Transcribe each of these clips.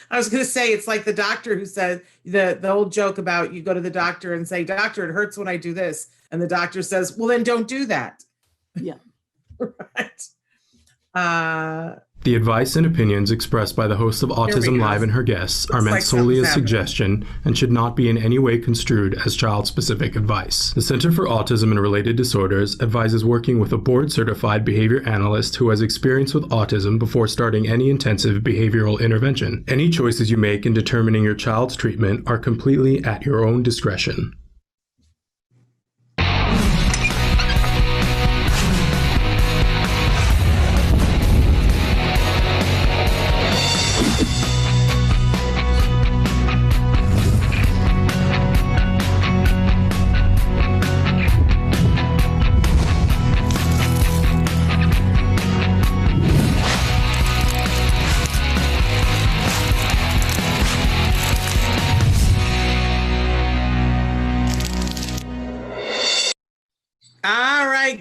I was going to say, it's like the doctor who said the old joke about you go to the doctor and say, doctor, it hurts when I do this. And the doctor says, well, then don't do that. Yeah. Right. The advice and opinions expressed by the host of Autism Live and her guests are meant solely as suggestion and should not be in any way construed as child-specific advice. The Center for Autism and Related Disorders advises working with a board-certified behavior analyst who has experience with autism before starting any intensive behavioral intervention. Any choices you make in determining your child's treatment are completely at your own discretion.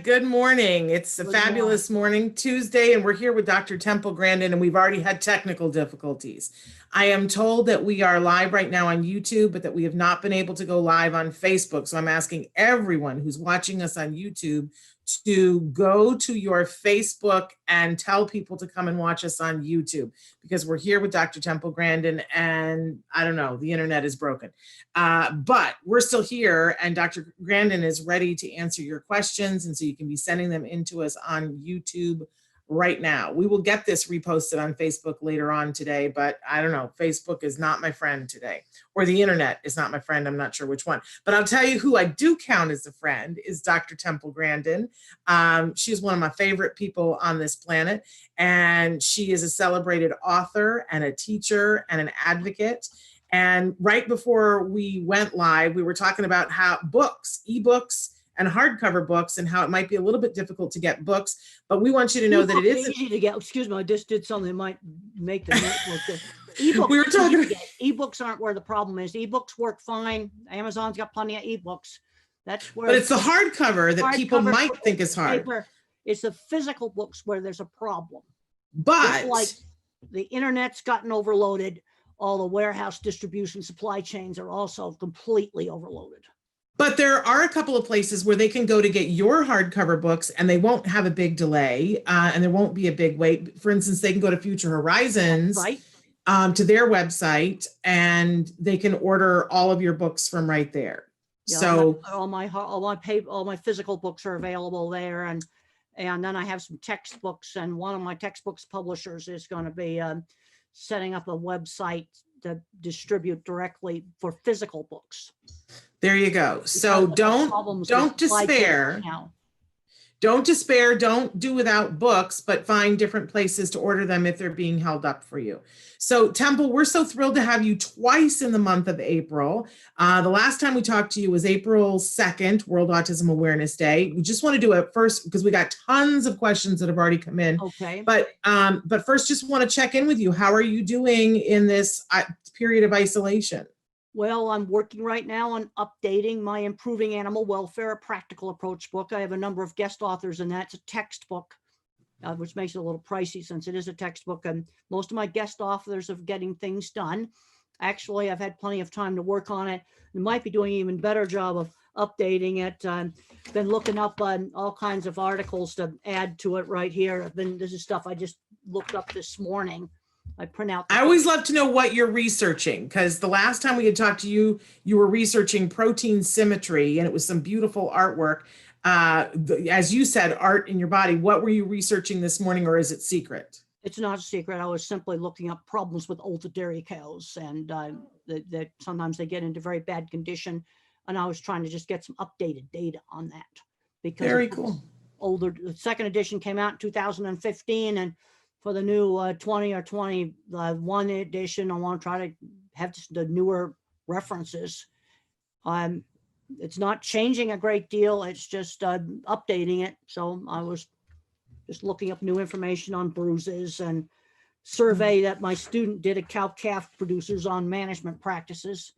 Good morning. It's a fabulous morning, Tuesday, and we're here with Dr. Temple Grandin, and we've already had technical difficulties. I am told that we are live right now on YouTube, but that we have not been able to go live on Facebook. So I'm asking everyone who's watching us on YouTube to go to your Facebook and tell people to come and watch us on YouTube, because we're here with Dr. Temple Grandin, and I don't know, the internet is broken. But we're still here, and Dr. Grandin is ready to answer your questions, and so you can be sending them into us on YouTube right now. We will get this reposted on Facebook later on today, but I don't know, Facebook is not my friend today, or the internet is not my friend. I'm not sure which one, but I'll tell you who I do count as a friend is Dr. Temple Grandin. She's one of my favorite people on this planet, and she is a celebrated author and a teacher and an advocate. And right before we went live, we were talking about how books, ebooks, and hardcover books, and how it might be a little bit difficult to get books, but we want you to know that it isn't easy to get. Excuse me, I just did something that might make the network good. Ebooks, we were talking. Ebooks aren't where the problem is. Ebooks work fine. Amazon's got plenty of ebooks. That's where. But it's the hardcover that people might think is hard. It's the physical books where there's a problem. But it's like the internet's gotten overloaded. All the warehouse distribution supply chains are also completely overloaded. But there are a couple of places where they can go to get your hardcover books, and they won't have a big delay, and there won't be a big wait. For instance, they can go to Future Horizons, right, to their website, and they can order all of your books from right there. Yeah, so all my physical books are available there, and then I have some textbooks, and one of my textbooks publishers is going to be setting up a website to distribute directly for physical books. There you go. So don't despair. Don't despair. Don't do without books, but find different places to order them if they're being held up for you. So Temple, we're so thrilled to have you twice in the month of April. The last time we talked to you was April 2nd, World Autism Awareness Day. We just want to do it first because we got tons of questions that have already come in. Okay. But first, just want to check in with you. How are you doing in this period of isolation? Well, I'm working right now on updating my Improving Animal Welfare, a practical approach book. I have a number of guest authors in that. It's a textbook, which makes it a little pricey since it is a textbook. And most of my guest authors are getting things done. Actually, I've had plenty of time to work on it. I might be doing an even better job of updating it. Been looking up on all kinds of articles to add to it right here. This is stuff I just looked up this morning. I print out. I always love to know what you're researching, because the last time we had talked to you, you were researching protein symmetry, and it was some beautiful artwork. As you said, art in your body. What were you researching this morning, or is it secret? It's not a secret. I was simply looking up problems with older dairy cows, and that sometimes they get into very bad condition. And I was trying to just get some updated data on that. Because very cool. The second edition came out in 2015, and for the new 20 or 21 edition, I want to try to have the newer references. It's not changing a great deal. It's just updating it. So I was just looking up new information on bruises and survey that my student did at cow-calf producers on management practices.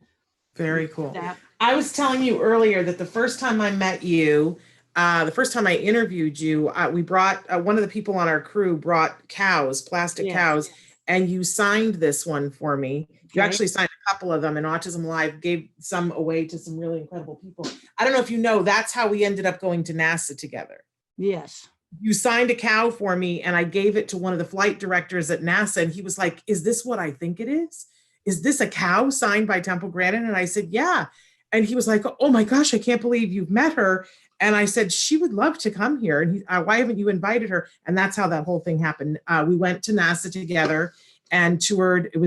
Very cool. I was telling you earlier that the first time I met you, the first time I interviewed you, we brought one of the people on our crew brought cows, plastic cows, and you signed this one for me. You Okay. actually signed a couple of them, and Autism Live gave some away to some really incredible people. I don't know if you know, that's how we ended up going to NASA together. Yes. You signed a cow for me, and I gave it to one of the flight directors at NASA, and he was like, is this what I think it is? Is this a cow signed by Temple Grandin? And I said, yeah. And he was like, oh my gosh, I can't believe you've met her. And I said, she would love to come here. And why haven't you invited her? And that's how that whole thing happened. We went to NASA together and toured. It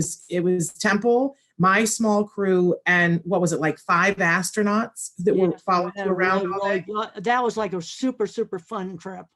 was Temple, my small crew, and what was it, like 5 astronauts that were following you around all day? That was like a super, super fun trip.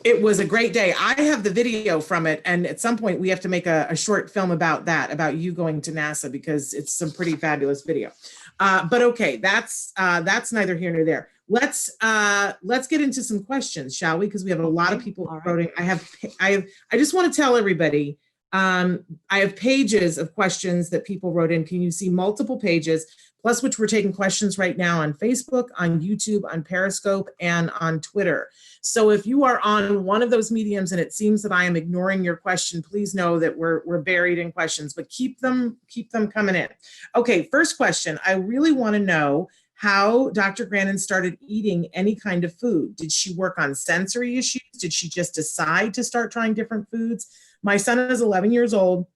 It was a great day. I have the video from it, and at some point we have to make a short film about that, about you going to NASA, because it's some pretty fabulous video. But okay, that's neither here nor there. Let's get into some questions, shall we? Because we have a lot of people voting. I just want to tell everybody, I have pages of questions that people wrote in. Can you see multiple pages? Plus, which we're taking questions right now on Facebook, on YouTube, on Periscope, and on Twitter. So if you are on one of those mediums and it seems that I am ignoring your question, please know that we're buried in questions, but keep them coming in. Okay, first question. I really want to know how Dr. Grandin started eating any kind of food. Did she work on sensory issues? Did she just decide to start trying different foods? My son is 11 years old,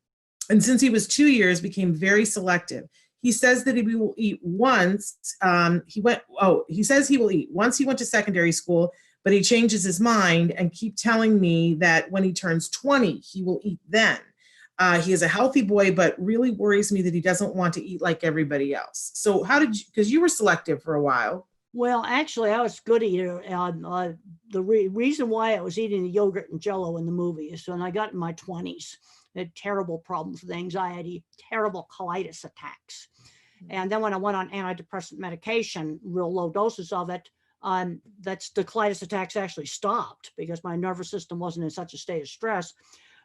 and since he was 2 years, became very selective. He says that he will eat once. He says he will eat once he went to secondary school, but he changes his mind and keep telling me that when he turns 20, he will eat then. He is a healthy boy, but really worries me that he doesn't want to eat like everybody else. So how did you, because you were selective for a while. Well, actually, I was a good eater. The reason why I was eating the yogurt and Jell-O in the movie is when I got in my 20s, I had terrible problems with anxiety, terrible colitis attacks. And then when I went on antidepressant medication, real low doses of it, that's the colitis attacks actually stopped because my nervous system wasn't in such a state of stress.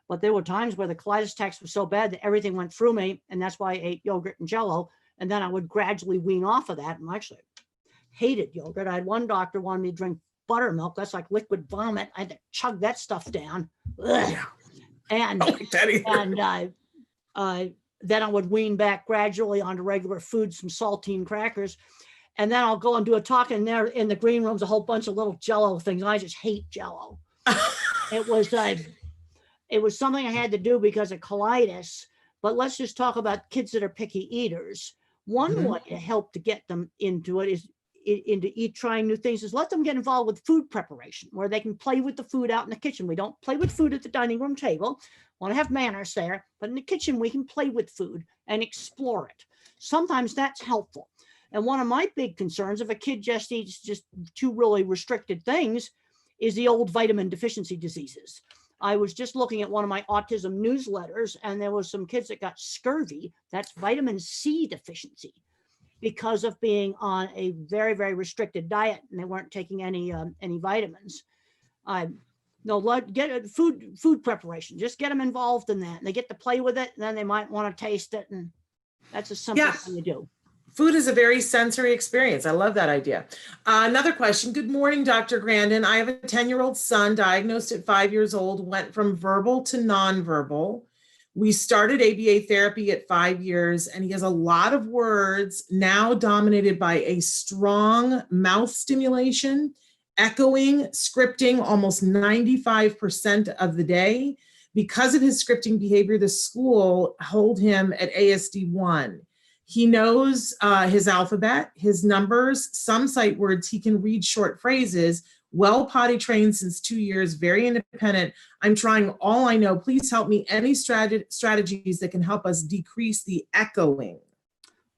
But there were times where the colitis attacks were so bad that everything went through me, and that's why I ate yogurt and Jell-O. And then I would gradually wean off of that. And I actually hated yogurt. I had one doctor wanted me to drink buttermilk. That's like liquid vomit. I had to chug that stuff down. Ugh. And then I would wean back gradually onto regular food, some saltine crackers. And then I'll go and do a talk, and there in the green room's a whole bunch of little Jell-O things. I just hate Jell-O. It was something I had to do because of colitis. But let's just talk about kids that are picky eaters. One way to help to get them into it is trying new things, is let them get involved with food preparation, where they can play with the food out in the kitchen. We don't play with food at the dining room table. Want to have manners there, but in the kitchen we can play with food and explore it. Sometimes that's helpful. And one of my big concerns, if a kid just eats just 2 really restricted things, is the old vitamin deficiency diseases. I was just looking at one of my autism newsletters, and there was some kids that got scurvy. That's vitamin C deficiency, because of being on a very, very restricted diet, and they weren't taking any vitamins. Get food preparation. Just get them involved in that. And they get to play with it, and then they might want to taste it, and that's a simple thing to do. Food is a very sensory experience. I love that idea. Another question. Good morning, Dr. Grandin. I have a 10-year-old son diagnosed at 5 years old, went from verbal to nonverbal. We started ABA therapy at 5 years, and he has a lot of words now dominated by a strong mouth stimulation, echoing, scripting almost 95% of the day. Because of his scripting behavior, the school hold him at ASD 1. He knows his alphabet, his numbers, some sight words. He can read short phrases, well potty trained since 2 years, very independent. I'm trying all I know. Please help me. Any strategies that can help us decrease the echoing?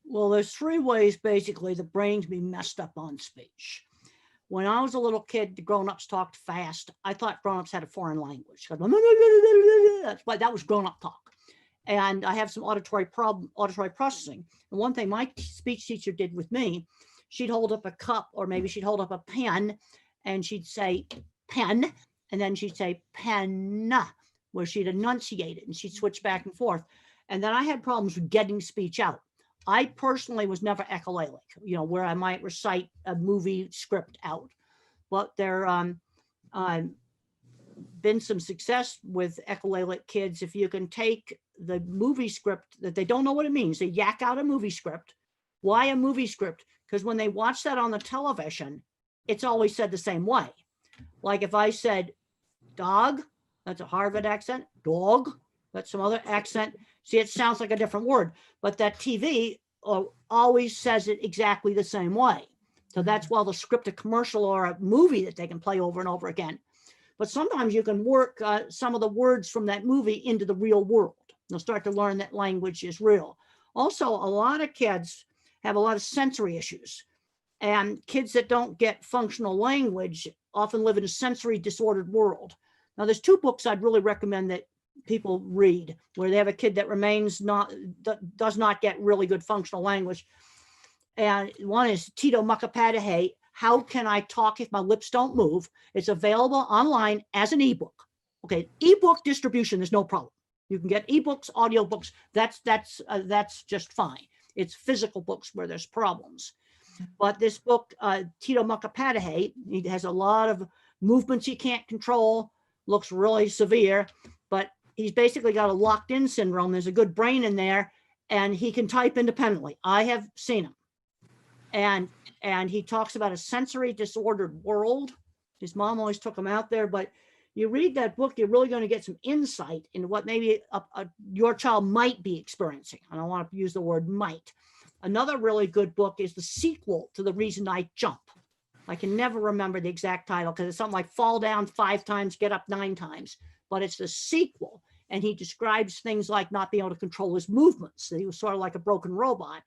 Well, there's 3 ways basically the brain can be messed up on speech. When I was a little kid, the grown-ups talked fast. I thought grown-ups had a foreign language. That's why that was grown-up talk. And I have some auditory processing. And one thing my speech teacher did with me, she'd hold up a cup, or maybe she'd hold up a pen, and she'd say pen, and then she'd say pen, where she'd enunciate it, and she'd switch back and forth. And then I had problems with getting speech out. I personally was never echolalic, where I might recite a movie script out. But been some success with echolalia kids. If you can take the movie script that they don't know what it means, they yak out a movie script. Why a movie script? Because when they watch that on the television, it's always said the same way. Like if I said dog, that's a Harvard accent. Dog, that's some other accent. See, it sounds like a different word, but that TV always says it exactly the same way. So that's why they'll script a commercial or a movie that they can play over and over again. But sometimes you can work some of the words from that movie into the real world. They'll start to learn that language is real. Also, a lot of kids have a lot of sensory issues. And kids that don't get functional language often live in a sensory disordered world. Now, there's 2 books I'd really recommend that people read where they have a kid that does not get really good functional language. And one is Tito Mukapadahe, How Can I Talk If My Lips Don't Move? It's available online as an ebook. Okay, ebook distribution, there's no problem. You can get ebooks, audiobooks, that's just fine. It's physical books where there's problems. But this book, Tito Mukapadahe, he has a lot of movements he can't control, looks really severe, but he's basically got a locked-in syndrome. There's a good brain in there, and he can type independently. I have seen him. And he talks about a sensory disordered world. His mom always took him out there, but you read that book, you're really going to get some insight into what maybe your child might be experiencing. I don't want to use the word might. Another really good book is the sequel to The Reason I Jump. I can never remember the exact title because it's something like fall down 5 times, get up 9 times, but it's the sequel. And he describes things like not being able to control his movements. That he was sort of like a broken robot.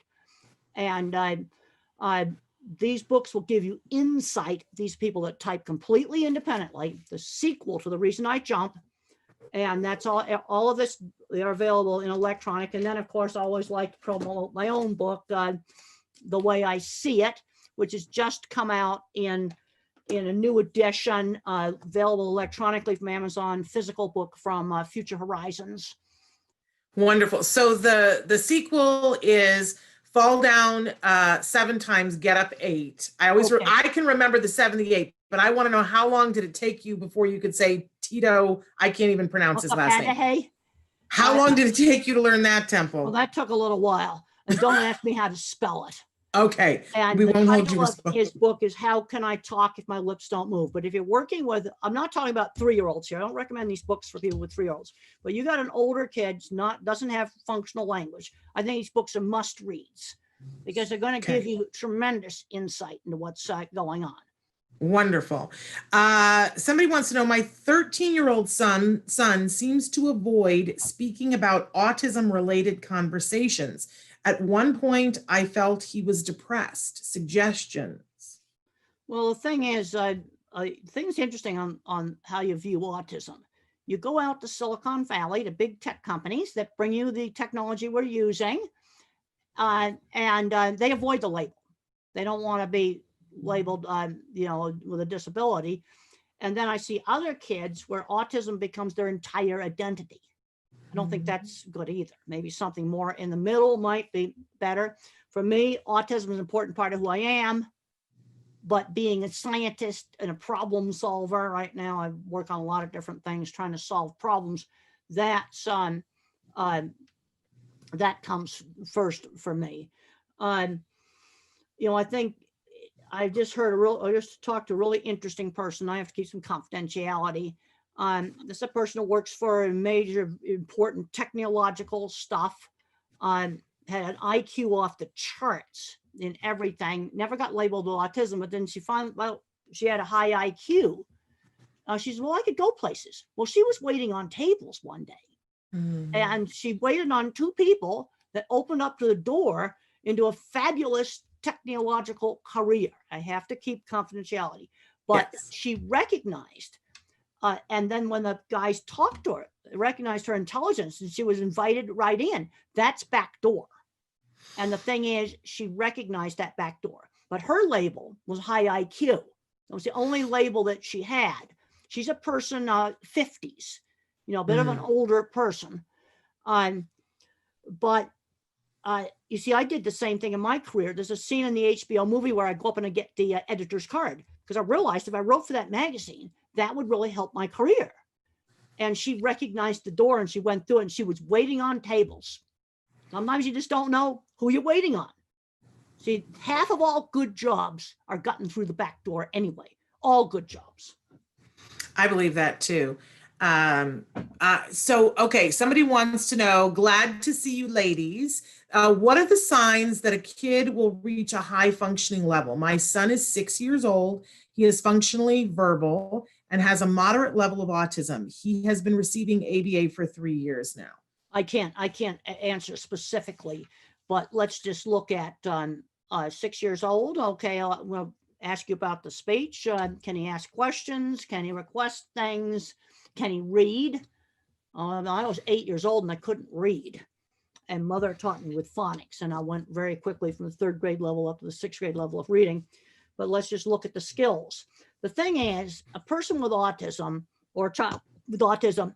And these books will give you insight. These people that type completely independently, the sequel to The Reason I Jump. And that's all of this, they're available in electronic. And then, of course, I always like to promote my own book, The Way I See It, which has just come out in a new edition, available electronically from Amazon, physical book from Future Horizons. Wonderful. So the sequel is fall down 7 times, get up 8. I can remember the 78, but I want to know how long did it take you before you could say Tito, I can't even pronounce his last name. How long did it take you to learn that, Temple? Well, that took a little while. And don't ask me how to spell it. Okay. And we the won't hold title you of responsible. his book is How Can I Talk If My Lips Don't Move? But if you're working with, I'm not talking about 3-year-olds here. I don't recommend these books for people with 3-year-olds. But you got an older kid, doesn't have functional language. I think these books are must reads because they're going to give you tremendous insight into what's going on. Wonderful. Somebody wants to know, my 13-year-old son seems to avoid speaking about autism-related conversations. At one point, I felt he was depressed. Suggestions? Well, the thing is, I think it's interesting on how you view autism. You go out to Silicon Valley, to big tech companies that bring you the technology we're using, and they avoid the label. They don't want to be labeled, with a disability. And then I see other kids where autism becomes their entire identity. I don't think that's good either. Maybe something more in the middle might be better. For me, autism is an important part of who I am, but being a scientist and a problem solver right now, I work on a lot of different things trying to solve problems. That's that comes first for me. I think I just talked to a really interesting person. I have to keep some confidentiality. This is a person who works for a major important technological stuff, had an IQ off the charts in everything, never got labeled with autism, but then she she had a high IQ. She said, well, I could go places. Well, she was waiting on tables one day, and she waited on 2 people that opened up to the door into a fabulous technological career. I have to keep confidentiality, but yes. She recognized, and then when the guys talked to her, they recognized her intelligence and she was invited right in. That's back door. And the thing is, she recognized that back door, but her label was high IQ. It was the only label that she had. She's a person, 50s, a bit of an older person. But you see, I did the same thing in my career. There's a scene in the HBO movie where I go up and I get the editor's card because I realized if I wrote for that magazine, that would really help my career. and she recognized the door and she went through it and she was waiting on tables. Sometimes you just don't know who you're waiting on. See, half of all good jobs are gotten through the back door anyway. All good jobs. I believe that too. Okay, somebody wants to know, glad to see you ladies. What are the signs that a kid will reach a high functioning level? My son is 6 years old. He is functionally verbal and has a moderate level of autism. He has been receiving ABA for 3 years now. I can't answer specifically, but let's just look at 6 years old. Okay, we'll ask you about the speech. Can he ask questions? Can he request things? Can he read? I was 8 years old and I couldn't read. And mother taught me with phonics, and I went very quickly from the 3rd grade level up to the 6th grade level of reading. But let's just look at the skills. The thing is, a person with autism or a child with autism,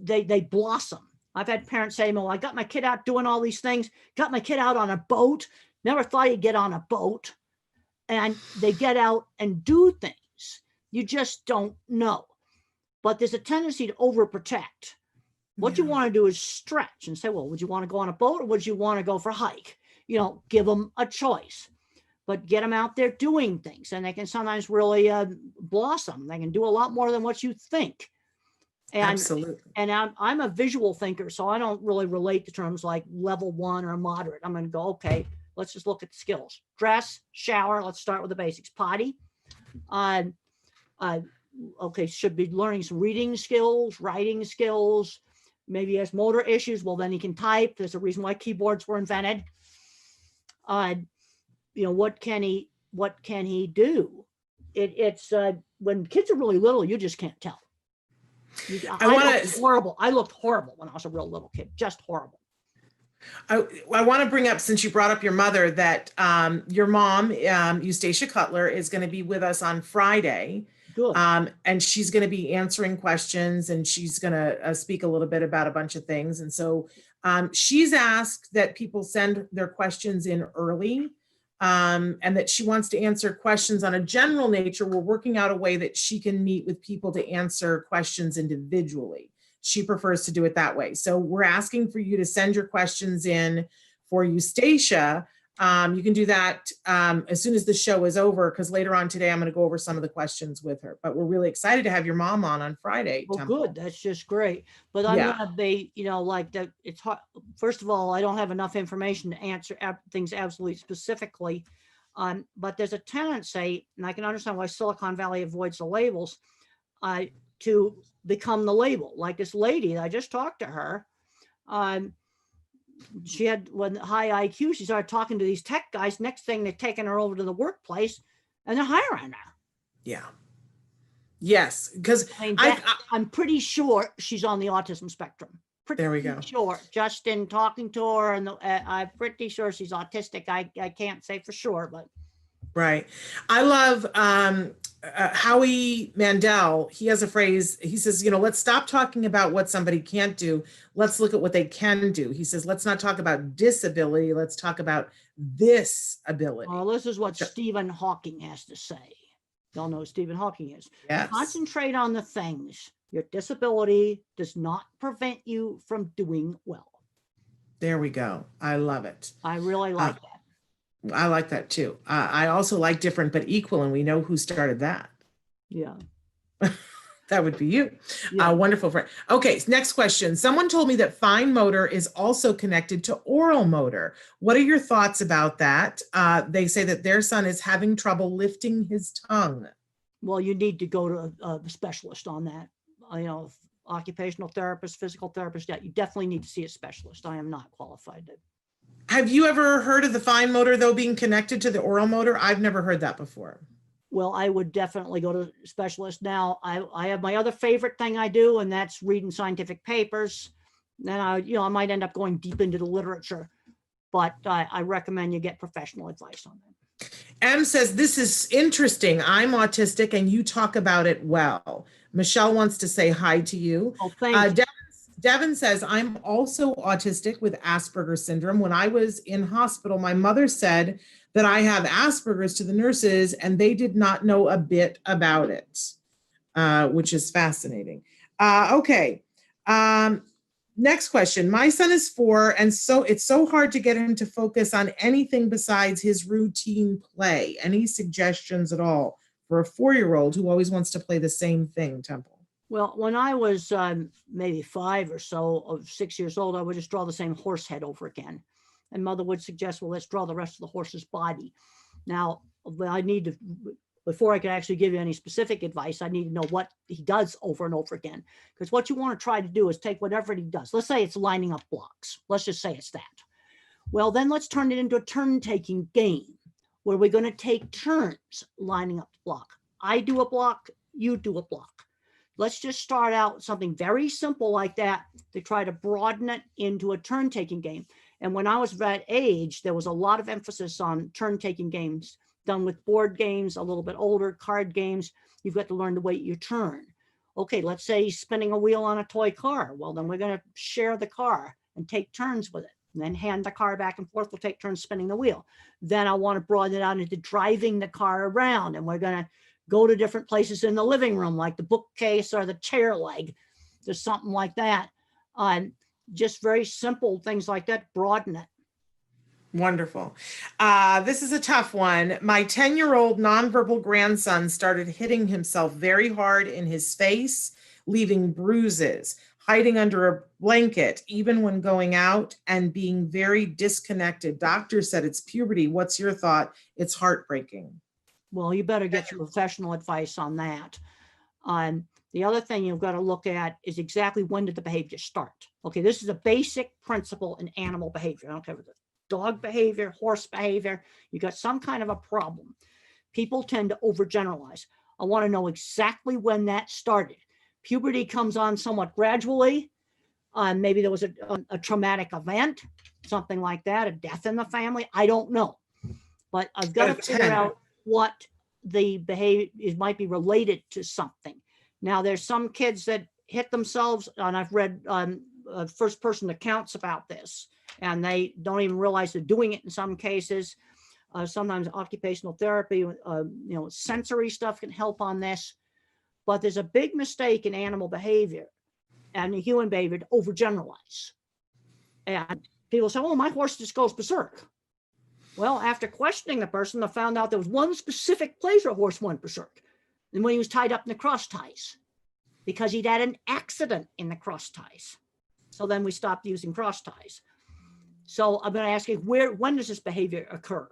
they blossom. I've had parents say, well, I got my kid out doing all these things, got my kid out on a boat, never thought he'd get on a boat. And they get out and do things. You just don't know. But there's a tendency to overprotect. What you want to do is stretch and say, well, would you want to go on a boat or would you want to go for a hike? You know, give them a choice, but get them out there doing things, and they can sometimes really blossom. They can do a lot more than what you think. And, absolutely. And I'm a visual thinker, so I don't really relate to terms like level 1 or moderate. I'm going to go, okay, let's just look at the skills. Dress, shower. Let's start with the basics. Potty. Okay, should be learning some reading skills, writing skills. Maybe he has motor issues. Well, then he can type. There's a reason why keyboards were invented. You know, what can he do? It's when kids are really little, you just can't tell. I looked horrible when I was a real little kid, just horrible. I want to bring up, since you brought up your mother, that your mom, Eustacia Cutler, is going to be with us on Friday. Good. And she's going to be answering questions, and she's going to speak a little bit about a bunch of things. And so she's asked that people send their questions in early, and that she wants to answer questions on a general nature. We're working out a way that she can meet with people to answer questions individually. She prefers to do it that way. So we're asking for you to send your questions in for Eustacia. You can do that as soon as the show is over, because later on today, I'm going to go over some of the questions with her. But we're really excited to have your mom on Friday. Well, Temple. good. That's just great. But I'm going to be, you know, like that. It's hard. First of all, I don't have enough information to answer things absolutely specifically. But there's a tendency, and I can understand why Silicon Valley avoids the labels, to become the label. Like this lady, I just talked to her. She had high IQ. She started talking to these tech guys. Next thing, they're taking her over to the workplace and they're hiring her. Yeah. Yes. Because I'm pretty sure she's on the autism spectrum. There we go. Sure. Just in talking to her, and I'm pretty sure she's autistic. I can't say for sure, but. Right. I love Howie Mandel. He has a phrase. He says, you know, let's stop talking about what somebody can't do. Let's look at what they can do. He says, let's not talk about disability. Let's talk about this ability. Well, this is what Stephen Hawking has to say. Y'all know who Stephen Hawking is. Yes. Concentrate on the things. Your disability does not prevent you from doing well. There we go. I love it. I really like that. I like that too. I also like different but equal, and we know who started that. Yeah. That would be you. Yeah. Wonderful friend. Okay, next question. Someone told me that fine motor is also connected to oral motor. What are your thoughts about that? They say that their son is having trouble lifting his tongue. Well, you need to go to a specialist on that. You know, occupational therapist, physical therapist, yeah, you definitely need to see a specialist. I am not qualified to. Have you ever heard of the fine motor, though, being connected to the oral motor? I've never heard that before. Well, I would definitely go to a specialist. Now, I have my other favorite thing I do, and that's reading scientific papers. Then I might end up going deep into the literature, but I recommend you get professional advice on that. M says, this is interesting. I'm autistic and you talk about it well. Michelle wants to say hi to you. Oh, thank you. Devin says, I'm also autistic with Asperger's syndrome. When I was in hospital, my mother said that I have Asperger's to the nurses, and they did not know a bit about it, which is fascinating. Okay. Next question. My son is 4, and so it's so hard to get him to focus on anything besides his routine play. Any suggestions at all for a 4-year-old who always wants to play the same thing, Temple? Well, when I was maybe 5 or so, or 6 years old, I would just draw the same horse head over again. And mother would suggest, well, let's draw the rest of the horse's body. Now, I need to, before I can actually give you any specific advice, I need to know what he does over and over again. Because what you want to try to do is take whatever he does. Let's say it's lining up blocks. Let's just say it's that. Well, then let's turn it into a turn-taking game where we're going to take turns lining up the block. I do a block, you do a block. Let's just start out with something very simple like that to try to broaden it into a turn-taking game. And when I was that age, there was a lot of emphasis on turn-taking games done with board games, a little bit older card games. You've got to learn to wait your turn. Okay, let's say he's spinning a wheel on a toy car. Well, then we're going to share the car and take turns with it. And then hand the car back and forth. We'll take turns spinning the wheel. Then I want to broaden it out into driving the car around. And we're going to go to different places in the living room, like the bookcase or the chair leg, just something like that. Just very simple things like that, broaden it. Wonderful. This is a tough one. My 10-year-old nonverbal grandson started hitting himself very hard in his face, leaving bruises, hiding under a blanket, even when going out, and being very disconnected. Doctor said it's puberty. What's your thought? It's heartbreaking. Well, you better get some professional advice on that. The other thing you've got to look at is exactly when did the behavior start? Okay, this is a basic principle in animal behavior. I don't care if it's dog behavior, horse behavior, you got some kind of a problem. People tend to overgeneralize. I want to know exactly when that started. Puberty comes on somewhat gradually. Maybe there was a traumatic event, something like that, a death in the family. I don't know. But I've got to figure out what the behavior is, might be related to something. Now, there's some kids that hit themselves, and I've read first-person accounts about this, and they don't even realize they're doing it in some cases. Sometimes occupational therapy, sensory stuff can help on this. But there's a big mistake in animal behavior and human behavior to overgeneralize. And people say, oh, my horse just goes berserk. Well, after questioning the person, I found out there was one specific place where a horse went berserk. And when he was tied up in the cross ties, because he'd had an accident in the cross ties. So then we stopped using cross ties. So I'm going to ask you, when does this behavior occur?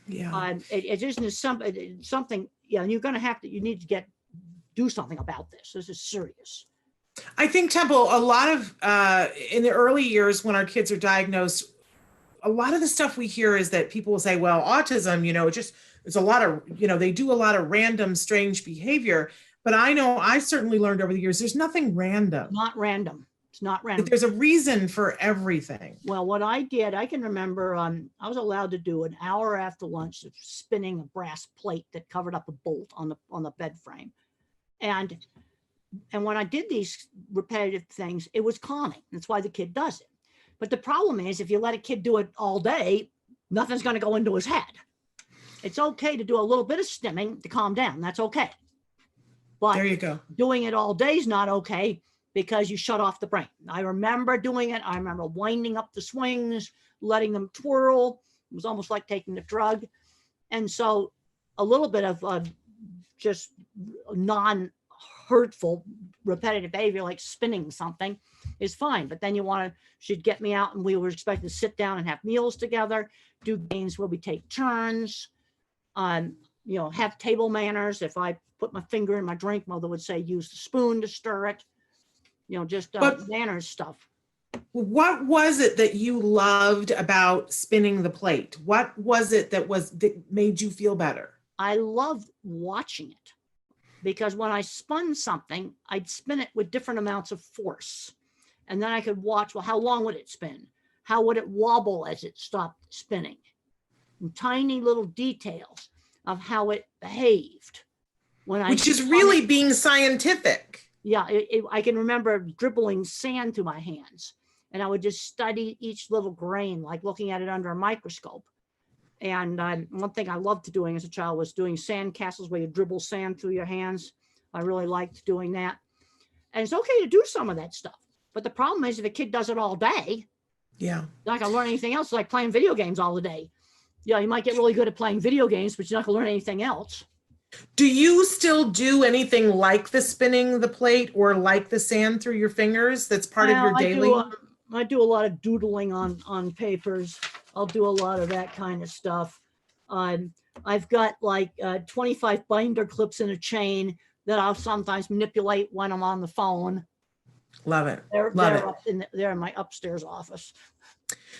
Yeah. It isn't something, you're going to have to, you need to do something about this. This is serious. I think, Temple, a lot of, in the early years when our kids are diagnosed, a lot of the stuff we hear is that people will say, well, autism, it's a lot of, they do a lot of random, strange behavior. But I know I certainly learned over the years, there's nothing random. Not random. It's not random. There's a reason for everything. Well, what I did, I can remember I was allowed to do an hour after lunch of spinning a brass plate that covered up a bolt on the bed frame. And when I did these repetitive things, it was calming. That's why the kid does it. But the problem is, if you let a kid do it all day, nothing's going to go into his head. It's okay to do a little bit of stimming to calm down. That's okay. But there you go. Doing it all day is not okay because you shut off the brain. I remember doing it. I remember winding up the swings, letting them twirl. It was almost like taking a drug. And so a little bit of just non-hurtful repetitive behavior like spinning something is fine. But then should get me out, and we were expected to sit down and have meals together, do games where we take turns, have table manners. If I put my finger in my drink, mother would say, use the spoon to stir it, manners stuff. What was it that you loved about spinning the plate? What was it that made you feel better? I loved watching it because when I spun something, I'd spin it with different amounts of force. And then I could watch, well, how long would it spin? How would it wobble as it stopped spinning? And tiny little details of how it behaved. Which is really being scientific. Yeah, I can remember dribbling sand through my hands, and I would just study each little grain, like looking at it under a microscope. And one thing I loved doing as a child was doing sand castles where you dribble sand through your hands. I really liked doing that. And it's okay to do some of that stuff. But the problem is if a kid does it all day, Yeah. they're not going to learn anything else. It's like playing video games all the day. Yeah, you might get really good at playing video games, but you're not going to learn anything else. Do you still do anything like the spinning the plate or like the sand through your fingers? That's part of your daily. I do a lot of doodling on papers. I'll do a lot of that kind of stuff. I've got like 25 binder clips in a chain that I'll sometimes manipulate when I'm on the phone. Love it. They're in my upstairs office.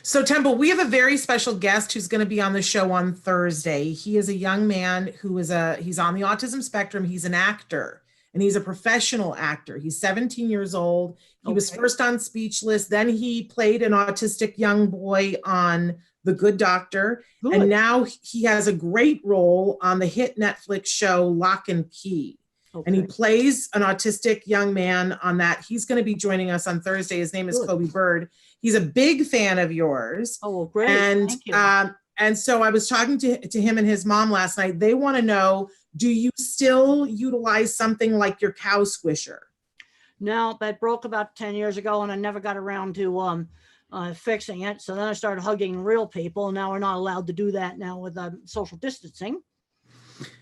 So Temple, we have a very special guest who's going to be on the show on Thursday. He is a young man he's on the autism spectrum. He's an actor and he's a professional actor. He's 17 years old. He was first on Speechless. Then he played an autistic young boy on The Good Doctor. Good. And now he has a great role on the hit Netflix show Lock and Key. Okay. And he plays an autistic young man on that. He's going to be joining us on Thursday. His name is Kobe Bird. He's a big fan of yours. Oh, well, great. And, thank you. And so I was talking to him and his mom last night. They want to know, do you still utilize something like your cow squisher? No, that broke about 10 years ago and I never got around to fixing it. So then I started hugging real people. Now we're not allowed to do that now with social distancing.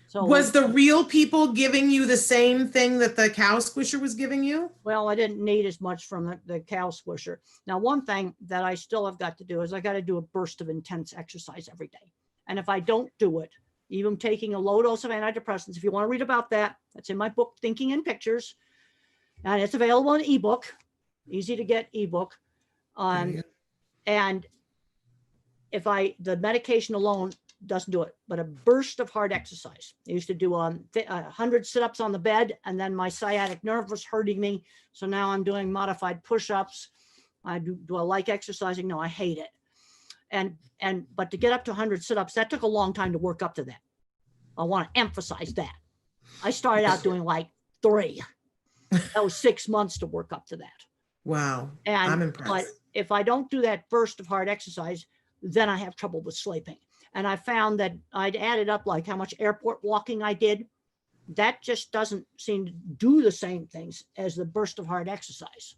So was the real people giving you the same thing that the cow squisher was giving you? Well, I didn't need as much from the cow squisher. Now, one thing that I still have got to do is I got to do a burst of intense exercise every day. And if I don't do it, even taking a low dose of antidepressants, if you want to read about that, that's in my book, Thinking in Pictures. And it's available in ebook, easy to get ebook. And if the medication alone doesn't do it, but a burst of hard exercise. I used to do 100 sit-ups on the bed, and then my sciatic nerve was hurting me. So now I'm doing modified push-ups. Do I like exercising? No, I hate it. But to get up to 100 sit-ups, that took a long time to work up to that. I want to emphasize that. I started out doing like 3. That was 6 months to work up to that. Wow, I'm impressed. But if I don't do that burst of hard exercise, then I have trouble with sleeping. And I found that I'd added up like how much airport walking I did. That just doesn't seem to do the same things as the burst of hard exercise.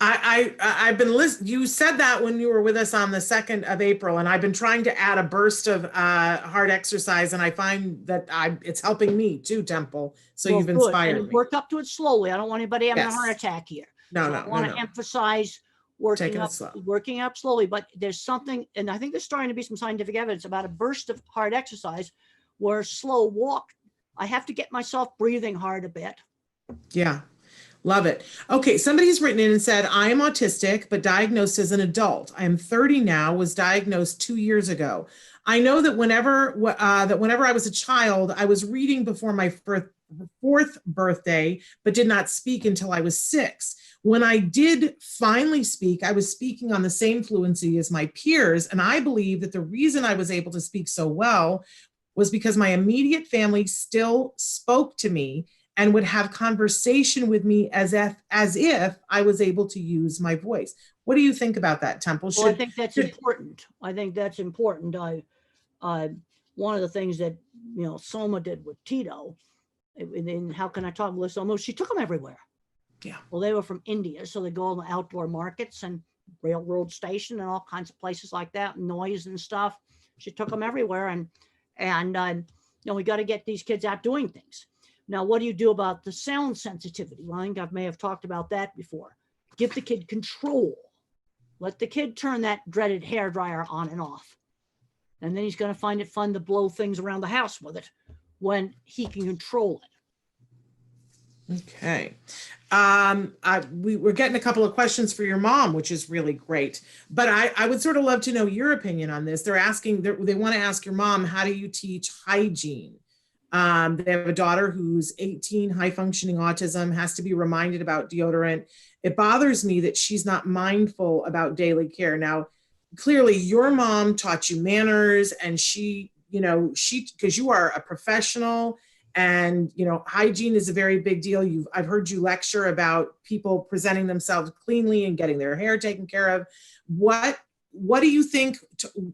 I've been listening. You said that when you were with us on the 2nd of April, and I've been trying to add a burst of hard exercise, and I find that it's helping me too, Temple. So well, you've inspired me. Work up to it slowly. I don't want anybody having a heart attack here. No. I want to emphasize working up slowly, but there's something, and I think there's starting to be some scientific evidence about a burst of hard exercise where slow walk, I have to get myself breathing hard a bit. Yeah. Love it. Okay. Somebody's written in and said, I am autistic, but diagnosed as an adult. I am 30 now, was diagnosed 2 years ago. I know that whenever I was a child, I was reading before my 4th birthday, but did not speak until I was 6. When I did finally speak, I was speaking on the same fluency as my peers. And I believe that the reason I was able to speak so well was because my immediate family still spoke to me and would have conversation with me as if I was able to use my voice. What do you think about that, Temple? Well, I think that's important. One of the things that, Soma did with Tito, and how can I talk with Soma? She took him everywhere. Yeah. Well, they were from India, so they go on the outdoor markets and railroad station and all kinds of places like that, noise and stuff. She took them everywhere, and we got to get these kids out doing things. Now, what do you do about the sound sensitivity? Well, I think I may have talked about that before. Give the kid control. Let the kid turn that dreaded hairdryer on and off, and then he's going to find it fun to blow things around the house with it when he can control it. Okay. We're getting a couple of questions for your mom, which is really great. But I would sort of love to know your opinion on this. They're asking, they want to ask your mom, how do you teach hygiene? They have a daughter who's 18, high functioning autism, has to be reminded about deodorant. It bothers me that she's not mindful about daily care. Now, clearly your mom taught you manners, and she, because you are a professional. And, hygiene is a very big deal. I've heard you lecture about people presenting themselves cleanly and getting their hair taken care of. What do you think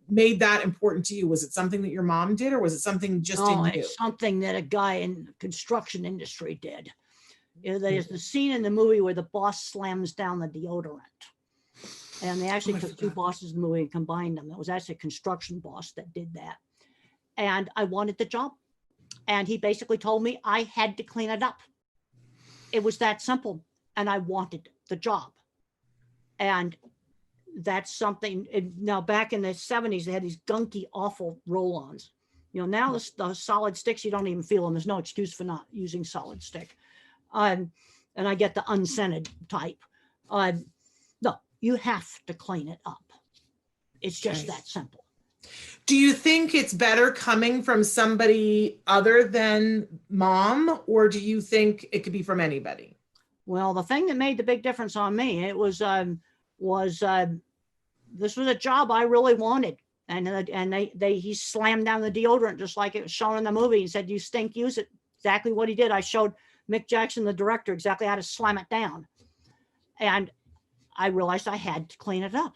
made that important to you? Was it something that your mom did, or was it something just in you? It's something that a guy in the construction industry did. There's the scene in the movie where the boss slams down the deodorant. And they actually took two bosses in the movie and combined them. It was actually a construction boss that did that. And I wanted the job. And he basically told me I had to clean it up. It was that simple. And I wanted the job. And that's something. Now, back in the 70s, they had these gunky, awful roll-ons. Now the solid sticks, you don't even feel them. There's no excuse for not using solid stick. And I get the unscented type. No, you have to clean it up. It's just that simple. Do you think it's better coming from somebody other than mom, or do you think it could be from anybody? Well, the thing that made the big difference on me, it was this was a job I really wanted. And he slammed down the deodorant just like it was shown in the movie. He said, "You stink, use it." Exactly what he did. I showed Mick Jackson, the director, exactly how to slam it down. And I realized I had to clean it up.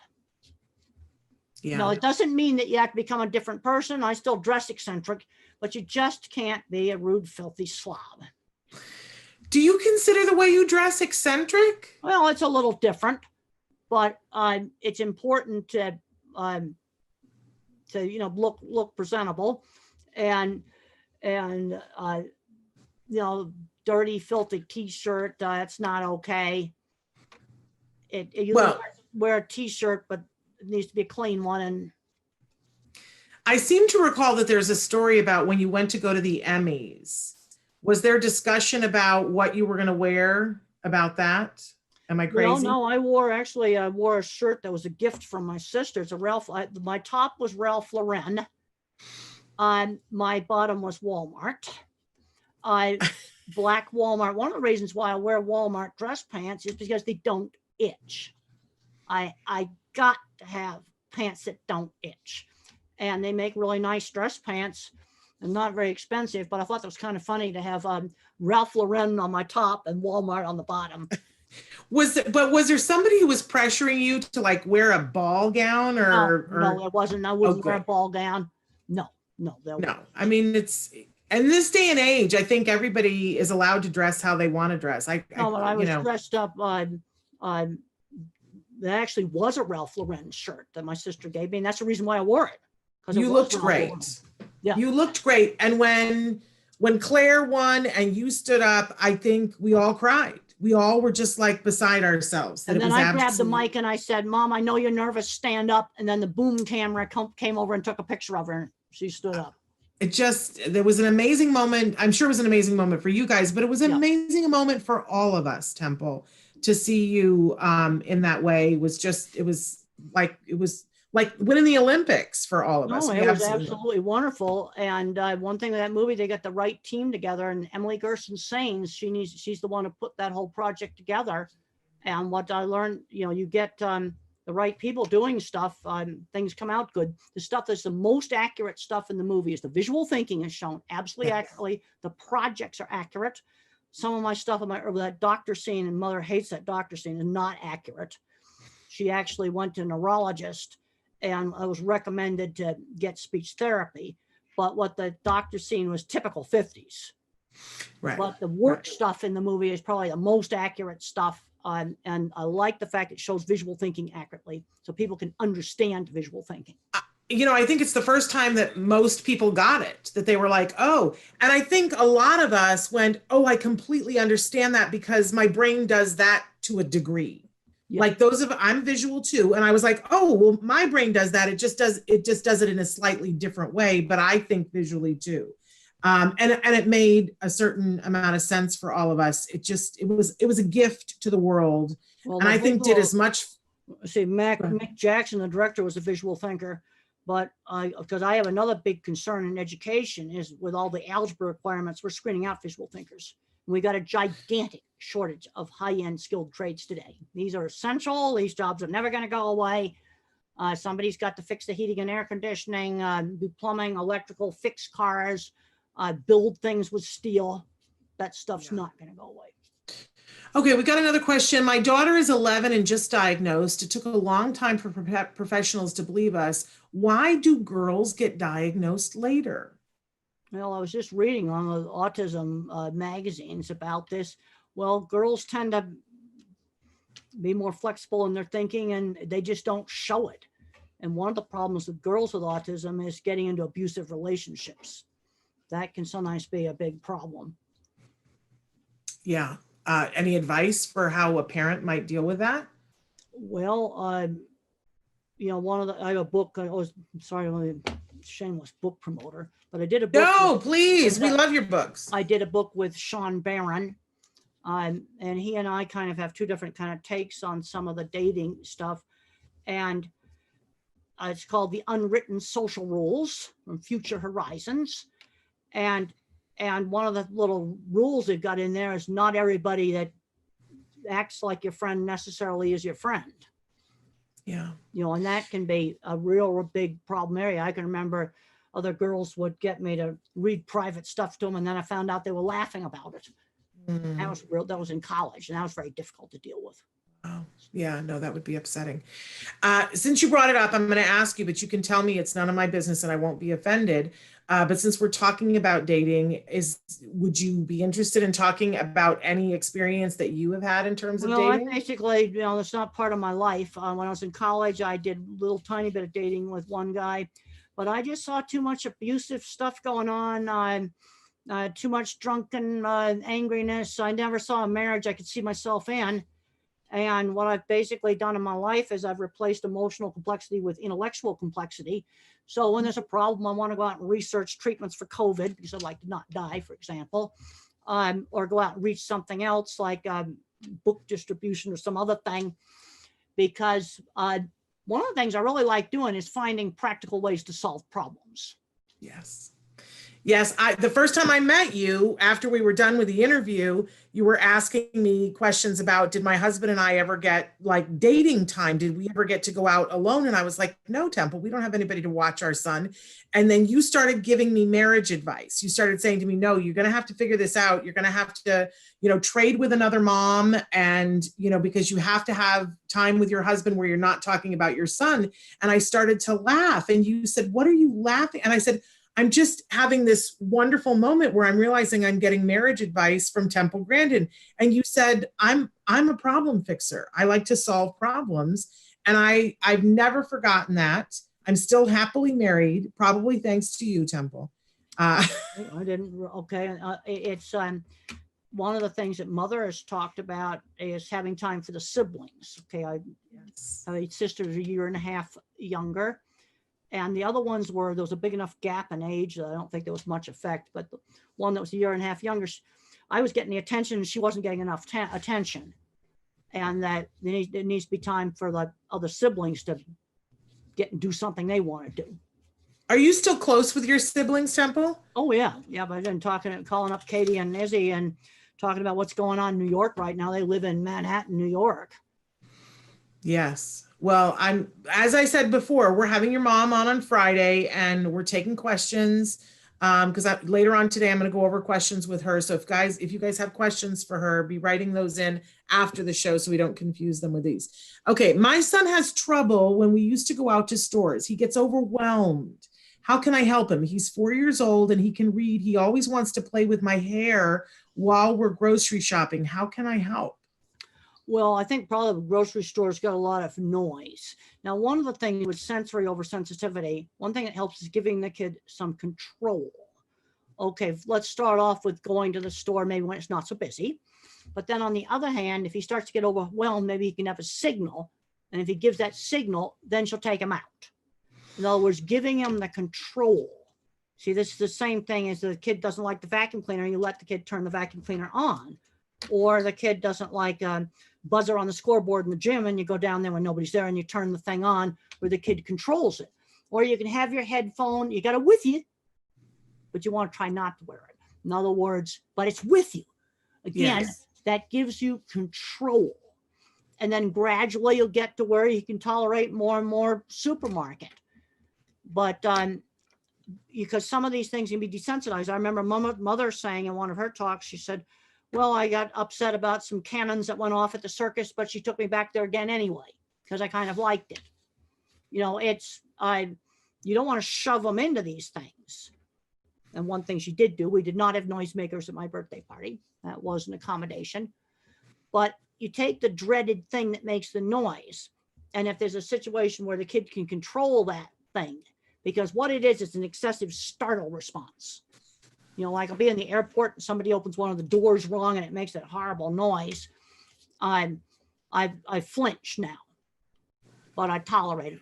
Yeah. No, it doesn't mean that you have to become a different person. I still dress eccentric, but you just can't be a rude, filthy slob. Do you consider the way you dress eccentric? Well, it's a little different, but it's important to look presentable, and dirty, filthy T-shirt, that's not okay. Wear a T-shirt, but it needs to be a clean one. And I seem to recall that there's a story about when you went to go to the Emmys. Was there discussion about what you were going to wear about that? Am I crazy? No, I wore a shirt that was a gift from my sister. It's my top was Ralph Lauren. My bottom was Walmart. Black Walmart. One of the reasons why I wear Walmart dress pants is because they don't itch. I got to have pants that don't itch. And they make really nice dress pants and not very expensive, but I thought that was kind of funny to have Ralph Lauren on my top and Walmart on the bottom. Was there somebody who was pressuring you to like wear a ball gown or no, there wasn't. I wouldn't wear a ball gown. No. I mean, it's in this day and age, I think everybody is allowed to dress how they want to dress. I was dressed up. There actually was a Ralph Lauren shirt that my sister gave me, and that's the reason why I wore it. You looked great. Yeah, you looked great. And when Claire won and you stood up, I think we all cried. We all were just like beside ourselves. And then I grabbed the mic and I said, "Mom, I know you're nervous. Stand up." And then the boom camera came over and took a picture of her. And she stood up. There was an amazing moment. I'm sure it was an amazing moment for you guys, but it was an amazing moment for all of us, Temple, to see you in that way. It was like winning the Olympics for all of us. It was absolutely wonderful. And one thing with that movie, they got the right team together, and Emily Gerson Sains, she's the one who put that whole project together. And what I learned, you get the right people doing stuff, things come out good. The stuff that's the most accurate stuff in the movie is the visual thinking is shown absolutely accurately. The projects are accurate. Some of my stuff in that doctor scene, and Mother hates that doctor scene, is not accurate. She actually went to a neurologist, and I was recommended to get speech therapy. But what the doctor scene was typical 50s. Right. But the work stuff in the movie is probably the most accurate stuff. And I like the fact it shows visual thinking accurately so people can understand visual thinking. I think it's the first time that most people got it, that they were like, oh, and I think a lot of us went, oh, I completely understand that because my brain does that to a degree. Yeah. Like I'm visual too. And I was like, oh, well, my brain does that. It just does it in a slightly different way, but I think visually too. And it made a certain amount of sense for all of us. It was a gift to the world. Well, and I think did as much. See, Mick Jackson, the director, was a visual thinker, but because I have another big concern in education is with all the algebra requirements, we're screening out visual thinkers. And we got a gigantic shortage of high-end skilled trades today. These are essential. These jobs are never going to go away. Somebody's got to fix the heating and air conditioning, do plumbing, electrical, fix cars, build things with steel. That stuff's not going to go away. Okay, we got another question. My daughter is 11 and just diagnosed. It took a long time for professionals to believe us. Why do girls get diagnosed later? Well, I was just reading on the Autism magazines about this. Well, girls tend to be more flexible in their thinking and they just don't show it. And one of the problems with girls with autism is getting into abusive relationships. That can sometimes be a big problem. Yeah. Any advice for how a parent might deal with that? Well, you know, I have a book. I was sorry, I'm a shameless book promoter, but I did a book. No, please. We love your books. I did a book with Sean Barron. And he and I kind of have two different kind of takes on some of the dating stuff. And it's called The Unwritten Social Rules from Future Horizons. And one of the little rules they've got in there is not everybody that acts like your friend necessarily is your friend. Yeah. You know, and that can be a real big problem area. I can remember other girls would get me to read private stuff to them, and then I found out they were laughing about it. That was in college, and that was very difficult to deal with. Oh, yeah, no, that would be upsetting. Since you brought it up, I'm going to ask you, but you can tell me it's none of my business and I won't be offended. But since we're talking about dating, would you be interested in talking about any experience that you have had in terms of dating? I basically, you know, it's not part of my life. When I was in college, I did a little tiny bit of dating with one guy, but I just saw too much abusive stuff going on. Too much drunken angriness. I never saw a marriage I could see myself in. And what I've basically done in my life is I've replaced emotional complexity with intellectual complexity. So when there's a problem, I want to go out and research treatments for COVID because I'd like to not die, for example, or go out and reach something else like book distribution or some other thing. Because one of the things I really like doing is finding practical ways to solve problems. Yes. Yes, the first time I met you, after we were done with the interview, you were asking me questions about, did my husband and I ever get like dating time? Did we ever get to go out alone? And I was like, no, Temple, we don't have anybody to watch our son. And then you started giving me marriage advice. You started saying to me, no, you're going to have to figure this out. You're going to have to, you know, trade with another mom. And, you know, because you have to have time with your husband where you're not talking about your son. And I started to laugh. And you said, what are you laughing? And I said, I'm just having this wonderful moment where I'm realizing I'm getting marriage advice from Temple Grandin. And you said, I'm a problem fixer. I like to solve problems. And I've never forgotten that. I'm still happily married, probably thanks to you, Temple. I didn't, okay. It's one of the things that Mother has talked about is having time for the siblings. Okay, I have a sister who's a year and a half younger. And the other ones there was a big enough gap in age that I don't think there was much effect. But the one that was a year and a half younger, I was getting the attention and she wasn't getting enough attention. And that there needs to be time for the other siblings to do something they want to do. Are you still close with your siblings, Temple? Oh, yeah. Yeah, but I've been calling up Katie and Izzy and talking about what's going on in New York right now. They live in Manhattan, New York. Yes. Well, as I said before, we're having your mom on Friday and we're taking questions because later on today, I'm going to go over questions with her. So if you guys have questions for her, be writing those in after the show so we don't confuse them with these. Okay. My son has trouble when we used to go out to stores. He gets overwhelmed. How can I help him? He's 4 years old and he can read. He always wants to play with my hair while we're grocery shopping. How can I help? Well, I think probably the grocery store's got a lot of noise. Now, one of the things with sensory oversensitivity, one thing that helps is giving the kid some control. Okay, let's start off with going to the store maybe when it's not so busy. But then on the other hand, if he starts to get overwhelmed, maybe he can have a signal. And if he gives that signal, then she'll take him out. In other words, giving him the control. See, this is the same thing as the kid doesn't like the vacuum cleaner. You let the kid turn the vacuum cleaner on. Or the kid doesn't like buzzer on the scoreboard in the gym and you go down there when nobody's there and you turn the thing on where the kid controls it. Or you can have your headphone, you got it with you, but you want to try not to wear it. In other words, but it's with you. Again, yes. That gives you control. And then gradually you'll get to where you can tolerate more and more supermarket. But because some of these things can be desensitized. I remember Mother saying in one of her talks, she said, well, I got upset about some cannons that went off at the circus, but she took me back there again anyway, because I kind of liked it. You know, you don't want to shove them into these things. And one thing she did do, we did not have noisemakers at my birthday party. That was an accommodation. but you take the dreaded thing that makes the noise. And if there's a situation where the kid can control that thing, because what it is an excessive startle response. You know, like I'll be in the airport and somebody opens one of the doors wrong and it makes that horrible noise. I flinch now, but I tolerate it.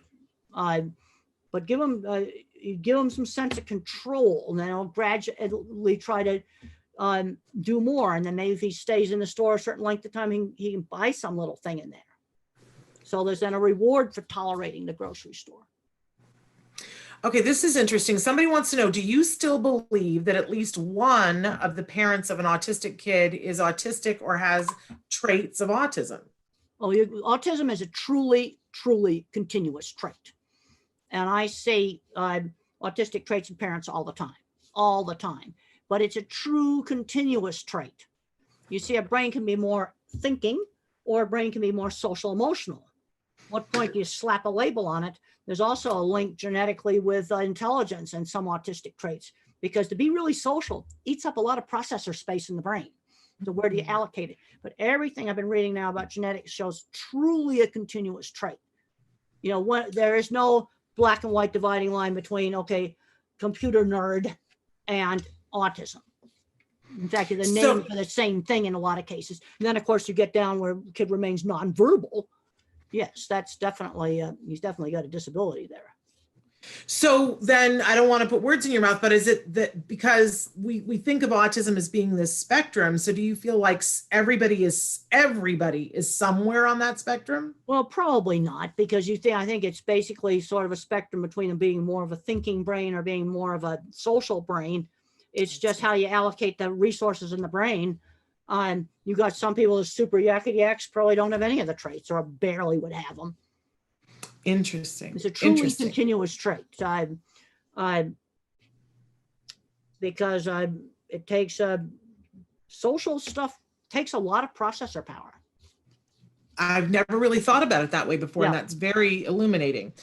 But you give them some sense of control, and then I'll gradually try to do more. And then maybe if he stays in the store a certain length of time, he can buy some little thing in there. So there's then a reward for tolerating the grocery store. Okay, this is interesting. Somebody wants to know, do you still believe that at least one of the parents of an autistic kid is autistic or has traits of autism? Oh, autism is a truly, truly continuous trait. And I see autistic traits in parents all the time. But it's a true continuous trait. You see, a brain can be more thinking or a brain can be more social emotional. What point do you slap a label on it? There's also a link genetically with intelligence and some autistic traits, because to be really social eats up a lot of processor space in the brain. So where do you allocate it? But everything I've been reading now about genetics shows truly a continuous trait. You know, there is no black and white dividing line between, okay, computer nerd and autism. In fact, the name for the same thing in a lot of cases. And then, of course, you get down where the kid remains nonverbal. Yes, that's definitely, he's definitely got a disability there. So then, I don't want to put words in your mouth, but is it that because we think of autism as being this spectrum, so do you feel like everybody is somewhere on that spectrum? Well, probably not, because I think it's basically sort of a spectrum between them being more of a thinking brain or being more of a social brain. It's just how you allocate the resources in the brain. You got some people who's super yakety-yaks probably don't have any of the traits or barely would have them. Interesting. It's a truly continuous trait. Because it takes social stuff takes a lot of processor power. I've never really thought about it that way before, and that's very illuminating.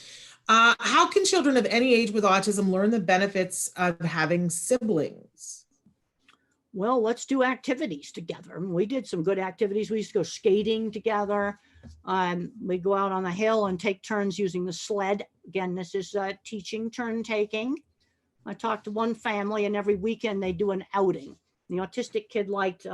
How can children of any age with autism learn the benefits of having siblings? Well, let's do activities together. We did some good activities. We used to go skating together. We go out on the hill and take turns using the sled. Again, this is teaching turn taking. I talked to one family, and every weekend they do an outing. The autistic kid liked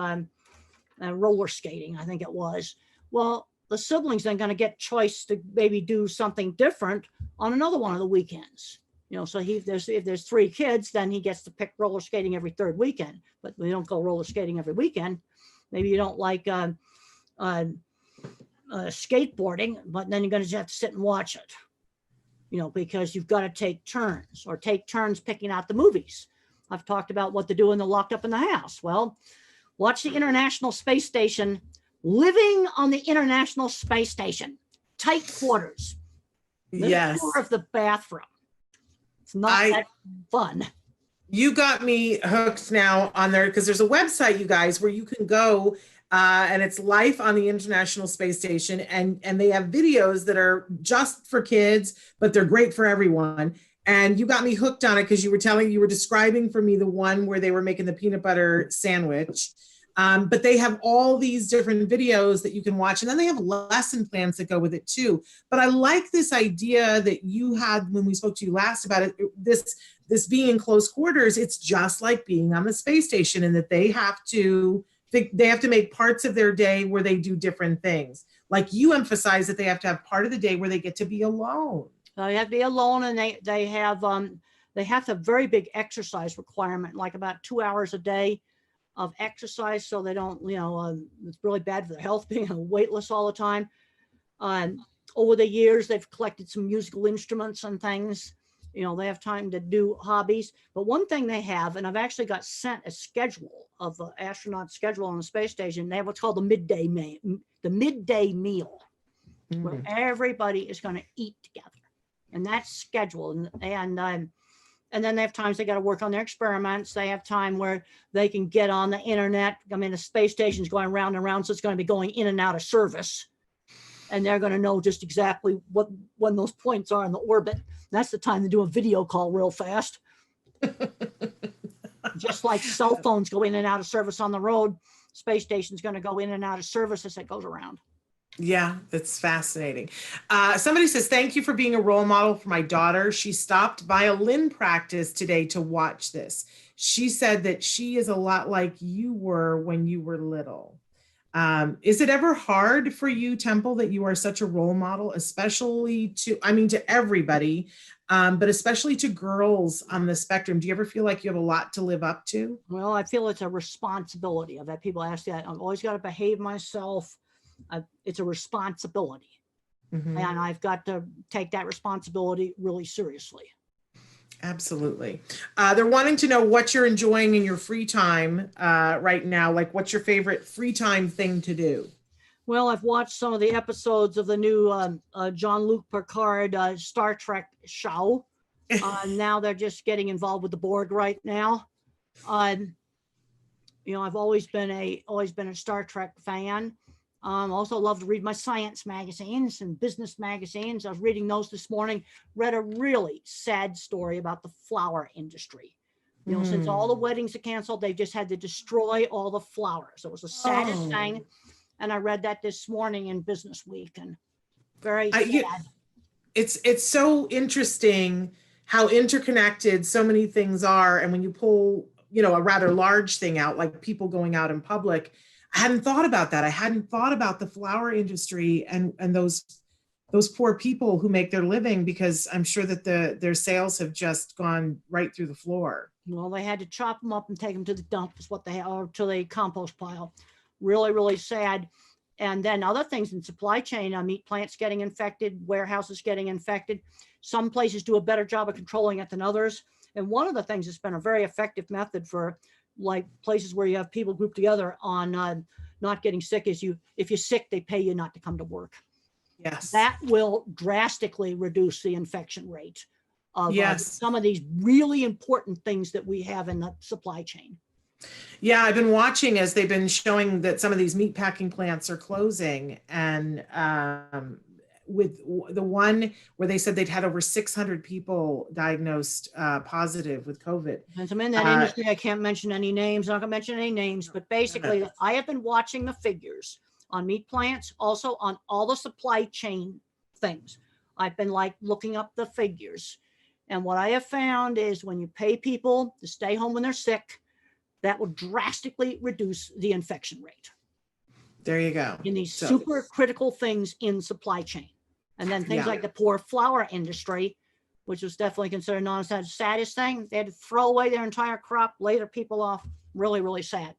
roller skating, I think it was. Well, the siblings then going to get choice to maybe do something different on another one of the weekends. You know, so if there's 3 kids, then he gets to pick roller skating every 3rd weekend. But we don't go roller skating every weekend. Maybe you don't like skateboarding, but then you're going to have to sit and watch it. You know, because you've got to take turns picking out the movies. I've talked about what to do when they're locked up in the house. Well, watch the International Space Station. Living on the International Space Station, tight quarters. Yes. Tour of the bathroom. It's not that fun. You got me hooked now on there, because there's a website, you guys, where you can go and it's Life on the International Space Station. And they have videos that are just for kids, but they're great for everyone. And you got me hooked on it because you were describing for me the one where they were making the peanut butter sandwich. But they have all these different videos that you can watch, and then they have lesson plans that go with it too. But I like this idea that you had when we spoke to you last about it, this being in close quarters. It's just like being on the space station, and that they have to make parts of their day where they do different things. Like you emphasize that they have to have part of the day where they get to be alone. They have to be alone, and they have a very big exercise requirement, like about 2 hours a day of exercise, so they don't, it's really bad for their health being weightless all the time. Over the years, they've collected some musical instruments and things. They have time to do hobbies. But one thing they have, and I've actually got sent a schedule of the astronaut schedule on the space station. They have what's called the midday meal, where everybody is going to eat together, and that's scheduled. And then they have times they got to work on their experiments. They have time where they can get on the internet. I mean, the space station's going round and round, so it's going to be going in and out of service. And they're going to know just exactly when those points are in the orbit. That's the time to do a video call real fast. Just like cell phones go in and out of service on the road. space station is going to go in and out of service as it goes around. Yeah, that's fascinating. Somebody says, thank you for being a role model for my daughter. She stopped violin practice today to watch this. She said that she is a lot like you were when you were little. Is it ever hard for you, Temple, that you are such a role model, especially to everybody, but especially to girls on the spectrum? Do you ever feel like you have a lot to live up to? Well, I feel it's a responsibility. I've had people ask that. I've always got to behave myself. It's a responsibility. Mm-hmm. And I've got to take that responsibility really seriously. Absolutely. They're wanting to know what you're enjoying in your free time right now. Like, what's your favorite free time thing to do? Well, I've watched some of the episodes of the new Jean-Luc Picard Star Trek show. Now they're just getting involved with the board right now. I've always been a Star Trek fan. Also love to read my science magazines and business magazines. I was reading those this morning, read a really sad story about the flower industry. Since all the weddings are canceled, they've just had to destroy all the flowers. It was the saddest thing. And I read that this morning in Business Week, and very sad. It's so interesting how interconnected so many things are. And when you pull, a rather large thing out, like people going out in public, I hadn't thought about that. I hadn't thought about the flower industry and those poor people who make their living, because I'm sure that their sales have just gone right through the floor. Well, they had to chop them up and take them to the dump, is what or to the compost pile. Really, really sad. And then other things in supply chain, meat plants getting infected, warehouses getting infected. Some places do a better job of controlling it than others. And one of the things that's been a very effective method for like places where you have people grouped together on not getting sick is if you're sick, they pay you not to come to work. Yes. That will drastically reduce the infection rate of some of these really important things that we have in the supply chain. Yeah, I've been watching as they've been showing that some of these meat packing plants are closing, and with the one where they said they'd had over 600 people diagnosed positive with COVID. And I'm in that industry. I can't mention any names. I'm not going to mention any names, but basically I have been watching the figures on meat plants, also on all the supply chain things. I've been looking up the figures. And what I have found is when you pay people to stay home when they're sick, that will drastically reduce the infection rate. There you go. In these super critical things in supply chain. And then things like the poor flower industry, which was definitely considered the saddest thing. They had to throw away their entire crop, lay their people off. Really, really sad.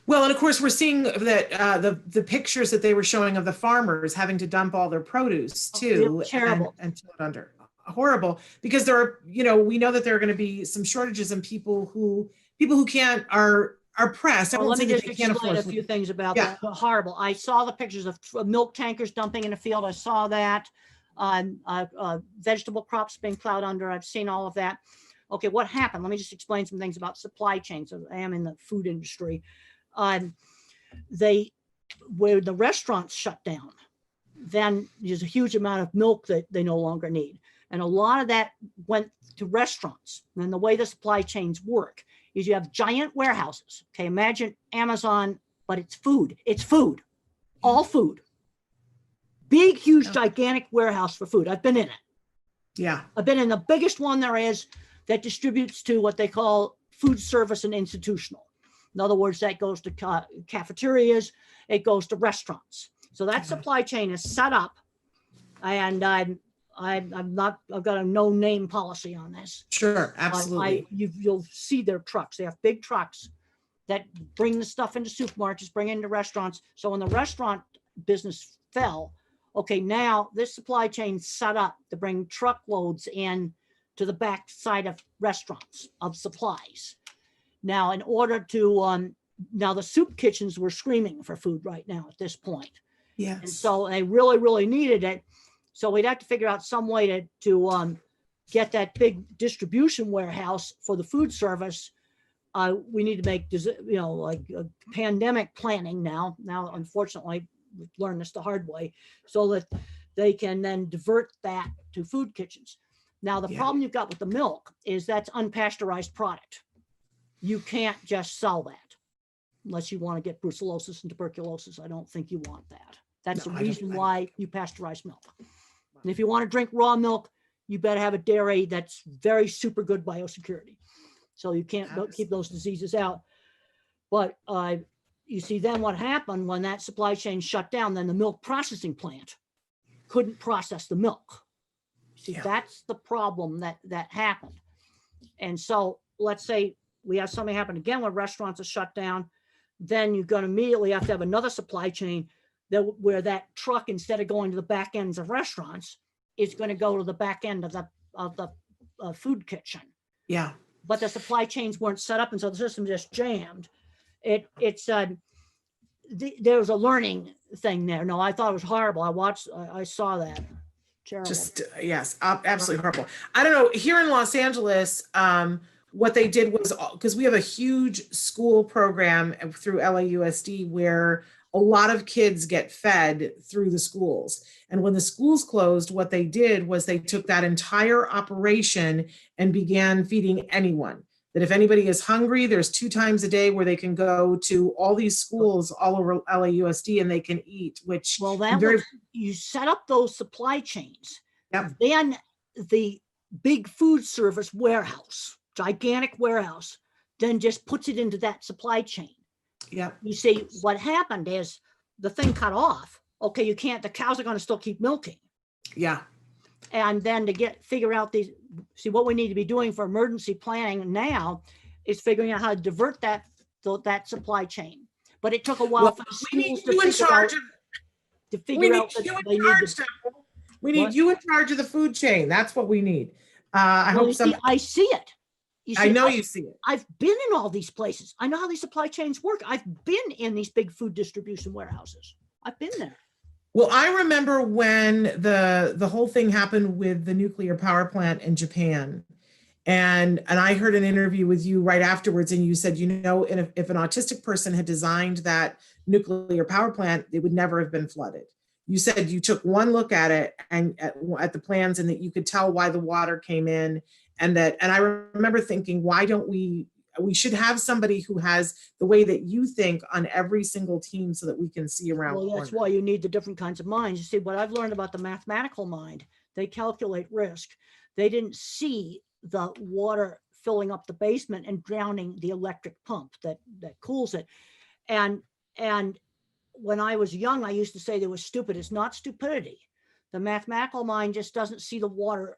Well, and of course, we're seeing that the pictures that they were showing of the farmers having to dump all their produce too. Terrible. And throw it under. Horrible. Because there are, we know that there are going to be some shortages, and people who can't are pressed. Well, let me just explain a few things about that. Horrible. I saw the pictures of milk tankers dumping in a field. I saw that. Vegetable crops being plowed under. I've seen all of that. Okay, what happened? Let me just explain some things about supply chain. So I am in the food industry. Where the restaurants shut down, then there's a huge amount of milk that they no longer need. And a lot of that went to restaurants. And the way the supply chains work is you have giant warehouses. Okay, imagine Amazon, but it's food. It's food, all food. Big, huge, gigantic warehouse for food. I've been in it. Yeah. I've been in the biggest one there is that distributes to what they call food service and institutional. In other words, that goes to cafeterias, it goes to restaurants. So that supply chain is set up, and I've got a no name policy on this. Sure, absolutely. You'll see their trucks. They have big trucks that bring the stuff into supermarkets, bring it into restaurants. So when the restaurant business fell, okay, now this supply chain set up to bring truckloads in to the back side of restaurants of supplies. Now, in order to, now the soup kitchens were screaming for food right now at this point. Yes. And so they really, really needed it. So we'd have to figure out some way to get that big distribution warehouse for the food service. We need to make, pandemic planning now. Now, unfortunately, we've learned this the hard way, so that they can then divert that to food kitchens. Now, the problem you've got with the milk is that's unpasteurized product. You can't just sell that. unless you want to get brucellosis and tuberculosis. I don't think you want that. That's No, the I don't- reason I don't why think- you pasteurize milk. And if you want to drink raw milk, you better have a dairy that's very super good biosecurity. So you can't keep those diseases out. But you see, then what happened when that supply chain shut down, then the milk processing plant couldn't process the milk. See, Yeah. that's the problem that happened. And so let's say we have something happen again when restaurants are shut down, then you're going to immediately have to have another supply chain where that truck, instead of going to the back ends of restaurants, is going to go to the back end of the food kitchen. Yeah. But the supply chains weren't set up, and so the system just jammed. There's a learning thing there. No, I thought it was horrible. I saw that. Terrible. Just, yes, absolutely horrible. I don't know, here in Los Angeles, what they did was, because we have a huge school program through LAUSD where a lot of kids get fed through the schools. And when the schools closed, what they did was they took that entire operation and began feeding anyone. That if anybody is hungry, there's 2 times a day where they can go to all these schools all over LAUSD and they can eat, which Well, you set up those supply chains. Yep. Then the big food service warehouse, gigantic warehouse, then just puts it into that supply chain. Yeah. You see, what happened is the thing cut off. Okay, you can't, the cows are going to still keep milking. Yeah. And then figure out what we need to be doing for emergency planning now is figuring out how to divert that supply chain. But it took a while for the we need schools you in charge we need you in charge of the food chain. That's what we need. I hope I see it. You see, I know you see it. I've been in all these places. I know how these supply chains work. I've been in these big food distribution warehouses. I've been there. Well, I remember when the whole thing happened with the nuclear power plant in Japan. And I heard an interview with you right afterwards, and you said, if an autistic person had designed that nuclear power plant, it would never have been flooded. You said you took one look at it and at the plans, and that you could tell why the water came in, and I remember thinking, why don't we should have somebody who has the way that you think on every single team so that we can see around. Well, that's why you need the different kinds of minds. You see, what I've learned about the mathematical mind, they calculate risk. They didn't see the water filling up the basement and drowning the electric pump that cools it. And when I was young, I used to say they were stupid. It's not stupidity. The mathematical mind just doesn't see the water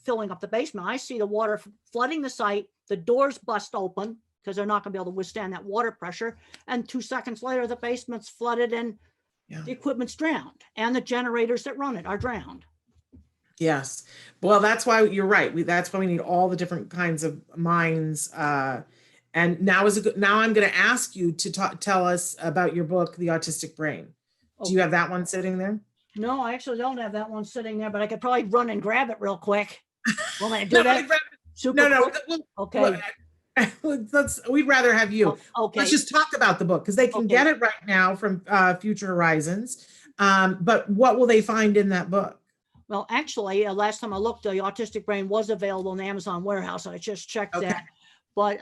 filling up the basement. I see the water flooding the site, the doors bust open because they're not going to be able to withstand that water pressure. And 2 seconds later, the basement's flooded and the equipment's drowned, and the generators that run it are drowned. Yes. Well, that's why you're right. That's why we need all the different kinds of minds. And now I'm going to ask you to tell us about your book, The Autistic Brain. Do you have that one sitting there? No, I actually don't have that one sitting there, but I could probably run and grab it real quick. Want me to do that? Okay. We'd rather have you. Okay. Let's just talk about the book, because they can get it right now from Future Horizons. But what will they find in that book? Well, actually, last time I looked, the Autistic Brain was available in the Amazon warehouse. I just checked that. But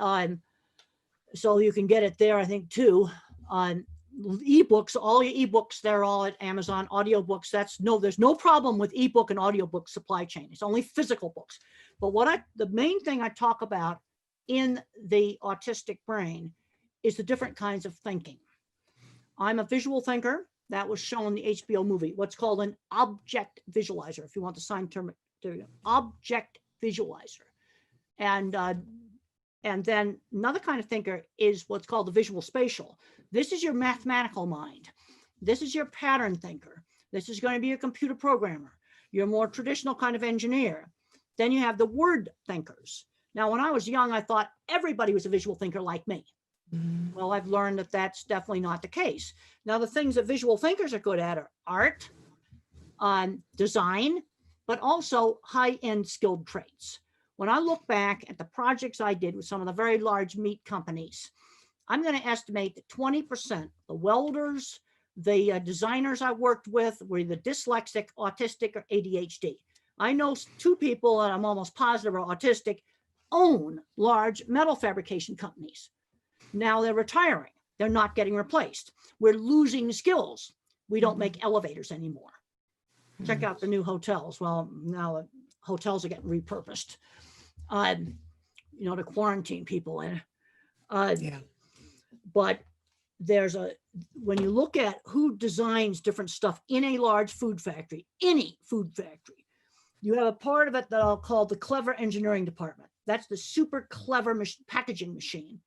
so you can get it there, I think, too. Ebooks, all your ebooks, they're all at Amazon. Audiobooks, there's no problem with ebook and audiobook supply chain. It's only physical books. But the main thing I talk about in the Autistic Brain is the different kinds of thinking. I'm a visual thinker. That was shown in the HBO movie, what's called an object visualizer, if you want the sign term, object visualizer. And then another kind of thinker is what's called the visual spatial. This is your mathematical mind. This is your pattern thinker. This is going to be a computer programmer. You're a more traditional kind of engineer. Then you have the word thinkers. Now, when I was young, I thought everybody was a visual thinker like me. Well, I've learned that that's definitely not the case. Now, the things that visual thinkers are good at are art, design, but also high-end skilled traits. When I look back at the projects I did with some of the very large meat companies, I'm going to estimate that 20%, the welders, the designers I worked with were either dyslexic, autistic, or ADHD. I know 2 people that I'm almost positive are autistic own large metal fabrication companies. Now they're retiring. They're not getting replaced. We're losing skills. We don't make elevators anymore. Check out the new hotels. Well, now the hotels are getting repurposed, to quarantine people in. But when you look at who designs different stuff in a large food factory, any food factory, you have a part of it that I'll call the clever engineering department. That's the super clever packaging machine,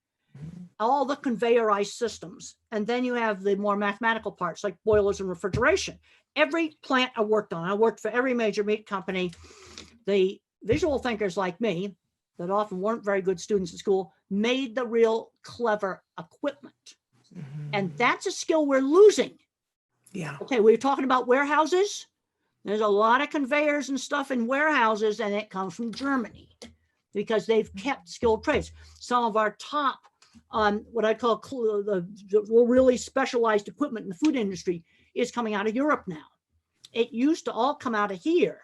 all the conveyorized systems. And then you have the more mathematical parts like boilers and refrigeration. Every plant I worked on, I worked for every major meat company. The visual thinkers like me, that often weren't very good students at school, made the real clever equipment. And that's a skill we're losing. Yeah. Okay, we're talking about warehouses. There's a lot of conveyors and stuff in warehouses, and it comes from Germany because they've kept skilled trades. Some of our top, what I call the really specialized equipment in the food industry is coming out of Europe now. It used to all come out of here.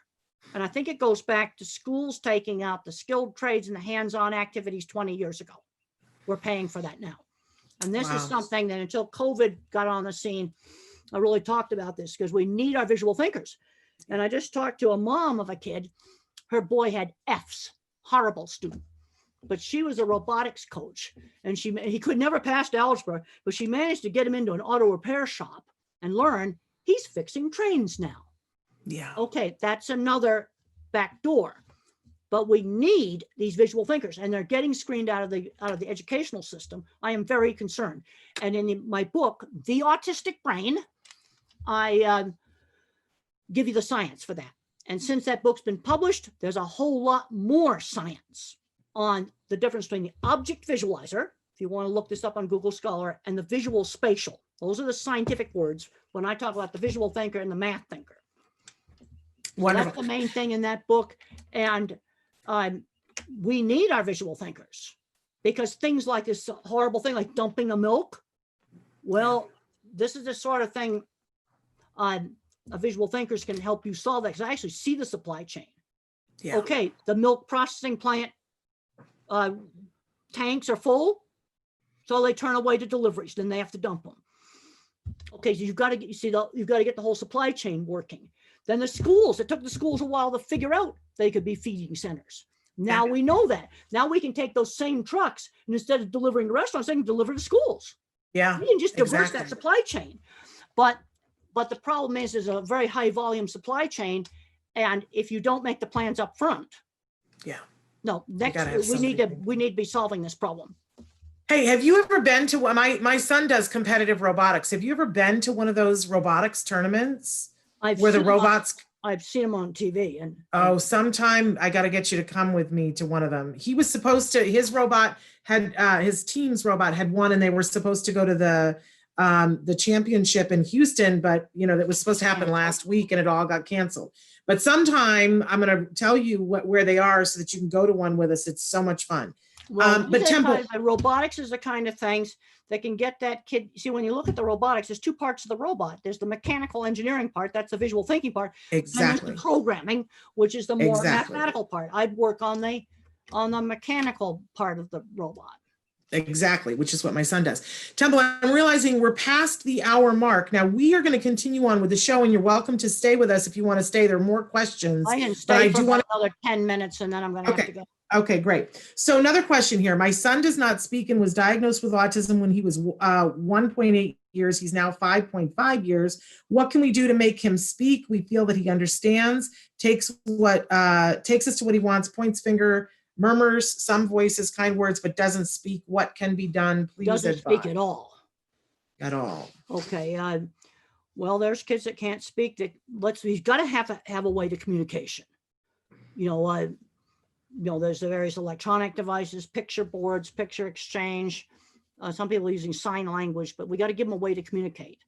And I think it goes back to schools taking out the skilled trades and the hands-on activities 20 years ago. We're paying for that now. And this is something that until COVID got on the scene, I really talked about this because we need our visual thinkers. And I just talked to a mom of a kid. Her boy had F's, horrible student, but she was a robotics coach and he could never pass algebra, but she managed to get him into an auto repair shop and learn he's fixing trains now. Yeah. Okay, that's another back door. But we need these visual thinkers, and they're getting screened out of the educational system. I am very concerned. And in my book, The Autistic Brain, I give you the science for that. And since that book's been published, there's a whole lot more science on the difference between the object visualizer, if you want to look this up on Google Scholar, and the visual spatial. Those are the scientific words when I talk about the visual thinker and the math thinker. Wonderful. That's the main thing in that book. And we need our visual thinkers because things like this horrible thing like dumping the milk. Well, this is the sort of thing visual thinkers can help you solve that because I actually see the supply chain. Yeah. Okay, the milk processing plant tanks are full, so they turn away the deliveries. Then they have to dump them. Okay, so you've got to get the whole supply chain working. Then the schools, it took the schools a while to figure out they could be feeding centers. Now we know that. Now we can take those same trucks and instead of delivering to restaurants, they can deliver to schools. Yeah, we can just reverse that supply chain. But the problem is there's a very high volume supply chain. And if you don't make the plans up front, we need to be solving this problem. Hey, have you ever been to my son does competitive robotics. Have you ever been to one of those robotics tournaments? Where the robots, I've seen them on TV. And sometime I got to get you to come with me to one of them. He was supposed to, his robot had, his team's robot had won, and they were supposed to go to the championship in Houston, but that was supposed to happen last week and it all got canceled. But sometime I'm going to tell you where they are so that you can go to one with us. It's so much fun. Well, but Temple, robotics is the kind of things that can get that kid. See, when you look at the robotics, there's two parts of the robot. There's the mechanical engineering part, that's the visual thinking part. Exactly. And there's the programming, which is the more mathematical part. I'd work on the mechanical part of the robot. Exactly, which is what my son does. Temple, I'm realizing we're past the hour mark. Now we are going to continue on with the show, and you're welcome to stay with us if you want to stay. There are more questions. I can stay for another 10 minutes, and then I'm going to have to go. Okay, great. So another question here. My son does not speak and was diagnosed with autism when he was 1.8 years. He's now 5.5 years. What can we do to make him speak? We feel that he understands, takes us to what he wants, points finger, murmurs some voices, kind words, but doesn't speak. What can be done? Please doesn't advise. Speak at all. At all. Okay. Well, there's kids that can't speak. He's got to have a way to communication. There's the various electronic devices, picture boards, picture exchange. Some people are using sign language, but we got to give them a way to communicate.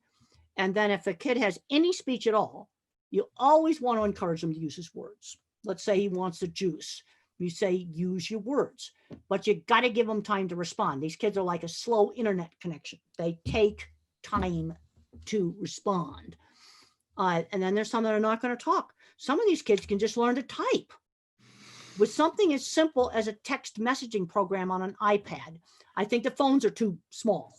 And then if a kid has any speech at all, you always want to encourage them to use his words. Let's say he wants a juice. You say, use your words, but you got to give them time to respond. These kids are like a slow internet connection. They take time to respond. And then there's some that are not going to talk. Some of these kids can just learn to type. With something as simple as a text messaging program on an iPad, I think the phones are too small.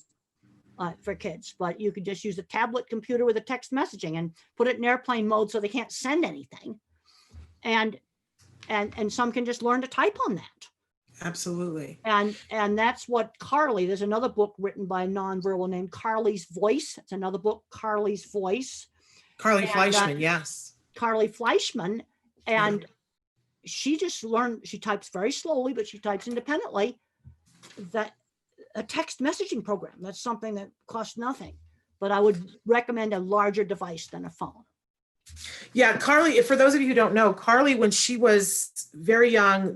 for kids, but you could just use a tablet computer with a text messaging and put it in airplane mode so they can't send anything. And some can just learn to type on that. Absolutely. And that's what Carly, there's another book written by a nonverbal named Carly's Voice. It's another book, Carly's Voice. Carly Fleischman, yes. Carly Fleischman. And she just learned, she types very slowly, but she types independently. That a text messaging program, that's something that costs nothing. But I would recommend a larger device than a phone. Yeah, Carly, for those of you who don't know, Carly, when she was very young,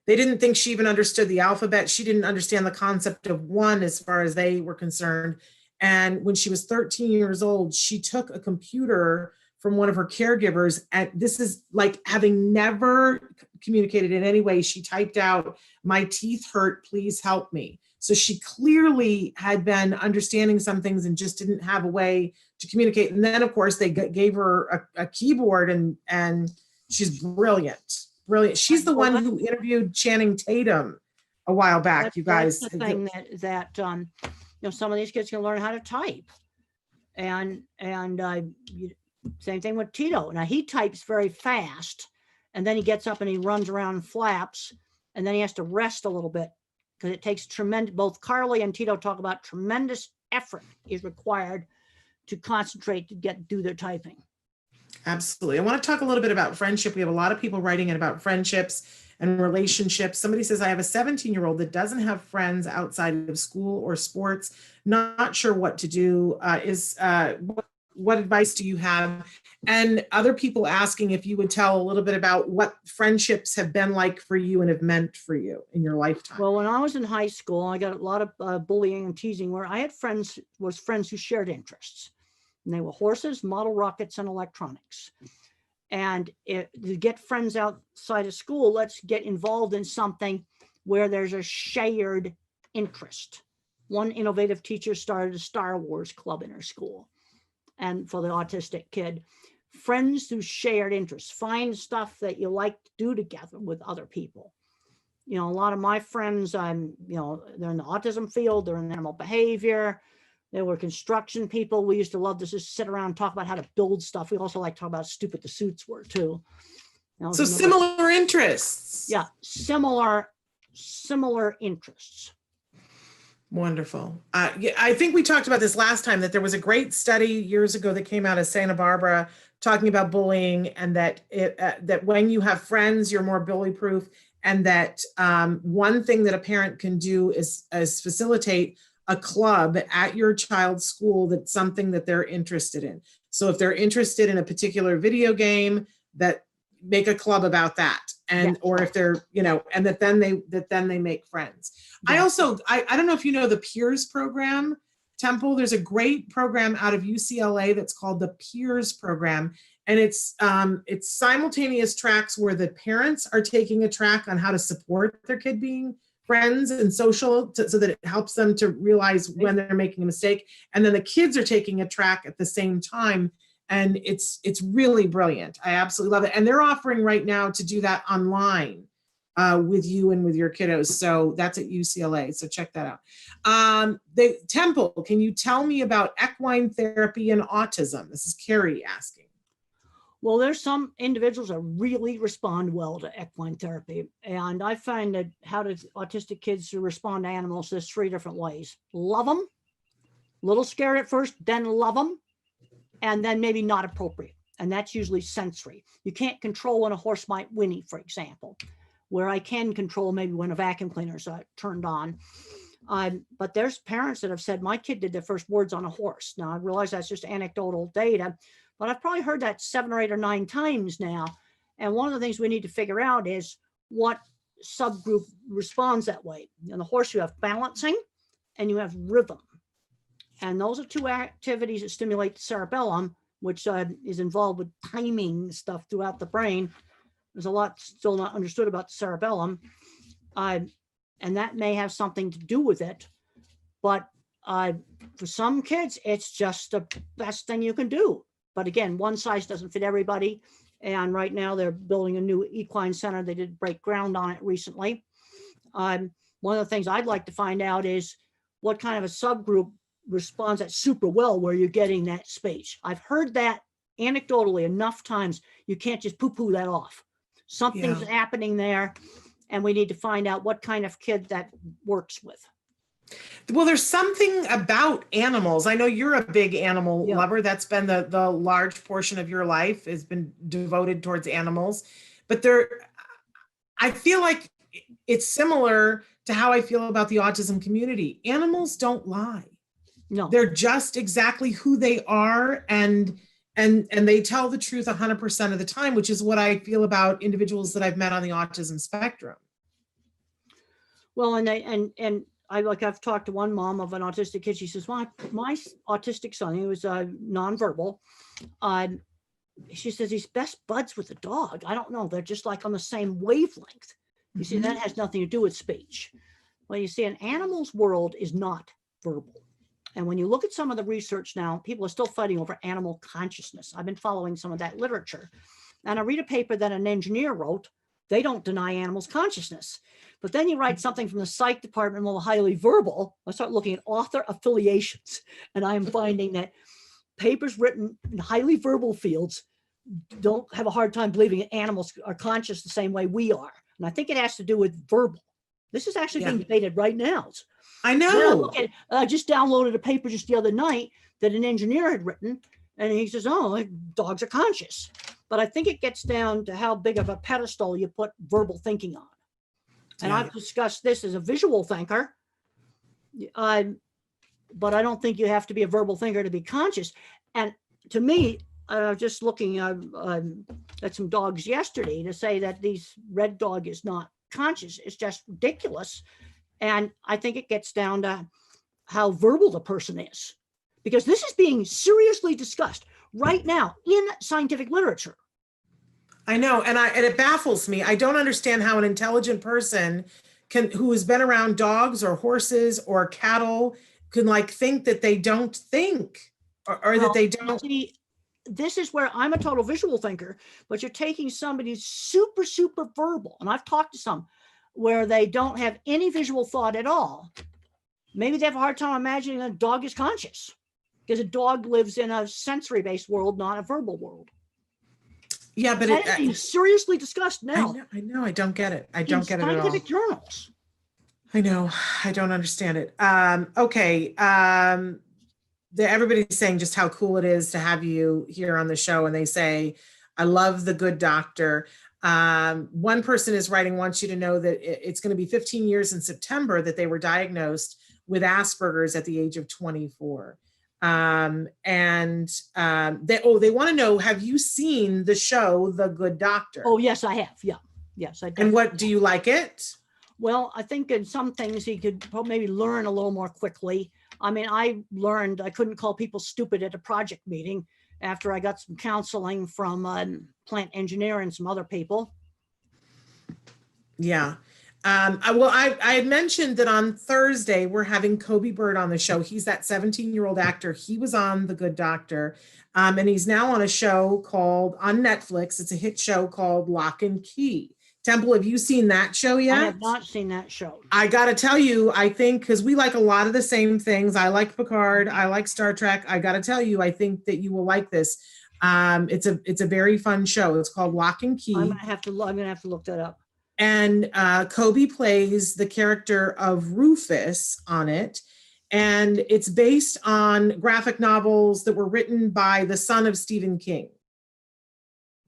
they didn't think she even understood the alphabet. She didn't understand the concept of one as far as they were concerned. And when she was 13 years old, she took a computer from one of her caregivers. And this is like having never communicated in any way. She typed out, "My teeth hurt, please help me." So she clearly had been understanding some things and just didn't have a way to communicate. And then of course they gave her a keyboard, and she's brilliant. Brilliant. She's the one who interviewed Channing Tatum a while back, you guys. That's the thing that some of these kids can learn how to type. And same thing with Tito. Now he types very fast, and then he gets up and he runs around and flaps, and then he has to rest a little bit because it takes tremendous, both Carly and Tito talk about tremendous effort is required to concentrate to do their typing. Absolutely. I want to talk a little bit about friendship. We have a lot of people writing in about friendships and relationships. Somebody says, I have a 17-year-old that doesn't have friends outside of school or sports, not sure what to do. What advice do you have? And other people asking if you would tell a little bit about what friendships have been like for you and have meant for you in your lifetime. Well, when I was in high school, I got a lot of bullying and teasing where I had friends who shared interests. And they were horses, model rockets, and electronics. And to get friends outside of school, let's get involved in something where there's a shared interest. One innovative teacher started a Star Wars club in her school. And for the autistic kid, friends who shared interests, find stuff that you like to do together with other people. A lot of my friends, they're in the autism field, they're in animal behavior. There were construction people. We used to love to just sit around and talk about how to build stuff. We also like to talk about how stupid the suits were too. So similar interests. Yeah, similar interests. Wonderful. I think we talked about this last time, that there was a great study years ago that came out of Santa Barbara talking about bullying, and that that when you have friends, you're more bully proof. And that one thing that a parent can do is facilitate a club at your child's school that's something that they're interested in. So if they're interested in a particular video game, that make a club about that. And or if they're, and that then they make friends. Yeah. I don't know if you know the Peers program, Temple. There's a great program out of UCLA that's called the Peers program. And it's simultaneous tracks where the parents are taking a track on how to support their kid being friends and social, so that it helps them to realize when they're making a mistake. And then the kids are taking a track at the same time. And it's really brilliant. I absolutely love it. And they're offering right now to do that online with you and with your kiddos. So that's at UCLA. So check that out. Temple, can you tell me about equine therapy and autism? This is Carrie asking. Well, there's some individuals that really respond well to equine therapy. And I find that how do autistic kids respond to animals, there's 3 different ways. Love them, a little scared at first, then love them, and then maybe not appropriate. And that's usually sensory. You can't control when a horse might whinny, for example, where I can control maybe when a vacuum cleaner's turned on. But there's parents that have said, my kid did their first words on a horse. Now I realize that's just anecdotal data, but I've probably heard that 7 or 8 or 9 times now. And one of the things we need to figure out is what subgroup responds that way. In the horse, you have balancing and you have rhythm. And those are 2 activities that stimulate the cerebellum, which is involved with timing stuff throughout the brain. There's a lot still not understood about the cerebellum. And that may have something to do with it. But for some kids, it's just the best thing you can do. But again, one size doesn't fit everybody. And right now they're building a new equine center. They did break ground on it recently. One of the things I'd like to find out is what kind of a subgroup responds that super well where you're getting that speech. I've heard that anecdotally enough times. You can't just poo-poo that off. Something's happening there, and we need to find out what kind of kid that works with. Well, there's something about animals. I know you're a big animal lover. That's been the large portion of your life has been devoted towards animals. But I feel like it's similar to how I feel about the autism community. Animals don't lie. No, they're just exactly who they are, and they tell the truth 100% of the time, which is what I feel about individuals that I've met on the autism spectrum. Well, and I've talked to one mom of an autistic kid. She says, my autistic son, he was nonverbal. She says he's best buds with a dog. I don't know. They're just like on the same wavelength. You see, that has nothing to do with speech. Well, you see, an animal's world is not verbal. And when you look at some of the research now, people are still fighting over animal consciousness. I've been following some of that literature. And I read a paper that an engineer wrote. They don't deny animals consciousness. But then you write something from the psych department, well, highly verbal. I start looking at author affiliations, and I am finding that papers written in highly verbal fields don't have a hard time believing that animals are conscious the same way we are. And I think it has to do with verbal. This is actually being debated right now. I know. I just downloaded a paper just the other night that an engineer had written, and he says, oh, dogs are conscious. But I think it gets down to how big of a pedestal you put verbal thinking on. And I've discussed this as a visual thinker, but I don't think you have to be a verbal thinker to be conscious. And to me, just looking at some dogs yesterday, to say that this red dog is not conscious is just ridiculous. And I think it gets down to how verbal the person is, because this is being seriously discussed right now in scientific literature. I know, and it baffles me. I don't understand how an intelligent person who has been around dogs or horses or cattle can think that they don't think, or that they don't. See, this is where I'm a total visual thinker, but you're taking somebody who's super, super verbal. And I've talked to some where they don't have any visual thought at all. Maybe they have a hard time imagining a dog is conscious, because a dog lives in a sensory-based world, not a verbal world. Yeah, but it's being seriously discussed now. I know. I don't get it. I don't get it at all. Scientific journals. I know. I don't understand it. Okay. Everybody's saying just how cool it is to have you here on the show, and they say, "I love the good doctor." One person is writing, wants you to know that it's going to be 15 years in September that they were diagnosed with Asperger's at the age of 24. They want to know, have you seen the show The Good Doctor? Oh, yes, I have. Yeah. Yes, I do. And what, do you like it? Well, I think in some things he could maybe learn a little more quickly. I mean, I learned I couldn't call people stupid at a project meeting after I got some counseling from plant engineer and some other people. Yeah. I had mentioned that on Thursday, we're having Kobe Bird on the show. He's that 17-year-old actor. He was on The Good Doctor. And he's now on a show on Netflix. It's a hit show called Lock and Key. Temple, have you seen that show yet? I have not seen that show. I got to tell you, I think, because we like a lot of the same things. I like Picard. I like Star Trek. I got to tell you, I think that you will like this. It's a very fun show. It's called Lock and Key. I'm gonna have to look that up. And Kobe plays the character of Rufus on it. And it's based on graphic novels that were written by the son of Stephen King.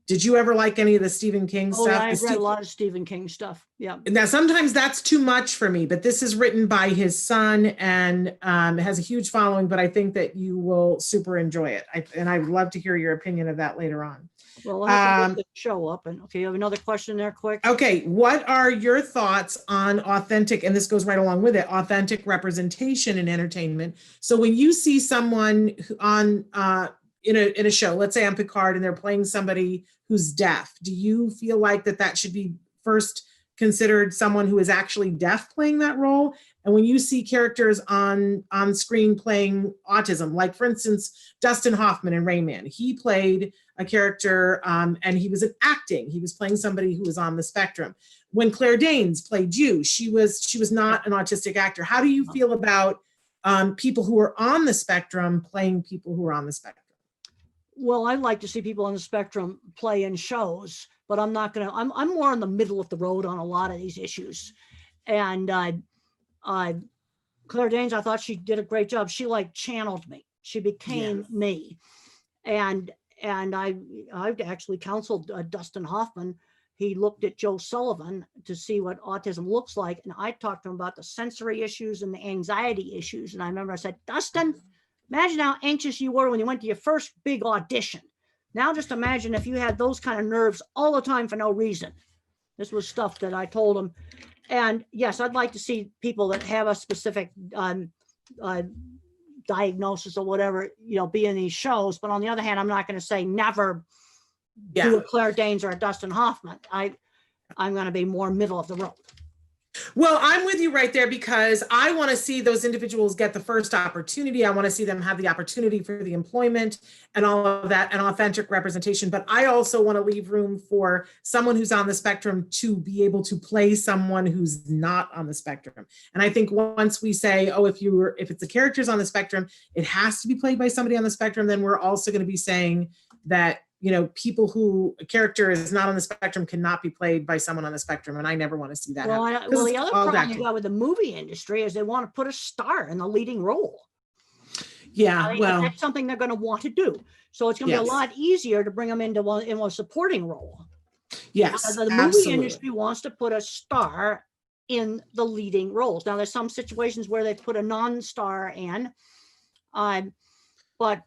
Did you ever like any of the Stephen King stuff? Oh, I've read a lot of Stephen King stuff. Yeah. Now, sometimes that's too much for me, but this is written by his son and it has a huge following, but I think that you will super enjoy it. And I would love to hear your opinion of that later on. Well, I'll have to show up. And okay, you have another question there, quick? Okay, what are your thoughts on authentic, and this goes right along with it, authentic representation in entertainment? So when you see someone on in a show, let's say on Picard, and they're playing somebody who's deaf, do you feel like that should be first considered someone who is actually deaf playing that role? And when you see characters on screen playing autism, like for instance, Dustin Hoffman in Rayman, he played a character and he was acting. He was playing somebody who was on the spectrum. When Claire Danes played you, she was not an autistic actor. How do you feel about people who are on the spectrum playing people who are on the spectrum? Well, I'd like to see people on the spectrum play in shows, but I'm not going to, I'm more in the middle of the road on a lot of these issues. And Claire Danes, I thought she did a great job. She like channeled me. She became me. And I've actually counseled Dustin Hoffman. He looked at Joe Sullivan to see what autism looks like. And I talked to him about the sensory issues and the anxiety issues. And I remember I said, Dustin, imagine how anxious you were when you went to your first big audition. Now just imagine if you had those kind of nerves all the time for no reason. This was stuff that I told him. And yes, I'd like to see people that have a specific diagnosis or whatever, be in these shows. But on the other hand, I'm not going to say never do a Claire Danes or a Dustin Hoffman. I'm going to be more middle of the road. Well, I'm with you right there, because I want to see those individuals get the first opportunity. I want to see them have the opportunity for the employment and all of that and authentic representation. But I also want to leave room for someone who's on the spectrum to be able to play someone who's not on the spectrum. And I think once we say, oh, if it's the characters on the spectrum, it has to be played by somebody on the spectrum, then we're also going to be saying that people who a character is not on the spectrum cannot be played by someone on the spectrum. And I never want to see that happen. Well, the other problem you got with the movie industry is they want to put a star in the leading role. Yeah, well, that's something they're going to want to do. So it's going to be a lot easier to bring them into a supporting role. Yes, the movie industry wants to put a star in the leading roles. Now, there's some situations where they put a non-star in, but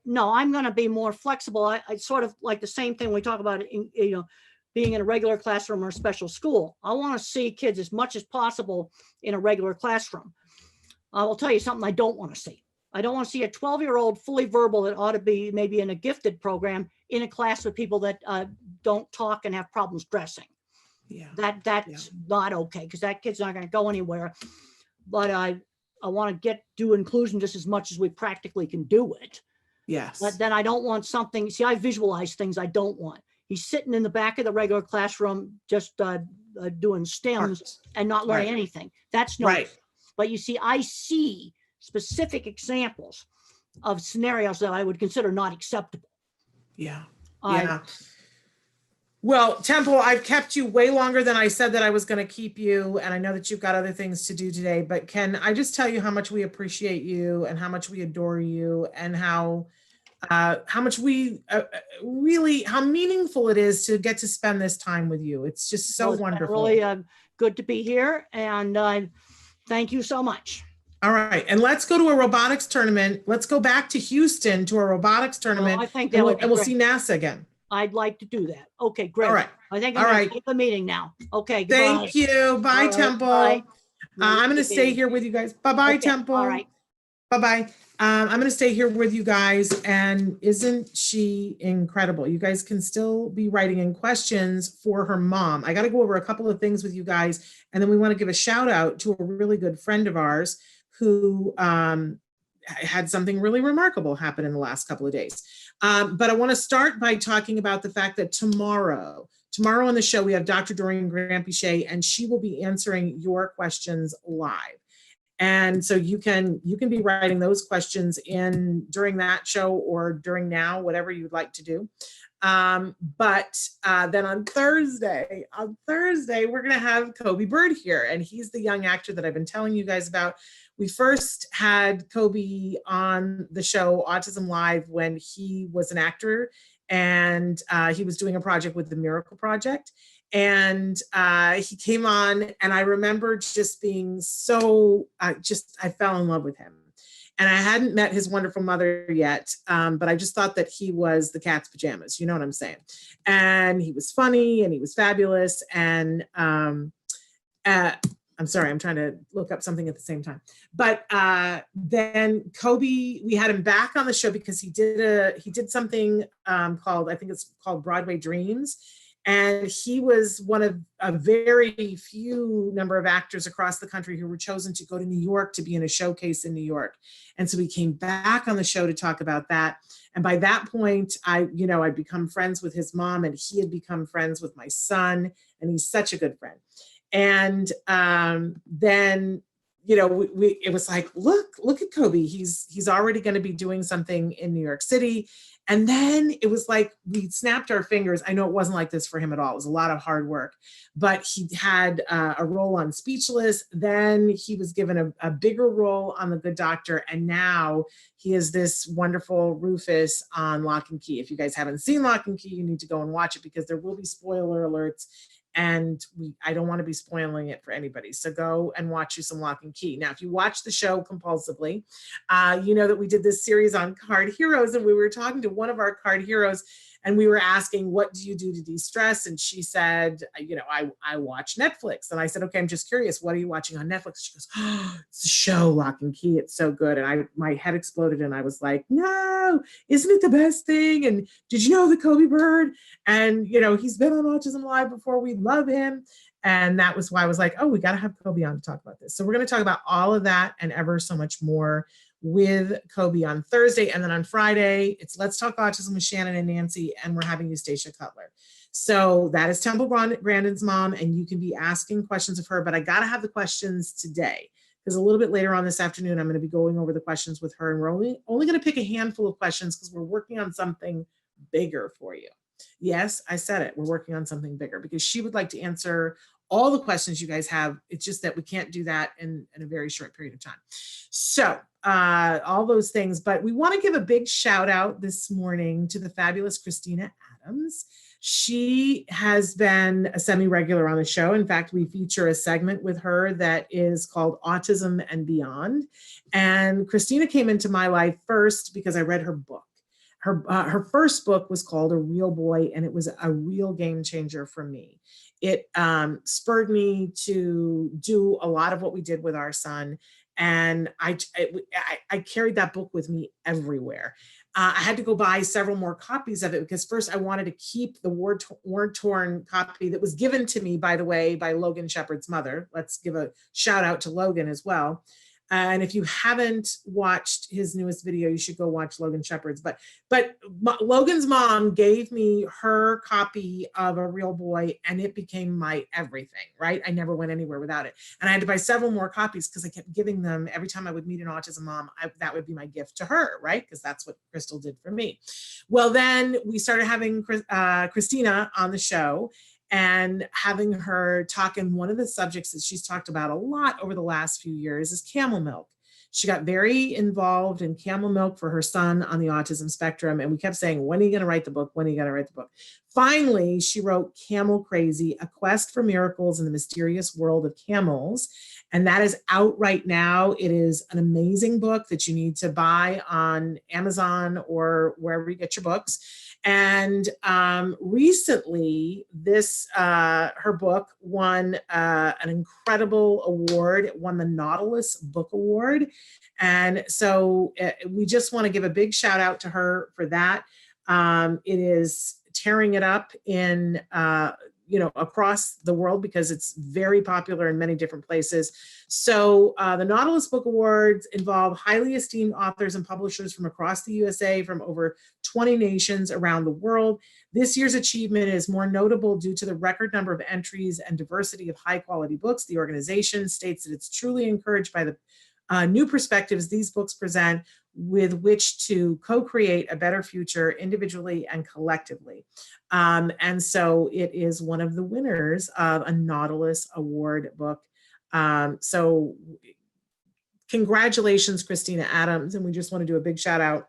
no, I'm going to be more flexible. I sort of like the same thing we talk about, being in a regular classroom or a special school. I want to see kids as much as possible in a regular classroom. I will tell you something I don't want to see. I don't want to see a 12-year-old fully verbal that ought to be maybe in a gifted program in a class with people that don't talk and have problems dressing. Yeah, that's not okay, because that kid's not going to go anywhere. But I want to do inclusion just as much as we practically can do it. Yes. But then I don't want something, see, I visualize things I don't want. He's sitting in the back of the regular classroom just doing stems and not learning anything. That's no right. But you see, I see specific examples of scenarios that I would consider not acceptable. Yeah. Well, Temple, I've kept you way longer than I said that I was going to keep you. And I know that you've got other things to do today, but can I just tell you how much we appreciate you and how much we adore you and how much we really, how meaningful it is to get to spend this time with you. It's just so wonderful. Really good to be here. And thank you so much. All right. And let's go to a robotics tournament. Let's go back to Houston to a robotics tournament. Well, I think and we'll see NASA again. I'd like to do that. Okay, great. All right. I think I'm going to take the meeting now. Okay, goodbye. Thank you. Bye, right, Temple. Bye. I'm going to stay here with you guys. Bye-bye, okay, Temple. All right. Bye-bye. I'm going to stay here with you guys. And isn't she incredible? You guys can still be writing in questions for her mom. I got to go over a couple of things with you guys. And then we want to give a shout out to a really good friend of ours who had something really remarkable happen in the last couple of days. But I want to start by talking about the fact that tomorrow on the show, we have Dr. Doreen Grant-Pichet, and she will be answering your questions live. And so you can be writing those questions in during that show or during now, whatever you'd like to do. But then on Thursday, we're going to have Kobe Bird here, and he's the young actor that I've been telling you guys about. We first had Kobe on the show Autism Live when he was an actor, and he was doing a project with the Miracle Project. And he came on, and I remember just being so, I fell in love with him. And I hadn't met his wonderful mother yet, but I just thought that he was the cat's pajamas, you know what I'm saying? And he was funny, and he was fabulous. And I'm sorry, I'm trying to look up something at the same time. But then Kobe, we had him back on the show because he did something called, I think it's called Broadway Dreams. And he was one of a very few number of actors across the country who were chosen to go to New York to be in a showcase in New York. And so he came back on the show to talk about that. And by that point, I'd become friends with his mom, and he had become friends with my son, and he's such a good friend. And then it was like, look at Kobe. He's already going to be doing something in New York City. And then it was like, we snapped our fingers. I know it wasn't like this for him at all. It was a lot of hard work, but he had a role on Speechless. Then he was given a bigger role on The Good Doctor. And now he is this wonderful Rufus on Lock and Key. If you guys haven't seen Lock and Key, you need to go and watch it because there will be spoiler alerts. And I don't want to be spoiling it for anybody. So go and watch you some Lock and Key. Now, if you watch the show compulsively, you know that we did this series on card heroes, and we were talking to one of our card heroes, and we were asking, what do you do to de-stress? And she said, I watch Netflix. And I said, okay, I'm just curious, what are you watching on Netflix? She goes, oh, it's a show, Lock and Key. It's so good. And my head exploded, and I was like, no, isn't it the best thing? And did you know the Kobe Bird? And, he's been on Autism Live before. We love him. And that was why I was like, oh, we got to have Kobe on to talk about this. So we're going to talk about all of that and ever so much more with Kobe on Thursday. And then on Friday, it's Let's Talk Autism with Shannon and Nancy, and we're having Eustacia Cutler. So that is Temple Grandin's mom, and you can be asking questions of her, but I got to have the questions today because a little bit later on this afternoon, I'm going to be going over the questions with her, and we're only going to pick a handful of questions because we're working on something bigger for you. Yes, I said it. We're working on something bigger because she would like to answer all the questions you guys have. It's just that we can't do that in a very short period of time. So all those things, but we want to give a big shout out this morning to the fabulous Christina Adams. She has been a semi-regular on the show. In fact, we feature a segment with her that is called Autism and Beyond. And Christina came into my life first because I read her book. Her first book was called A Real Boy, and it was a real game changer for me. It spurred me to do a lot of what we did with our son. And I carried that book with me everywhere. I had to go buy several more copies of it because first I wanted to keep the war-torn copy that was given to me, by the way, by Logan Shepard's mother. Let's give a shout out to Logan as well. And if you haven't watched his newest video, you should go watch Logan Shepard's. But Logan's mom gave me her copy of A Real Boy, and it became my everything, right? I never went anywhere without it. And I had to buy several more copies because I kept giving them every time I would meet an autism mom. That would be my gift to her, right? Because that's what Crystal did for me. Well, then we started having Christina on the show, and having her talk, in one of the subjects that she's talked about a lot over the last few years is camel milk. She got very involved in camel milk for her son on the autism spectrum. And we kept saying, when are you going to write the book? When are you going to write the book? Finally, she wrote Camel Crazy, A Quest for Miracles in the Mysterious World of Camels. And that is out right now. It is an amazing book that you need to buy on Amazon or wherever you get your books. And recently, her book won an incredible award. It won the Nautilus Book Award. And so we just want to give a big shout out to her for that. It is tearing it up in across the world because it's very popular in many different places. So the Nautilus Book Awards involve highly esteemed authors and publishers from across the USA, from over 20 nations around the world. This year's achievement is more notable due to the record number of entries and diversity of high quality books. The organization states that it's truly encouraged by the new perspectives these books present, with which to co-create a better future individually and collectively. And so it is one of the winners of a Nautilus Award book. So congratulations, Christina Adams. And we just want to do a big shout out,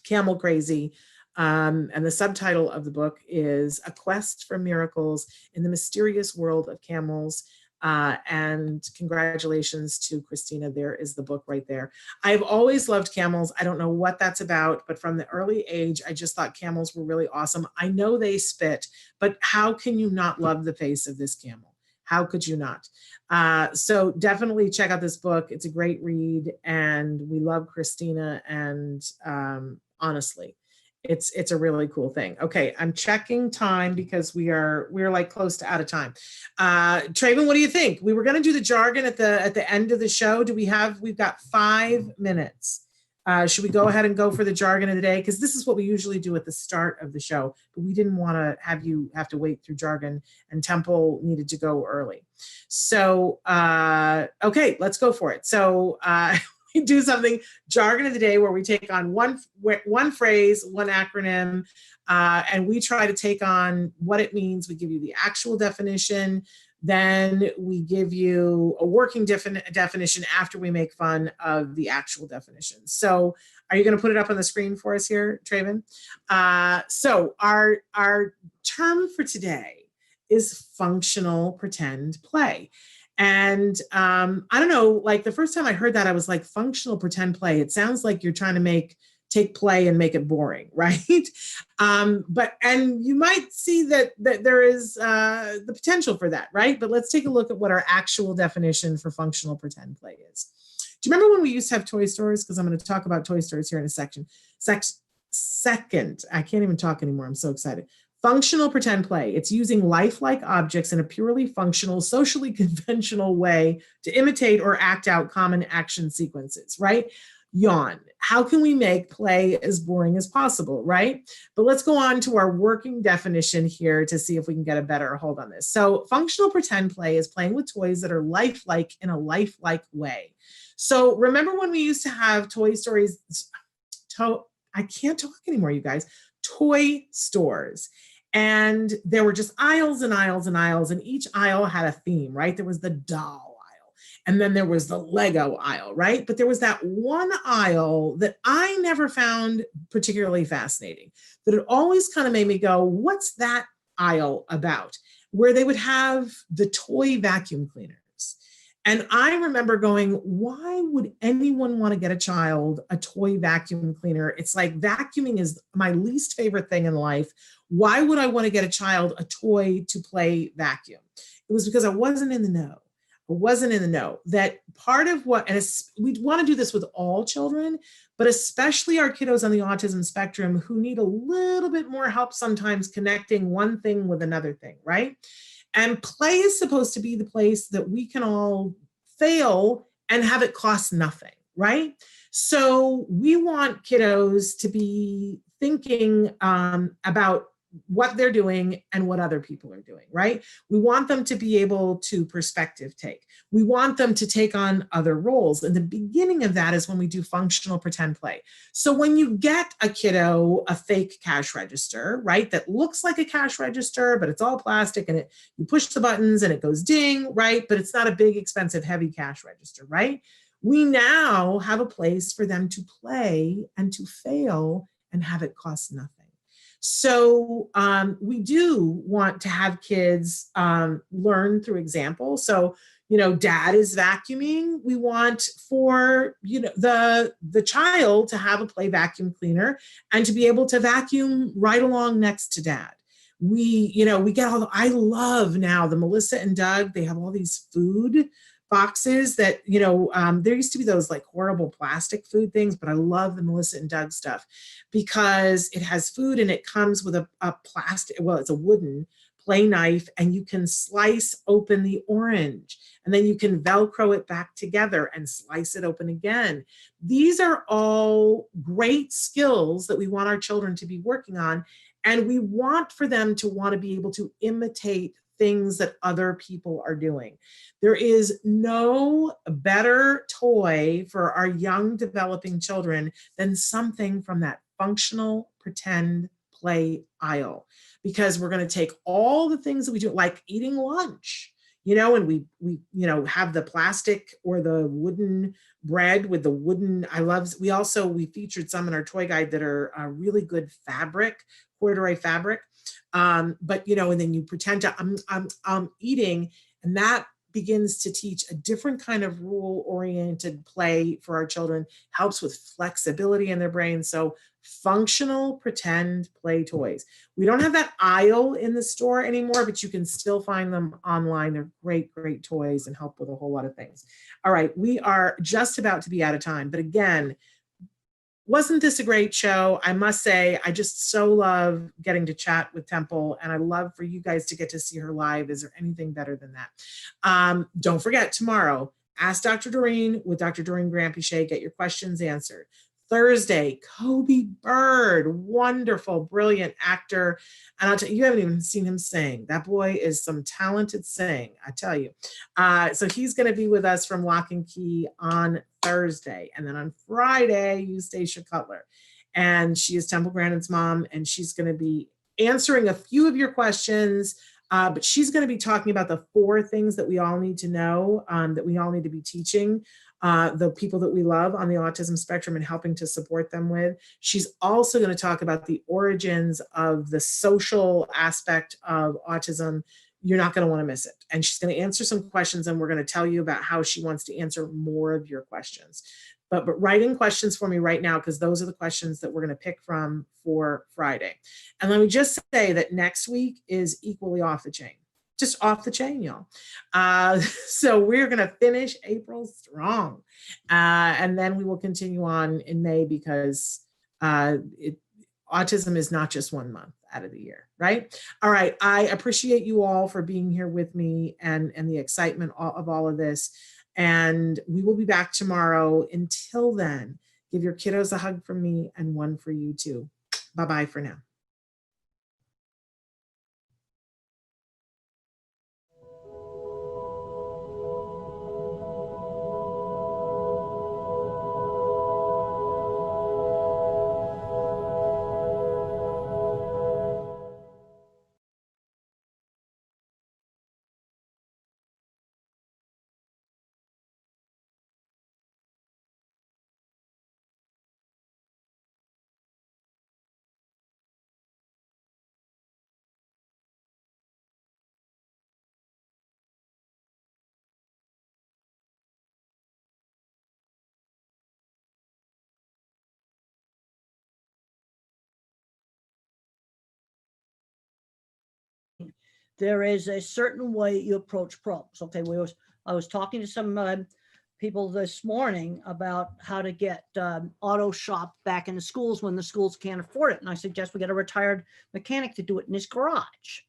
Camel Crazy. And the subtitle of the book is A Quest for Miracles in the Mysterious World of Camels. And congratulations to Christina. There is the book right there. I've always loved camels. I don't know what that's about, but from the early age, I just thought camels were really awesome. I know they spit, but how can you not love the face of this camel? How could you not? So definitely check out this book. It's a great read, and we love Christina. And honestly, it's a really cool thing. Okay, I'm checking time because we're like close to out of time. Traven, what do you think? We were going to do the jargon at the end of the show. We've got 5 minutes. Should we go ahead and go for the jargon of the day? Because this is what we usually do at the start of the show, but we didn't want to have you have to wait through jargon, and Temple needed to go early. So, okay, let's go for it. So we do something, jargon of the day, where we take on one phrase, one acronym, and we try to take on what it means. We give you the actual definition. Then we give you a working definition after we make fun of the actual definition. So are you going to put it up on the screen for us here, Traven? So our term for today is functional pretend play. And I don't know, like the first time I heard that, I was like, functional pretend play. It sounds like you're trying to take play and make it boring, right? And you might see that there is the potential for that, right? But let's take a look at what our actual definition for functional pretend play is. Do you remember when we used to have toy stores? Because I'm going to talk about toy stores here in a second. I can't even talk anymore. I'm so excited. Functional pretend play. It's using lifelike objects in a purely functional, socially conventional way to imitate or act out common action sequences, right? Yawn. How can we make play as boring as possible, right? But let's go on to our working definition here to see if we can get a better hold on this. So functional pretend play is playing with toys that are lifelike in a lifelike way. So remember when we used to have toy stories, I can't talk anymore, you guys, toy stores. And there were just aisles and aisles and aisles, and each aisle had a theme, right? There was the doll aisle, and then there was the Lego aisle, right? But there was that one aisle that I never found particularly fascinating, that it always kind of made me go, what's that aisle about? Where they would have the toy vacuum cleaners. And I remember going, why would anyone want to get a child a toy vacuum cleaner? It's like vacuuming is my least favorite thing in life. Why would I want to get a child a toy to play vacuum? It was because I wasn't in the know. That part of what, and we want to do this with all children, but especially our kiddos on the autism spectrum who need a little bit more help sometimes connecting one thing with another thing, right? And play is supposed to be the place that we can all fail and have it cost nothing, right? So we want kiddos to be thinking about what they're doing and what other people are doing, right? We want them to be able to perspective take. We want them to take on other roles. And the beginning of that is when we do functional pretend play. So when you get a kiddo a fake cash register, right, that looks like a cash register, but it's all plastic and you push the buttons and it goes ding, right? But it's not a big, expensive, heavy cash register, right? We now have a place for them to play and to fail and have it cost nothing. So we do want to have kids learn through example. So, dad is vacuuming. We want for, the child to have a play vacuum cleaner and to be able to vacuum right along next to dad. We get I love now the Melissa and Doug, they have all these food boxes that, there used to be those like horrible plastic food things, but I love the Melissa and Doug stuff because it has food and it comes with a plastic, well, it's a wooden play knife, and you can slice open the orange and then you can Velcro it back together and slice it open again. These are all great skills that we want our children to be working on. And we want for them to want to be able to imitate things that other people are doing. There is no better toy for our young developing children than something from that functional pretend play aisle, because we're going to take all the things that we do, like eating lunch, and we have the plastic or the wooden bread with the wooden, we featured some in our toy guide that are really good fabric, corduroy fabric. But and then you pretend to I'm eating, and that begins to teach a different kind of rule-oriented play for our children, helps with flexibility in their brain. So functional pretend play toys. We don't have that aisle in the store anymore, but you can still find them online. They're great, great toys and help with a whole lot of things. All right, we are just about to be out of time, but again, wasn't this a great show? I must say, I just so love getting to chat with Temple, and I love for you guys to get to see her live. Is there anything better than that? Don't forget, tomorrow, Ask Dr. Doreen with Dr. Doreen Grandpichet. Get your questions answered. Thursday, Kobe Bird, wonderful, brilliant actor. And I'll tell you, you haven't even seen him sing. That boy is some talented sing, I tell you. So he's going to be with us from Lock and Key on Thursday. And then on Friday, Eustacia Cutler. And she is Temple Grandin's mom, and she's going to be answering a few of your questions. But she's going to be talking about the 4 things that we all need to know, that we all need to be teaching the people that we love on the autism spectrum and helping to support them with. She's also going to talk about the origins of the social aspect of autism. You're not going to want to miss it. And she's going to answer some questions, and we're going to tell you about how she wants to answer more of your questions. But write in questions for me right now, because those are the questions that we're going to pick from for Friday. And let me just say that next week is equally off the chain. Just off the chain, y'all. So we're going to finish April strong. And then we will continue on in May, because autism is not just 1 month out of the year, right? All right. I appreciate you all for being here with me and the excitement of all of this. And we will be back tomorrow. Until then, give your kiddos a hug from me and one for you too. Bye-bye for now. There is a certain way you approach problems. Okay, I was talking to some people this morning about how to get auto shop back in the schools when the schools can't afford it. And I suggest we get a retired mechanic to do it in his garage.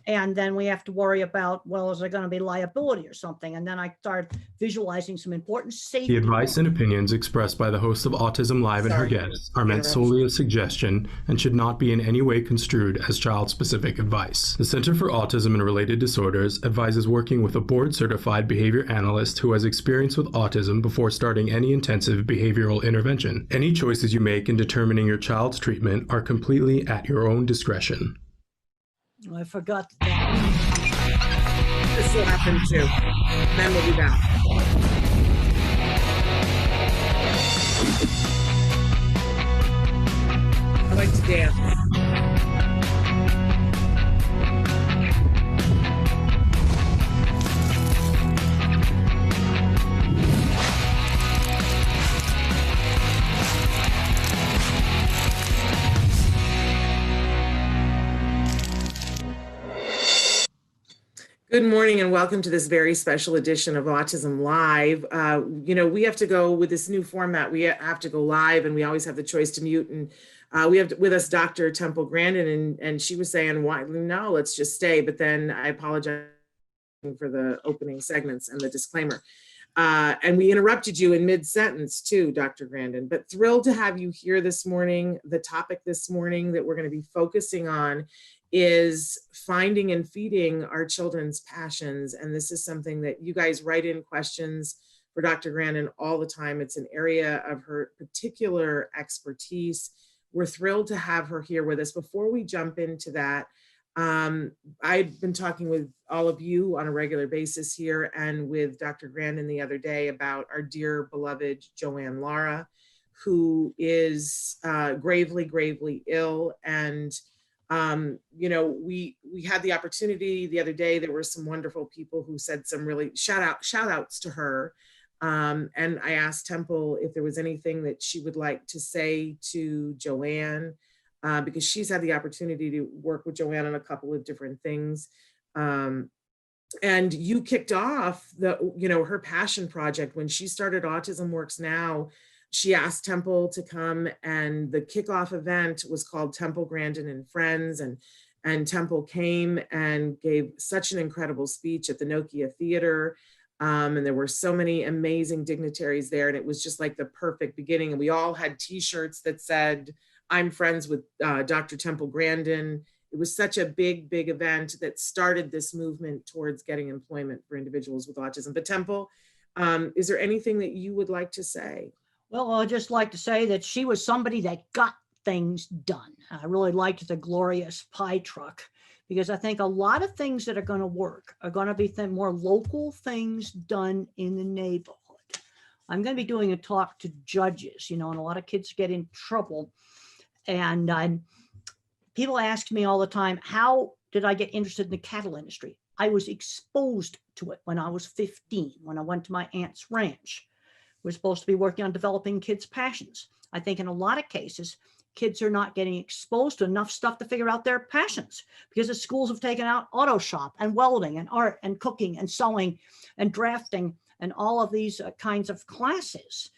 And then we have to worry about, well, is there going to be liability or something? And then I started visualizing some important safety. The advice and opinions expressed by the host of Autism Live and her guests are meant solely as suggestion and should not be in any way construed as child-specific advice. The Center for Autism and Related Disorders advises working with a board-certified behavior analyst who has experience with autism before starting any intensive behavioral intervention. Any choices you make in determining your child's treatment are completely at your own discretion. I forgot that. This will happen too. Then we'll be back. I like to dance. Good morning and welcome to this very special edition of Autism Live. We have to go with this new format. We have to go live, and we always have the choice to mute. And we have with us Dr. Temple Grandin, and she was saying, "Why? No, let's just stay." But then I apologize for the opening segments and the disclaimer. And we interrupted you in mid-sentence too, Dr. Grandin. But thrilled to have you here this morning. The topic this morning that we're going to be focusing on is finding and feeding our children's passions. And this is something that you guys write in questions for Dr. Grandin all the time. It's an area of her particular expertise. We're thrilled to have her here with us. Before we jump into that, I've been talking with all of you on a regular basis here and with Dr. Grandin the other day about our dear beloved Joanne Lara, who is gravely, gravely ill. And we had the opportunity the other day. There were some wonderful people who said some really shout outs to her. And I asked Temple if there was anything that she would like to say to Joanne, because she's had the opportunity to work with Joanne on a couple of different things. And you kicked off her passion project when she started Autism Works Now. She asked Temple to come, and the kickoff event was called Temple Grandin and Friends. And Temple came and gave such an incredible speech at the Nokia Theater. And there were so many amazing dignitaries there, and it was just like the perfect beginning. And we all had t-shirts that said, "I'm friends with Dr. Temple Grandin." It was such a big, big event that started this movement towards getting employment for individuals with autism. But Temple, is there anything that you would like to say? Well, I'd just like to say that she was somebody that got things done. I really liked the glorious pie truck, because I think a lot of things that are going to work are going to be more local things done in the neighborhood. I'm going to be doing a talk to judges, and a lot of kids get in trouble. And people ask me all the time, how did I get interested in the cattle industry? I was exposed to it when I was 15, when I went to my aunt's ranch. We're supposed to be working on developing kids' passions. I think in a lot of cases, kids are not getting exposed to enough stuff to figure out their passions, because the schools have taken out auto shop and welding and art and cooking and sewing and drafting and all of these kinds of classes.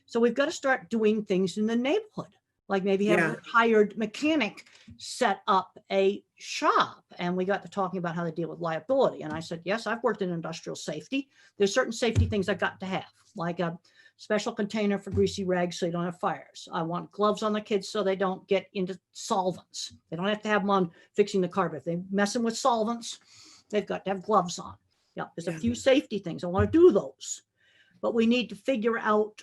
So we've got to start doing things in the neighborhood, like maybe have a hired mechanic set up a shop. And we got to talking about how to deal with liability. And I said, yes, I've worked in industrial safety. There's certain safety things I've got to have, like a special container for greasy rags so you don't have fires. I want gloves on the kids so they don't get into solvents. They don't have to have them on fixing the carpet. If they're messing with solvents, they've got to have gloves on. Yeah, there's a few safety things. I want to do those. But we need to figure out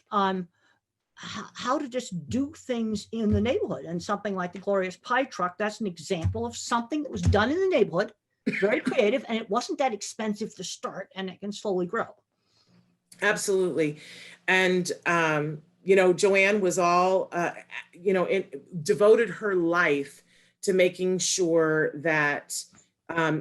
how to just do things in the neighborhood. And something like the glorious pie truck, that's an example of something that was done in the neighborhood, very creative, and it wasn't that expensive to start, and it can slowly grow. Absolutely. And, Joanne was all, devoted her life to making sure that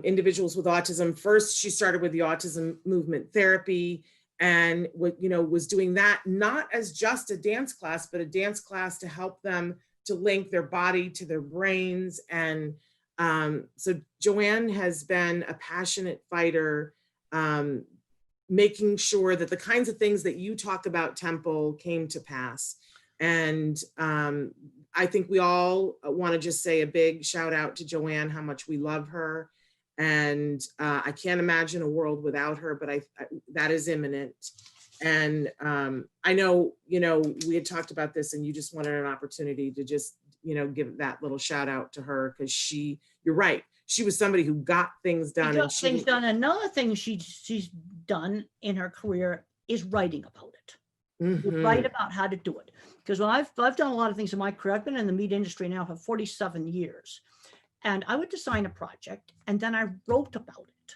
individuals with autism, first she started with the autism movement therapy, and was doing that not as just a dance class, but a dance class to help them to link their body to their brains. And so Joanne has been a passionate fighter, making sure that the kinds of things that you talk about, Temple, came to pass. And I think we all want to just say a big shout out to Joanne, how much we love her. And I can't imagine a world without her, but that is imminent. And I know, we had talked about this, and you just wanted an opportunity to just, give that little shout out to her, because you're right. She was somebody who got things done. Another thing she's done in her career is writing about it. Mm-hmm. Write about how to do it. Because when I've done a lot of things in my career, I've been in the meat industry now for 47 years. And I would design a project, and then I wrote about it.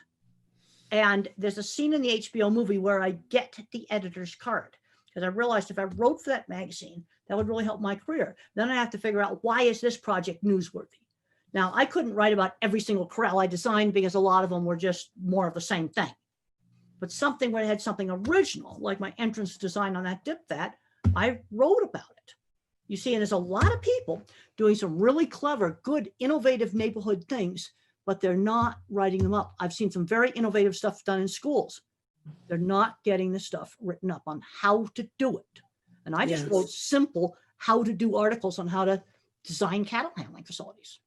And there's a scene in the HBO movie where I get the editor's card, because I realized if I wrote for that magazine, that would really help my career. Then I have to figure out, why is this project newsworthy? Now, I couldn't write about every single corral I designed, because a lot of them were just more of the same thing. But something where it had something original, like my entrance design on that dip vat, I wrote about it. You see, and there's a lot of people doing some really clever, good, innovative neighborhood things, but they're not writing them up. I've seen some very innovative stuff done in schools. They're not getting the stuff written up on how to do it. And I just wrote simple how to do articles on how to design cattle handling facilities.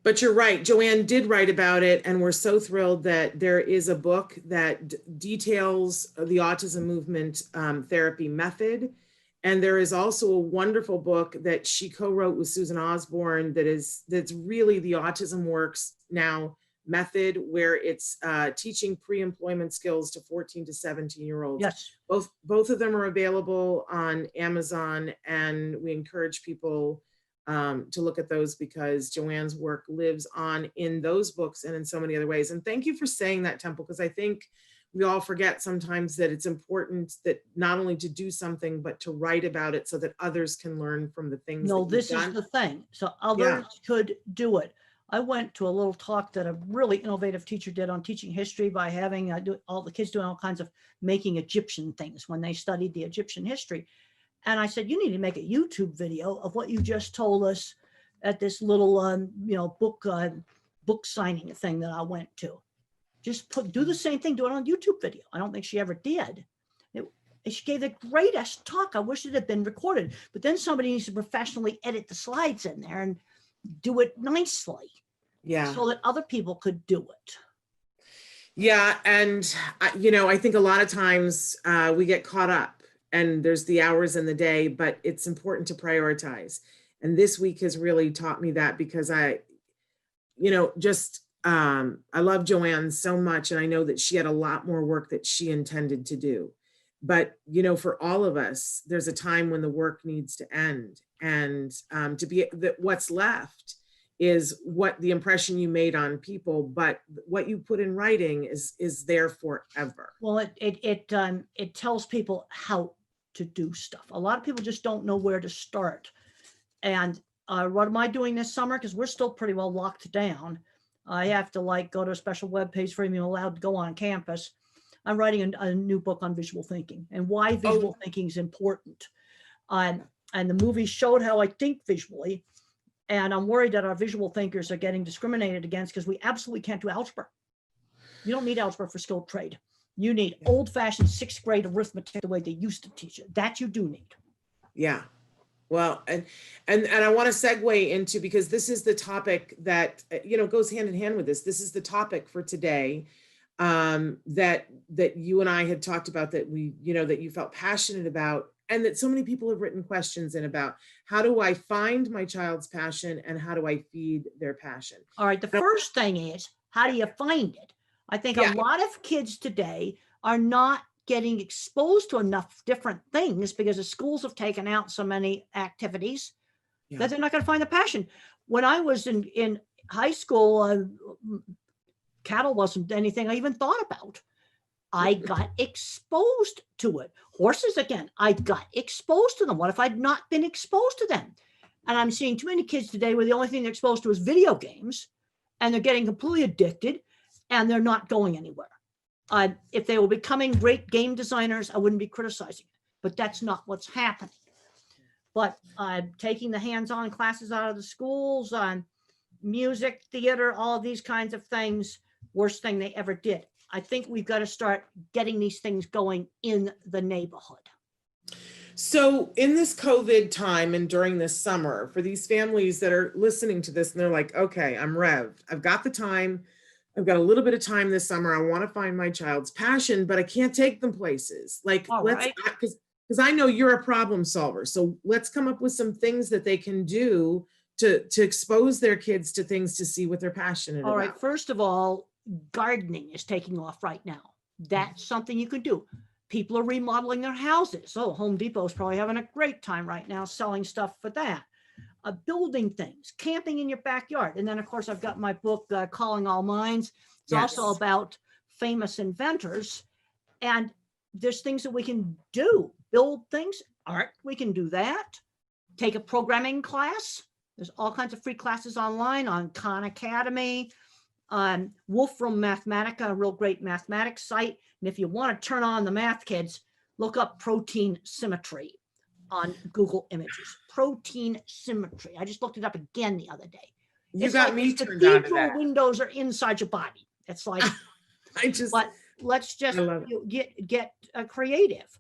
But you're right, Joanne did write about it, and we're so thrilled that there is a book that details the autism movement therapy method. And there is also a wonderful book that she co-wrote with Susan Osborne that's really the Autism Works Now method, where it's teaching pre-employment skills to 14 to 17-year-olds. Yes. Both of them are available on Amazon, and we encourage people to look at those, because Joanne's work lives on in those books and in so many other ways. And thank you for saying that, Temple, because I think we all forget sometimes that it's important that not only to do something, but to write about it so that others can learn from the things. No, this is the thing. So others could do it. I went to a little talk that a really innovative teacher did on teaching history by having all the kids doing all kinds of making Egyptian things when they studied the Egyptian history. And I said, you need to make a YouTube video of what you just told us at this little, book signing thing that I went to. Just do the same thing, do it on a YouTube video. I don't think she ever did. She gave the greatest talk. I wish it had been recorded, but then somebody needs to professionally edit the slides in there and do it nicely. Yeah. So that other people could do it. Yeah. And, I think a lot of times we get caught up and there's the hours in the day, but it's important to prioritize. And this week has really taught me that because I love Joanne so much. And I know that she had a lot more work that she intended to do. But, for all of us, there's a time when the work needs to end. And to be that what's left is what the impression you made on people, but what you put in writing is there forever. Well, it tells people how to do stuff. A lot of people just don't know where to start. And what am I doing this summer? Because we're still pretty well locked down. I have to go to a special webpage for me allowed to go on campus. I'm writing a new book on visual thinking and why visual thinking is important. And the movie showed how I think visually. And I'm worried that our visual thinkers are getting discriminated against because we absolutely can't do algebra. You don't need algebra for skilled trade. You need old-fashioned 6th grade arithmetic the way they used to teach it. That you do need. Yeah. Well, and I want to segue into, because this is the topic that, goes hand in hand with this. This is the topic for today that you and I had talked about, that that you felt passionate about, and that so many people have written questions in about. How do I find my child's passion and how do I feed their passion? All right. The first thing is, how do you find it? I think a lot of kids today are not getting exposed to enough different things because the schools have taken out so many activities that they're not going to find the passion. When I was in high school, cattle wasn't anything I even thought about. I got exposed to it. Horses, again, I got exposed to them. What if I'd not been exposed to them? And I'm seeing too many kids today where the only thing they're exposed to is video games, and they're getting completely addicted, and they're not going anywhere. If they were becoming great game designers, I wouldn't be criticizing it, but that's not what's happening. But taking the hands-on classes out of the schools, music, theater, all of these kinds of things, worst thing they ever did. I think we've got to start getting these things going in the neighborhood. So in this COVID time and during this summer, for these families that are listening to this and they're like, okay, I'm revved. I've got the time. I've got a little bit of time this summer. I want to find my child's passion, but I can't take them places. Because I know you're a problem solver. So let's come up with some things that they can do to expose their kids to things to see what they're passionate about. All right. First of all, gardening is taking off right now. That's something you could do. People are remodeling their houses. So Home Depot is probably having a great time right now selling stuff for that. Building things, camping in your backyard. And then, of course, I've got my book, Calling All Minds. It's also about famous inventors. And there's things that we can do. Build things, art, we can do that. Take a programming class. There's all kinds of free classes online on Khan Academy. Wolfram Mathematica, a real great mathematics site. And if you want to turn on the math kids, look up protein symmetry on Google Images. Protein symmetry. I just looked it up again the other day. You got me turned on to that. Windows are inside your body. It's like, but let's just get creative.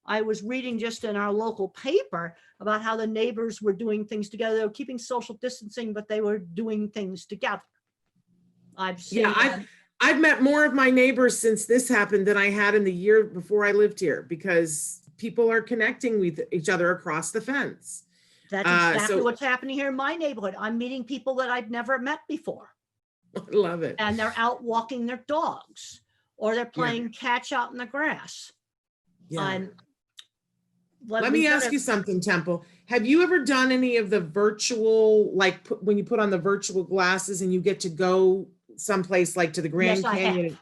I was reading just in our local paper about how the neighbors were doing things together. They were keeping social distancing, but they were doing things together. I've met more of my neighbors since this happened than I had in the year before I lived here, because people are connecting with each other across the fence. That's exactly what's happening here in my neighborhood. I'm meeting people that I'd never met before. I love it. And they're out walking their dogs, or they're playing catch out in the grass. Let me ask you something, Temple. Have you ever done any of the virtual, when you put on the virtual glasses and you get to go someplace like to the Grand Canyon?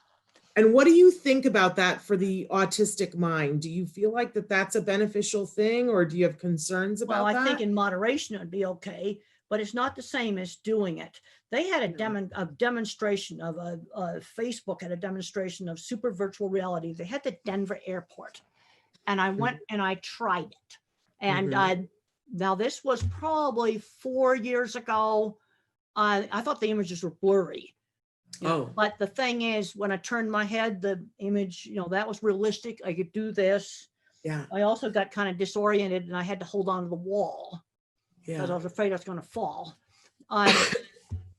And what do you think about that for the autistic mind? Do you feel like that's a beneficial thing, or do you have concerns about that? Well, I think in moderation it would be okay, but it's not the same as doing it. They had a demonstration of Facebook had a demonstration of super virtual reality. They had the Denver airport, and I went and I tried it. And now this was probably 4 years ago. I thought the images were blurry. But the thing is, when I turned my head, the image, that was realistic. I could do this. Yeah. I also got kind of disoriented, and I had to hold on to the wall because I was afraid I was going to fall.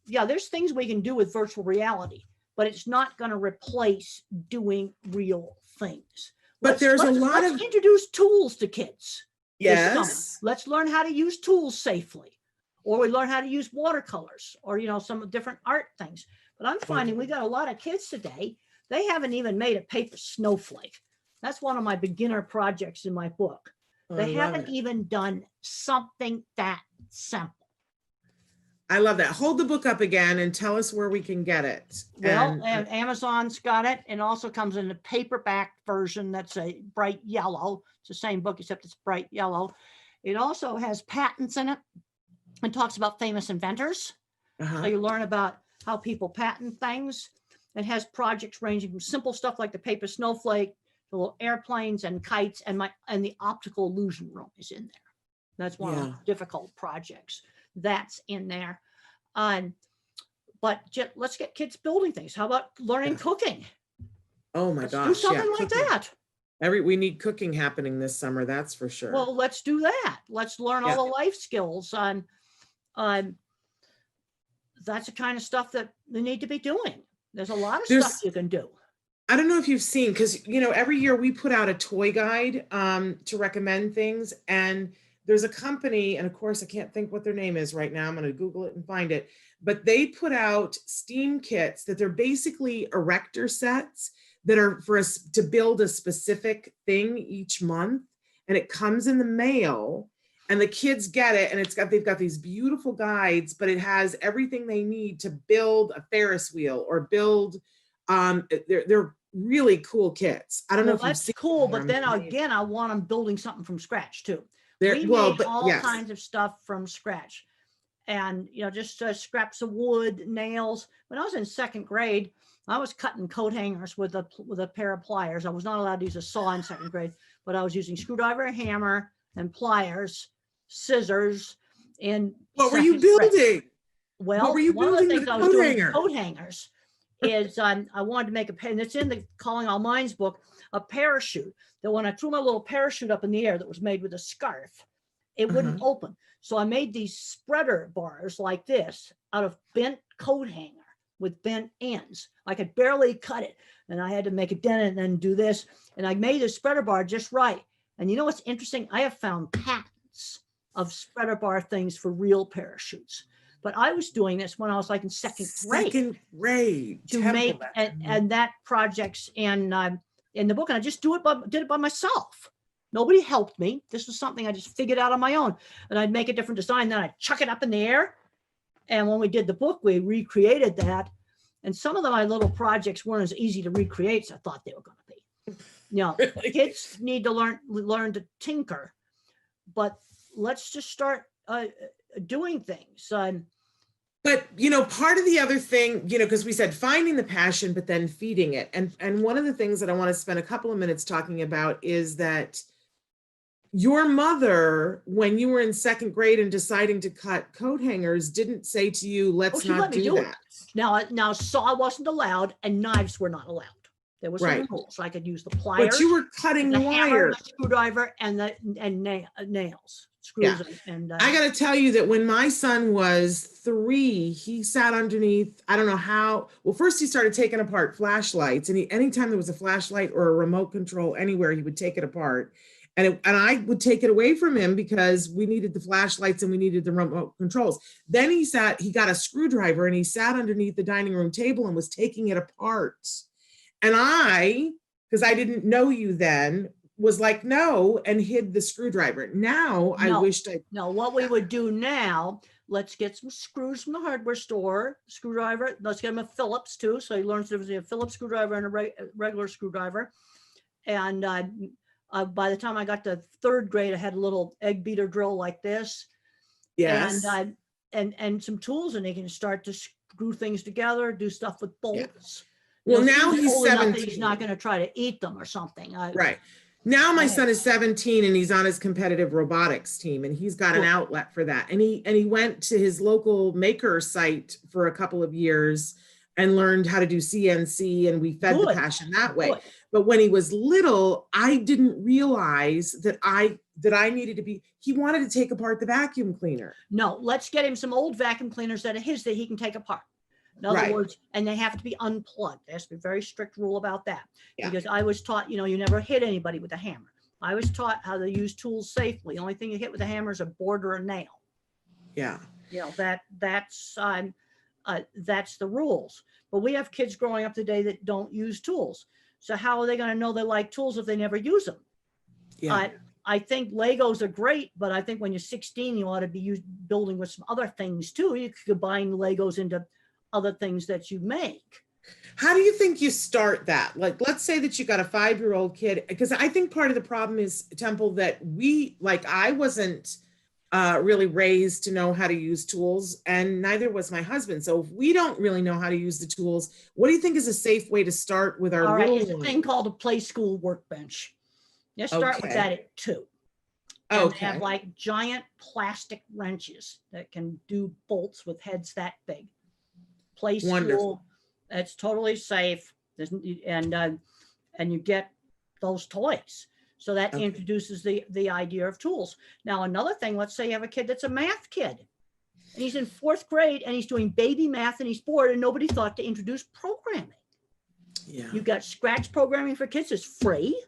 There's things we can do with virtual reality, but it's not going to replace doing real things. But there's a lot let's of introduce tools to kids. yes. Let's learn how to use tools safely, or we learn how to use watercolors, or some different art things. But I'm finding we got a lot of kids today. They haven't even made a paper snowflake. That's one of my beginner projects in my book. They haven't even done something that simple. I love that. Hold the book up again and tell us where we can get it. Well, and Amazon's got it, and also comes in a paperback version that's a bright yellow. It's the same book, except it's bright yellow. It also has patents in it and talks about famous inventors. So you learn about how people patent things. It has projects ranging from simple stuff like the paper snowflake, the little airplanes and kites, and the optical illusion room is in there. That's one of the difficult projects. That's in there. But let's get kids building things. How about learning cooking? Oh my gosh. Do something like that. We need cooking happening this summer, that's for sure. Well, let's do that. Let's learn all the life skills on that's the kind of stuff that they need to be doing. There's a lot of stuff you can do. I don't know if you've seen, because every year we put out a toy guide to recommend things, and there's a company, and of course I can't think what their name is right now. I'm going to Google it and find it, but they put out STEAM kits that they're basically erector sets that are for us to build a specific thing each month, and it comes in the mail, and the kids get it, and they've got these beautiful guides, but it has everything they need to build a Ferris wheel or build. They're really cool kits. I don't know if that's you've cool, seen but then again, I want them building something from scratch too. We made all kinds of stuff from scratch, and just scraps of wood, nails. When I was in second grade, I was cutting coat hangers with a pair of pliers. I was not allowed to use a saw in second grade, but I was using screwdriver, hammer, and pliers, scissors. And what were you building? Well, what were you one of the building things I was doing with coat hangers is I wanted to make and it's in the Calling All Minds book, a parachute that when I threw my little parachute up in the air that was made with a scarf, it wouldn't open. So I made these spreader bars like this out of bent coat hanger with bent ends. I could barely cut it, and I had to make a dent and then do this. And I made the spreader bar just right. And you know what's interesting? I have found patents of spreader bar things for real parachutes. But I was doing this when I was like in second grade to make, and that project's in the book, and I just did it by myself. Nobody helped me. This was something I just figured out on my own, and I'd make a different design, then I'd chuck it up in the air. And when we did the book, we recreated that. And some of my little projects weren't as easy to recreate as I thought they were going to be. Really? Kids need to learn to tinker, but let's just start doing things. But part of the other thing, because we said finding the passion, but then feeding it. And one of the things that I want to spend a couple of minutes talking about is that your mother, when you were in second grade and deciding to cut coat hangers, didn't say to you, let's not do that. Now saw wasn't allowed and knives were not allowed. There was some rules. I could use the pliers. But you were cutting the wire, hammer, the screwdriver, and nails. Screws. And I got to tell you that when my son was 3, he sat underneath, I don't know how, well, first he started taking apart flashlights, and anytime there was a flashlight or a remote control anywhere, he would take it apart. And I would take it away from him because we needed the flashlights and we needed the remote controls. Then he got a screwdriver and he sat underneath the dining room table and was taking it apart. And because I didn't know you then, was like, no, and hid the screwdriver. Now I wished I. No, what we would do now, let's get some screws from the hardware store, screwdriver. Let's get him a Phillips too. So he learns there's a Phillips screwdriver and a regular screwdriver. And by the time I got to third grade, I had a little egg beater drill like this. Yes. And some tools, and he can start to screw things together, do stuff with bolts. Yeah. Well, now he's 17. He's not going to try to eat them or something. Right. Now my son is 17 and he's on his competitive robotics team, and he's got an outlet for that. And he went to his local maker site for a couple of years and learned how to do CNC, and we fed the passion that way. Good. But when he was little, I didn't realize that I needed to be, he wanted to take apart the vacuum cleaner. No, let's get him some old vacuum cleaners that are his that he can take apart. In other Right. words, and they have to be unplugged. There's a very strict rule about that. Yeah. Because I was taught, you never hit anybody with a hammer. I was taught how to use tools safely. The only thing you hit with a hammer is a board or a nail. Yeah. That's the rules. But we have kids growing up today that don't use tools. So how are they going to know they like tools if they never use them? Yeah. I think Legos are great, but I think when you're 16, you ought to be building with some other things too. You could combine Legos into other things that you make. How do you think you start that? Like, let's say that you got a 5-year-old kid, because I think part of the problem is, Temple, that I wasn't really raised to know how to use tools, and neither was my husband. So if we don't really know how to use the tools, what do you think is a safe way to start with our little There's a thing called a play school workbench. Let's start with that at 2. And they have like giant plastic wrenches that can do bolts with heads that big. Play school. Wonderful. It's totally safe. And you get those toys. So that introduces the idea of tools. Now, another thing, let's say you have a kid that's a math kid and he's in 4th grade and he's doing baby math and he's bored and nobody thought to introduce programming. Yeah. You've got Scratch programming for kids. It's free.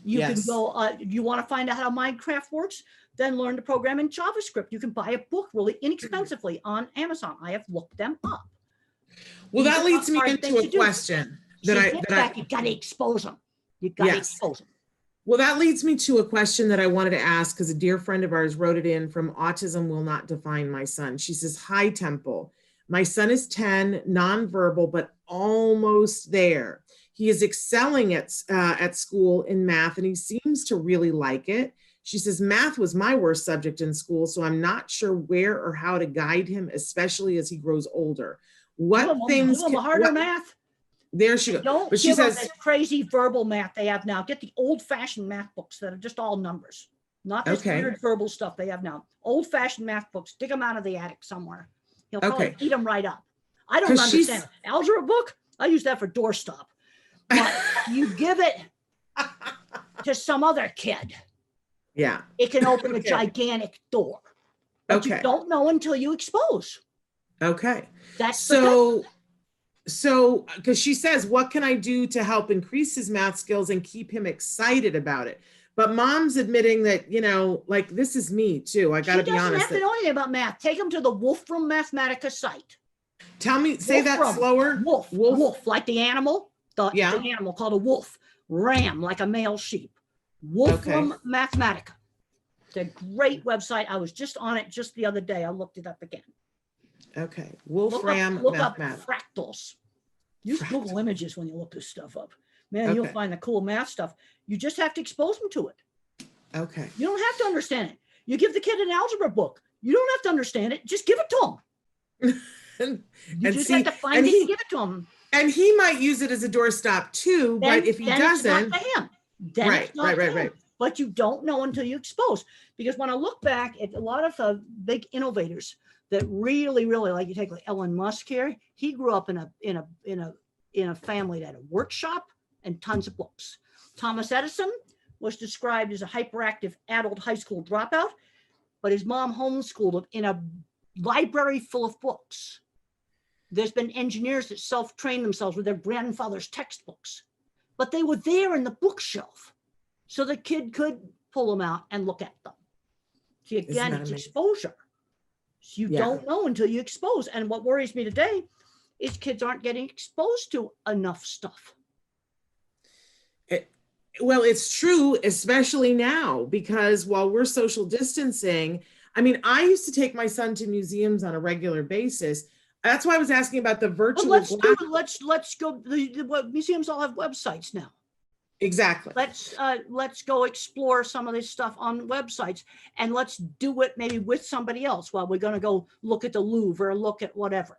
You can go, you want to find out how Minecraft works, then learn to program in JavaScript. You can buy a book really inexpensively on Amazon. I have looked them up. Well, that leads me into a question you got to expose them. You got to expose them. Well, that leads me to a question that I wanted to ask, because a dear friend of ours wrote it in from Autism Will Not Define My Son. She says, "Hi, Temple. My son is 10, nonverbal, but almost there. He is excelling at school in math, and he seems to really like it. She says, math was my worst subject in school, so I'm not sure where or how to guide him, especially as he grows older. What things harder math? There she goes. Don't but she give says this crazy verbal math they have now. Get the old-fashioned math books that are just all numbers, not this weird verbal stuff they have now. Old-fashioned math books. Dig them out of the attic somewhere. He'll probably eat them right up. I don't understand. Algebra book? I use that for doorstop. But you give it to some other kid. Yeah. It can open a gigantic door. But you don't know until you expose. Okay. That's so because she says, what can I do to help increase his math skills and keep him excited about it? But mom's admitting that, like, this is me too. I got to be honest. She doesn't have to know anything about math. Take him to the Wolfram Mathematica site. Tell me, say that slower. Wolf, like the animal. The animal called a wolf. Ram, like a male sheep. Wolfram Mathematica. It's a great website. I was just on it just the other day. I looked it up again. Okay. Wolfram Look up fractals. Use Google Images when you look this stuff up. Man, you'll find the cool math stuff. You just have to expose them to it. Okay. You don't have to understand it. You give the kid an algebra book. You don't have to understand it. Just give it to him. You just have to find it and give it to him. And he might use it as a doorstop too, but if he doesn't, it's not to him. Then it's not to him. But you don't know until you expose. Because when I look back at a lot of big innovators that really, really, like you take like Elon Musk here, he grew up in a family that had a workshop and tons of books. Thomas Edison was described as a hyperactive adult high school dropout, but his mom homeschooled him in a library full of books. There's been engineers that self-trained themselves with their grandfather's textbooks, but they were there in the bookshelf. So the kid could pull them out and look at them. See, again, it's exposure. So you don't know until you expose. And what worries me today is kids aren't getting exposed to enough stuff. Well, it's true, especially now, because while we're social distancing, I mean, I used to take my son to museums on a regular basis. That's why I was asking about the virtual. Well, let's go. The museums all have websites now. Exactly. Let's go explore some of this stuff on websites, and let's do it maybe with somebody else while we're going to go look at the Louvre or look at whatever.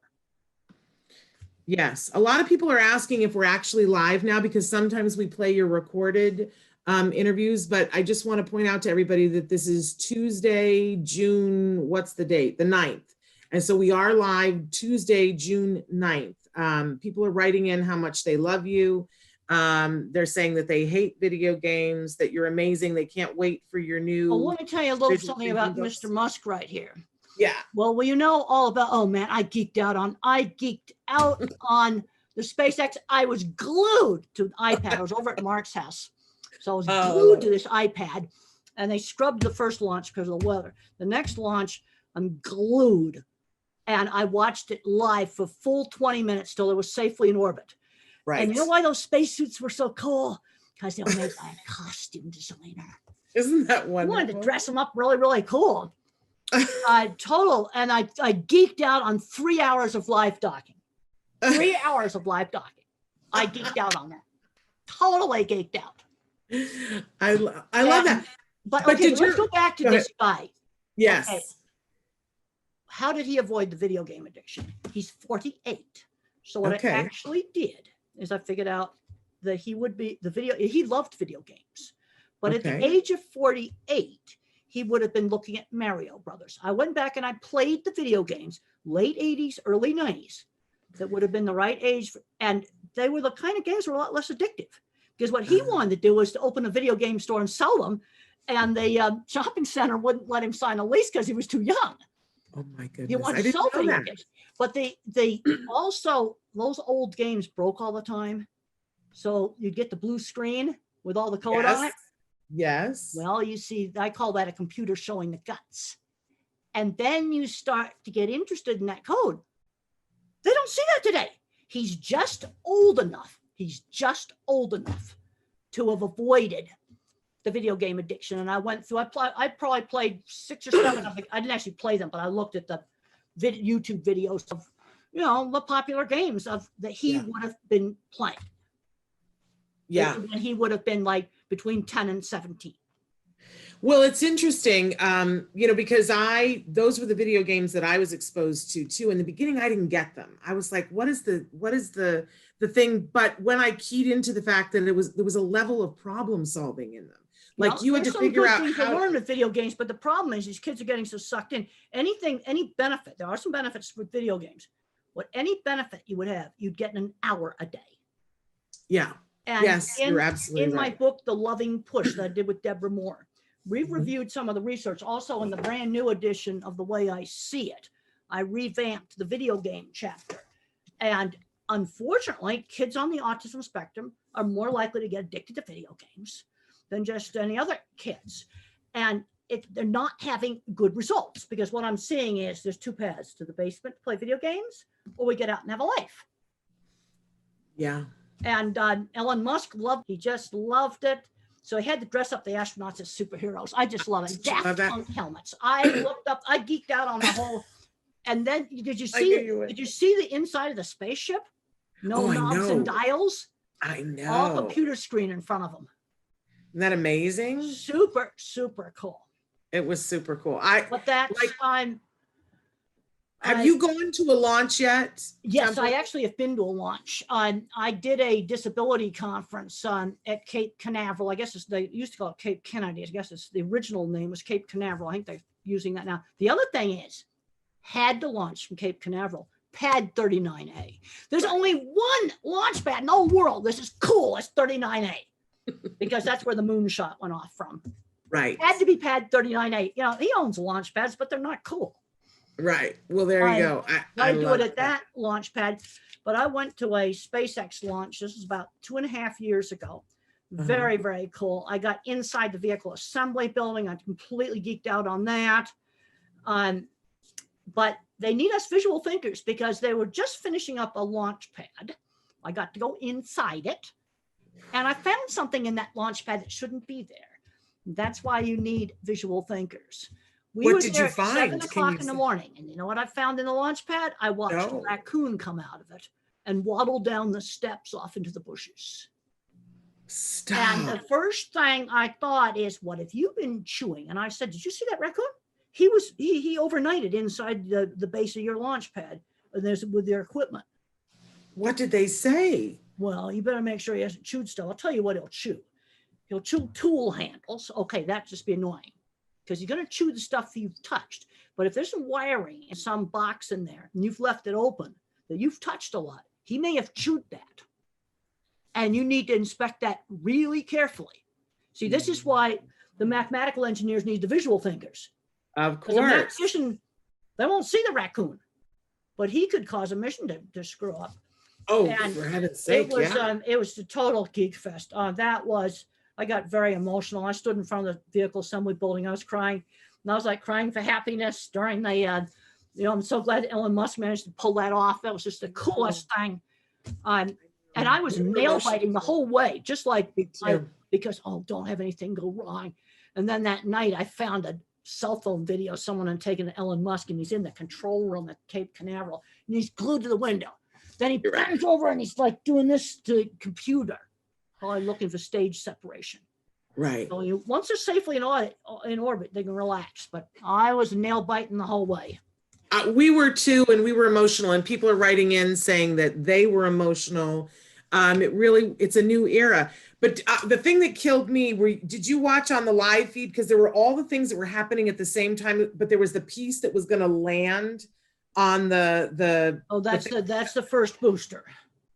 Yes. A lot of people are asking if we're actually live now, because sometimes we play your recorded interviews, but I just want to point out to everybody that this is Tuesday, June, what's the date? The 9th. And so we are live Tuesday, June 9th. People are writing in how much they love you. They're saying that they hate video games, that you're amazing. They can't wait for your new. Well, let me tell you a little something about Mr. Musk right here. Yeah. Well, you know all about, oh man, I geeked out on the SpaceX. I was glued to the iPad. I was over at Mark's house. So I was glued to this iPad, and they scrubbed the first launch because of the weather. The next launch, I'm glued. And I watched it live for full 20 minutes till it was safely in orbit. Right. And you know why those spacesuits were so cool? Because they were made by a costume designer. Isn't that wonderful? I wanted to dress them up really, really cool. And I geeked out on 3 hours of live docking. 3 hours of live docking. I geeked out on that. Totally geeked out. I love that. But okay, let's go back to this guy. Yes. Okay. How did he avoid the video game addiction? He's 48. So what I actually did is I figured out that he loved video games. But at the age of 48, he would have been looking at Mario Brothers. I went back and I played the video games, late 80s, early 90s, that would have been the right age. And they were the kind of games that were a lot less addictive. Because what he wanted to do was to open a video game store and sell them. And the shopping center wouldn't let him sign a lease because he was too young. Oh my goodness. He wanted to sell video games. But they also, those old games broke all the time. So you'd get the blue screen with all the code on it. Yes. Well, you see, I call that a computer showing the guts. And then you start to get interested in that code. They don't see that today. He's just old enough. He's just old enough to have avoided the video game addiction. And I went through, I probably played 6 or 7 of it. I didn't actually play them, but I looked at the YouTube videos of, the popular games that he would have been playing. Yeah. And he would have been like between 10 and 17. Well, it's interesting, because those were the video games that I was exposed to too. In the beginning, I didn't get them. I was like, what is the thing? But when I keyed into the fact that there was a level of problem solving in them, like you had to figure out how to learn with video games. But the problem is these kids are getting so sucked in. Any benefit, there are some benefits with video games. Any benefit you would have, you'd get in an hour a day. Yeah. And yes, you're absolutely in right. my book, The Loving Push, that I did with Deborah Moore, we've reviewed some of the research. Also in the brand new edition of The Way I See It, I revamped the video game chapter. And unfortunately, kids on the autism spectrum are more likely to get addicted to video games than just any other kids. And they're not having good results, because what I'm seeing is there's 2 paths: to the basement to play video games, or we get out and have a life. Yeah. And Elon Musk he just loved it. So he had to dress up the astronauts as superheroes. I just love it. Daft Punk helmets. I geeked out on the whole. And then did you see the inside of the spaceship? No knobs and dials. I know. All computer screen in front of them. Isn't that amazing? Super, super cool. It was super cool. Have you gone to a launch yet? Yes, Temple? I actually have been to a launch. I did a disability conference at Cape Canaveral. I guess they used to call it Cape Kennedy. I guess the original name was Cape Canaveral. I think they're using that now. The other thing is, had to launch from Cape Canaveral, pad 39A. There's only one launch pad in the whole world. This is cool. It's 39A, because that's where the moonshot went off from. Right. Had to be pad 39A. He owns launch pads, but they're not cool. Right. Well, there you go. I do it at that launch pad, but I went to a SpaceX launch. This was about 2.5 years ago. Very, very cool. I got inside the vehicle assembly building. I completely geeked out on that. But they need us visual thinkers, because they were just finishing up a launch pad. I got to go inside it, and I found something in that launch pad that shouldn't be there. That's why you need visual thinkers. What did you find? 7 o'clock in the morning. And you know what I found in the launch pad? I watched a raccoon come out of it and waddle down the steps off into the bushes. Stop. And the first thing I thought is, what have you been chewing? And I said, did you see that raccoon? He overnighted inside the base of your launch pad with their equipment. What did they say? Well, you better make sure he hasn't chewed stuff. I'll tell you what he'll chew. He'll chew tool handles. Okay, that'd just be annoying, because you're going to chew the stuff you've touched. But if there's some wiring in some box in there and you've left it open that you've touched a lot, he may have chewed that. And you need to inspect that really carefully. See, this is why the mathematical engineers need the visual thinkers. Of Because a course. mathematician They won't see the raccoon, but he could cause a mission to screw up. Oh, And for heaven's sake, it was the total geek fest. I got very emotional. I stood in front of the vehicle assembly building. I was crying, and I was like crying for happiness during the, I'm so glad Elon Musk managed to pull that off. That was just the coolest thing. And I was nail biting the whole way, just like, because, oh, don't have anything go wrong. And then that night I found a cell phone video, someone had taken to Elon Musk, and he's in the control room at Cape Canaveral, and he's glued to the window. Then he bends over and he's like doing this to the computer while I'm looking for stage separation. Right. So once they're safely in orbit, they can relax. But I was nail biting the whole way. We were too, and we were emotional, and people are writing in saying that they were emotional. It's a new era. But the thing that killed me, did you watch on the live feed? Because there were all the things that were happening at the same time, but there was the piece that was going to land on that's the first booster.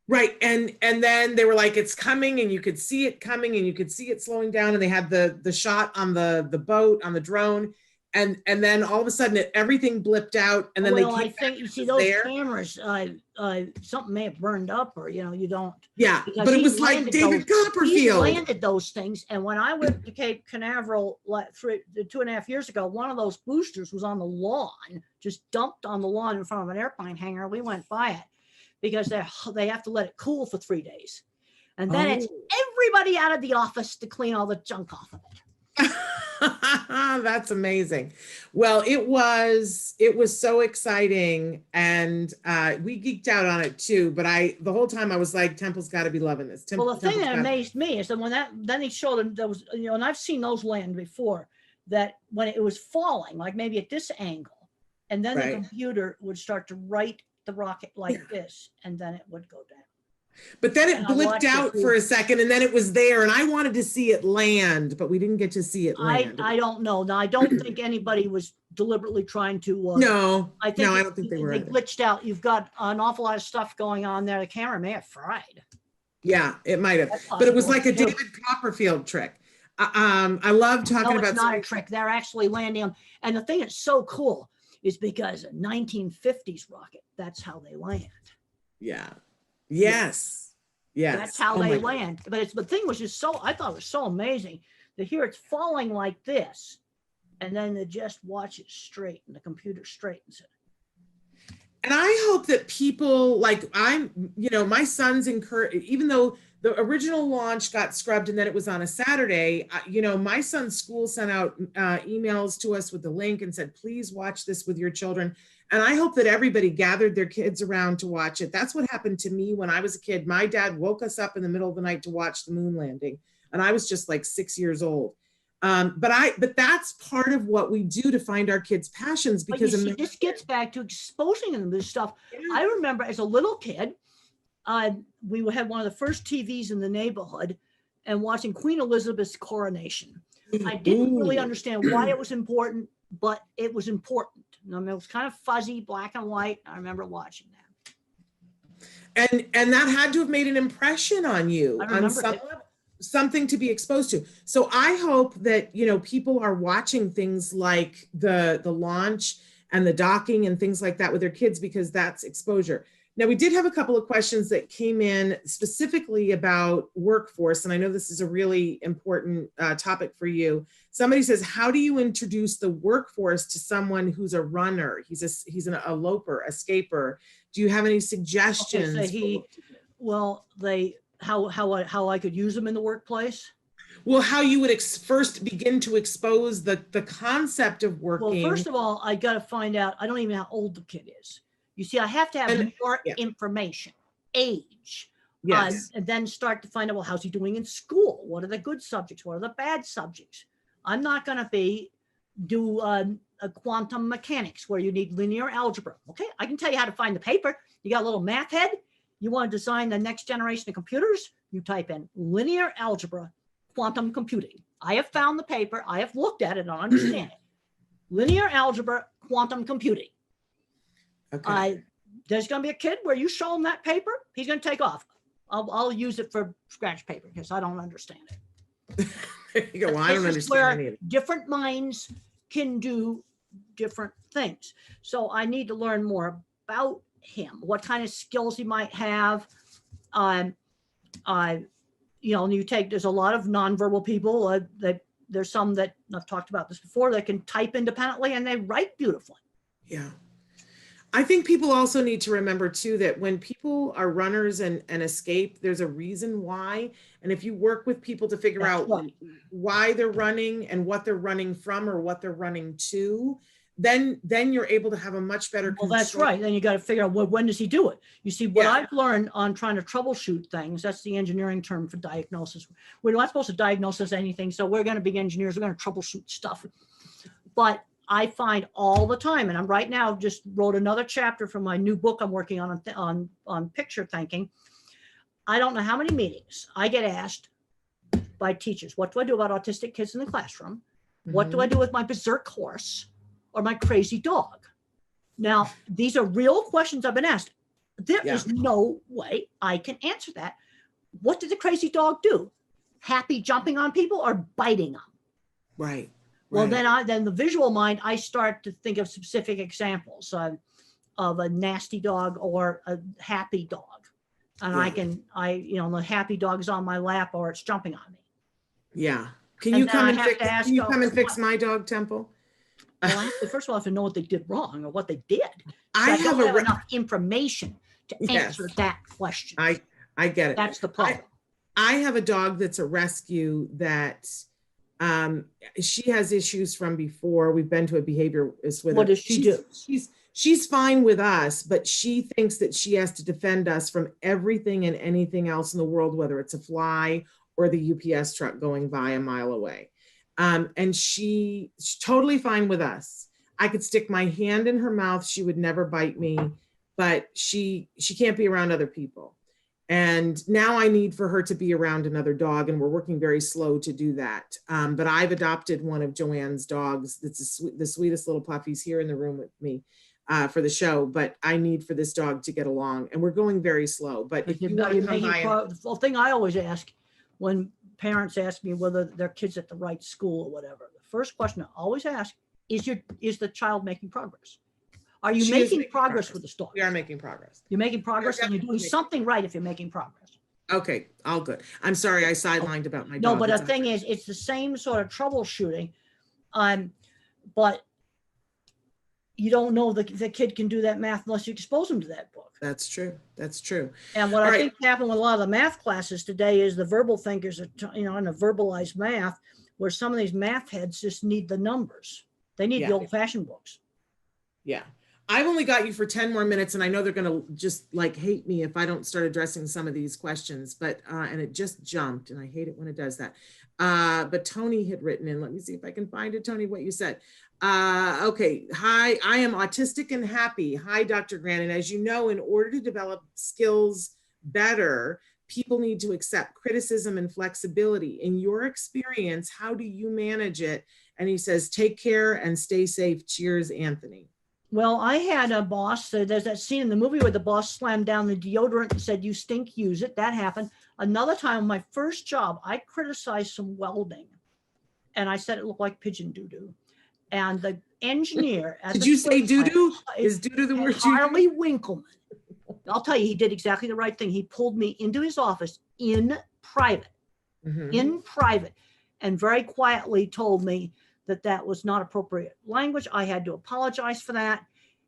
Right. And then they were like, it's coming, and you could see it coming, and you could see it slowing down, and they had the shot on the boat, on the drone. And then all of a sudden everything blipped out, and then I think you see those cameras, something may have burned up, or you don't. Yeah, but it was like David Copperfield. He landed those things, and when I went to Cape Canaveral 2.5 years ago, one of those boosters was on the lawn, just dumped on the lawn in front of an airplane hangar. We went by it because they have to let it cool for 3 days, and then it's everybody out of the office to clean all the junk off of it. That's amazing. Well, it was so exciting, and we geeked out on it too. But the whole time I was like, Temple's got to be loving this. Well, the thing that amazed me is that then he showed him there was, and I've seen those land before, that when it was falling, like maybe at this angle, and then the computer would start to write the rocket like this, and then it would go down. But then it blipped out for a second, and then it was there, and I wanted to see it land, but we didn't get to see it land. I don't know. Now, I don't think anybody was deliberately trying to. No, I don't think they were. They glitched out. You've got an awful lot of stuff going on there. The camera may have fried. Yeah, it might have. But it was like a David Copperfield trick. I love talking about. It's not a trick. They're actually landing them. And the thing that's so cool is because a 1950s rocket, that's how they land. Yeah. Yes. That's how they land. But the thing was just I thought it was so amazing to hear it's falling like this, and then they just watch it straight, and the computer straightens it. And I hope that people my son's encouraged, even though the original launch got scrubbed and then it was on a Saturday, my son's school sent out emails to us with the link and said, please watch this with your children. And I hope that everybody gathered their kids around to watch it. That's what happened to me when I was a kid. My dad woke us up in the middle of the night to watch the moon landing. And I was just like 6 years old. But that's part of what we do to find our kids' passions, because this gets back to exposing them to this stuff. Yeah. I remember as a little kid, we had one of the first TVs in the neighborhood and watching Queen Elizabeth's coronation. I didn't really understand why it was important, but it was important. It was kind of fuzzy, black and white. I remember watching that. And that had to have made an impression on you, on something to be exposed to. So I hope that, people are watching things like the launch and the docking and things like that with their kids, because that's exposure. Now, we did have a couple of questions that came in specifically about workforce, and I know this is a really important topic for you. Somebody says, how do you introduce the workforce to someone who's a runner? He's a loper, a scaper. Do you have any suggestions? How I could use them in the workplace? Well, how you would first begin to expose the concept of working. Well, first of all, I got to find out, I don't even know how old the kid is. You see, I have to have more information, age, and then start to find out, well, how's he doing in school? What are the good subjects? What are the bad subjects? I'm not going to do a quantum mechanics where you need linear algebra. Okay, I can tell you how to find the paper. You got a little math head. You want to design the next generation of computers? You type in linear algebra, quantum computing. I have found the paper. I have looked at it and I understand it. Linear algebra, quantum computing. Okay. There's going to be a kid where you show him that paper, he's going to take off. I'll use it for scratch paper because I don't understand it. There you go. Well, I don't understand any of it. Different minds can do different things. So I need to learn more about him, what kind of skills he might have. You know, there's a lot of nonverbal people that there's some that I've talked about this before that can type independently and they write beautifully. Yeah. I think people also need to remember too that when people are runners and escape, there's a reason why. And if you work with people to figure out why they're running and what they're running from or what they're running to, then you're able to have a much better control. Well, that's right. Then you got to figure out, well, when does he do it? You see, what I've learned on trying to troubleshoot things, that's the engineering term for diagnosis. We're not supposed to diagnose anything, so we're going to be engineers. We're going to troubleshoot stuff. But I find all the time, and I'm right now just wrote another chapter from my new book I'm working on picture thinking. I don't know how many meetings I get asked by teachers, what do I do about autistic kids in the classroom? What do I do with my berserk horse or my crazy dog? Now, these are real questions I've been asked. There is no way I can answer that. What did the crazy dog do? Happy jumping on people or biting them? Right. Well, then the visual mind, I start to think of specific examples of a nasty dog or a happy dog. And the happy dog's on my lap or it's jumping on me. Yeah. Can you come and fix my dog, Temple? Well, first of all, I have to know what they did wrong or what they did. I don't have enough information to answer that question. I get it. That's the problem. I have a dog that's a rescue that she has issues from before. We've been to a behaviorist with her. What does she do? She's fine with us, but she thinks that she has to defend us from everything and anything else in the world, whether it's a fly or the UPS truck going by a mile away. And she's totally fine with us. I could stick my hand in her mouth. She would never bite me, but she can't be around other people. And now I need for her to be around another dog, and we're working very slow to do that. But I've adopted one of Joanne's dogs. That's the sweetest little pup. He's here in the room with me for the show, but I need for this dog to get along, and we're going very slow. But if you want to come by, the thing I always ask when parents ask me whether their kid's at the right school or whatever, the first question I always ask is the child making progress? Are you making progress with this dog? We are making progress. You're making progress, and you're doing something right if you're making progress. Okay, all good. I'm sorry I sidelined about my dog. No, but the thing is, it's the same sort of troubleshooting. But you don't know the kid can do that math unless you expose them to that book. That's true. That's true. And what I think happened with a lot of the math classes today is the verbal thinkers are, in a verbalized math, where some of these math heads just need the numbers. They need the old-fashioned books. Yeah. I've only got you for 10 more minutes, and I know they're going to just hate me if I don't start addressing some of these questions, but, and it just jumped, and I hate it when it does that. But Tony had written in, let me see if I can find it, Tony, what you said. Okay. Hi, I am autistic and happy. Hi, Dr. Grandin. As you know, in order to develop skills better, people need to accept criticism and flexibility. In your experience, how do you manage it? And he says, take care and stay safe. Cheers, Anthony. Well, I had a boss, there's that scene in the movie where the boss slammed down the deodorant and said, you stink, use it. That happened. Another time, my first job, I criticized some welding. And I said it looked like pigeon doo-doo. And the engineer at Did you say doo-doo? Is doo-doo the word? Harley Winkleman. I'll tell you, he did exactly the right thing. He pulled me into his office in private, and very quietly told me that was not appropriate language. I had to apologize for that.